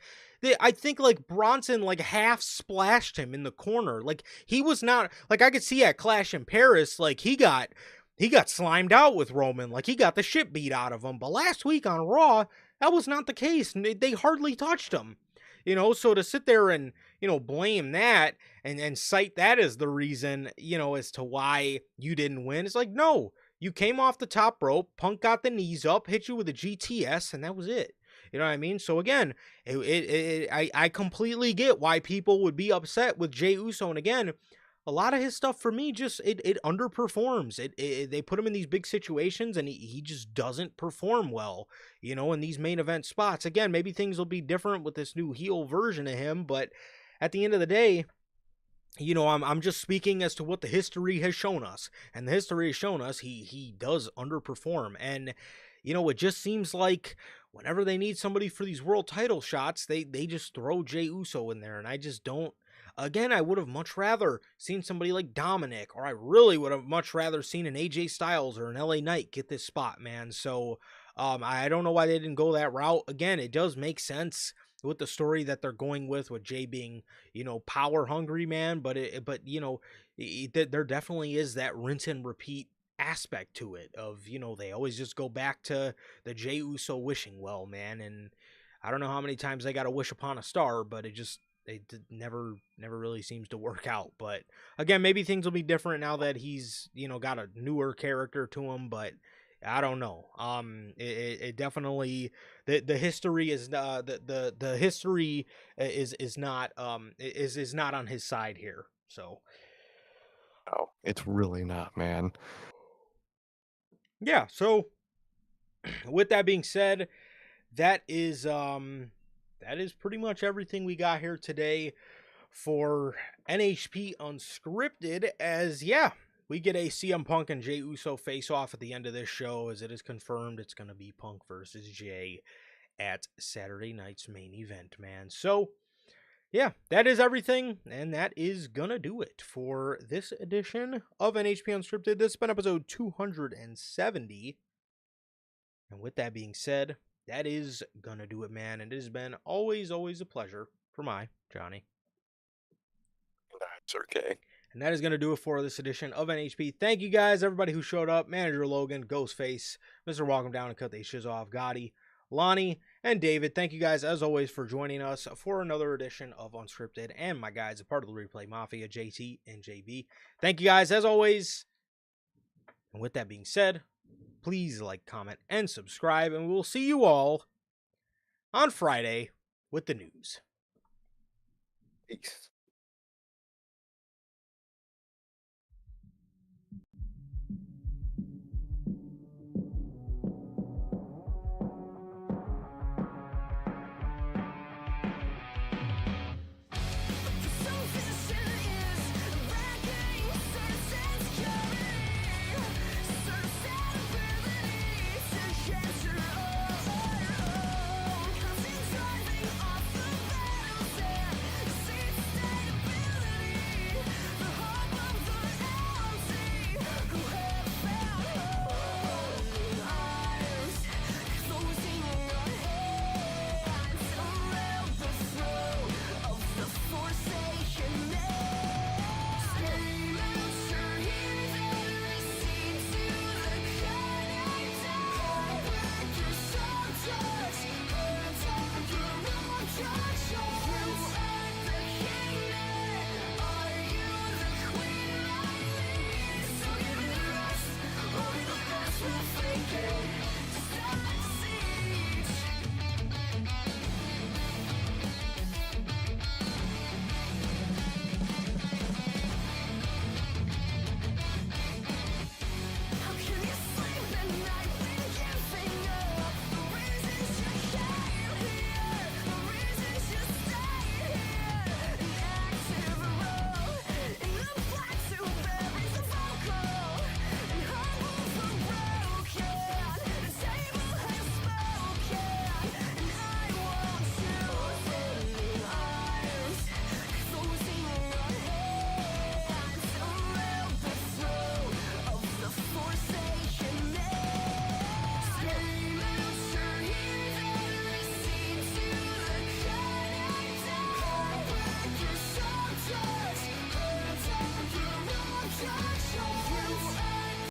I think like Bronson like half splashed him in the corner. Like he was not like I could see at Clash in Paris, like he got slimed out with Roman, like he got the shit beat out of him. But last week on Raw, that was not the case. They hardly touched him. So to sit there and, blame that and cite that as the reason, as to why you didn't win, it's like, no, you came off the top rope, Punk got the knees up, hit you with a GTS, and that was it. You know what I mean? So again, I completely get why people would be upset with Jey Uso. And again, a lot of his stuff for me just it underperforms. They put him in these big situations and he just doesn't perform well, in these main event spots. Again, maybe things will be different with this new heel version of him, but at the end of the day, I'm just speaking as to what the history has shown us, and the history has shown us he does underperform, and it just seems like whenever they need somebody for these world title shots, they just throw Jey Uso in there, and I just don't. Again, I would have much rather seen somebody like Dominic, or I really would have much rather seen an AJ Styles or an LA Knight get this spot, man. So, I don't know why they didn't go that route. Again, it does make sense with the story that they're going with Jay being, power hungry, man. But there definitely is that rinse and repeat aspect to it of, they always just go back to the Jey Uso wishing well, man. And I don't know how many times they got to wish upon a star, but never really seems to work out. But again, maybe things will be different now that he's, got a newer character to him, but I don't know. It definitely the history is the history is not is not on his side here. So No, it's really not, man. yeah. So with that being said, that is pretty much everything we got here today for NHP Unscripted. As we get a CM Punk and Jey Uso face off at the end of this show, as it is confirmed it's going to be Punk versus Jey at Saturday night's main event, man. So, yeah, that is everything, and that is going to do it for this edition of NHP Unscripted. This has been episode 270. And with that being said, that is going to do it, man. And it has been always a pleasure for my Johnny. That's okay. And that is going to do it for this edition of NHP. Thank you guys, everybody who showed up. Manager Logan, Ghostface, Mr. Welcome Down and Cut the Shiz Off, Gotti, Lonnie, and David. Thank you guys, as always, for joining us for another edition of Unscripted. And my guys, a part of the Replay Mafia, JT and JB. Thank you guys, as always. And with that being said, please like, comment, and subscribe. And we will see you all on Friday with the news. Peace.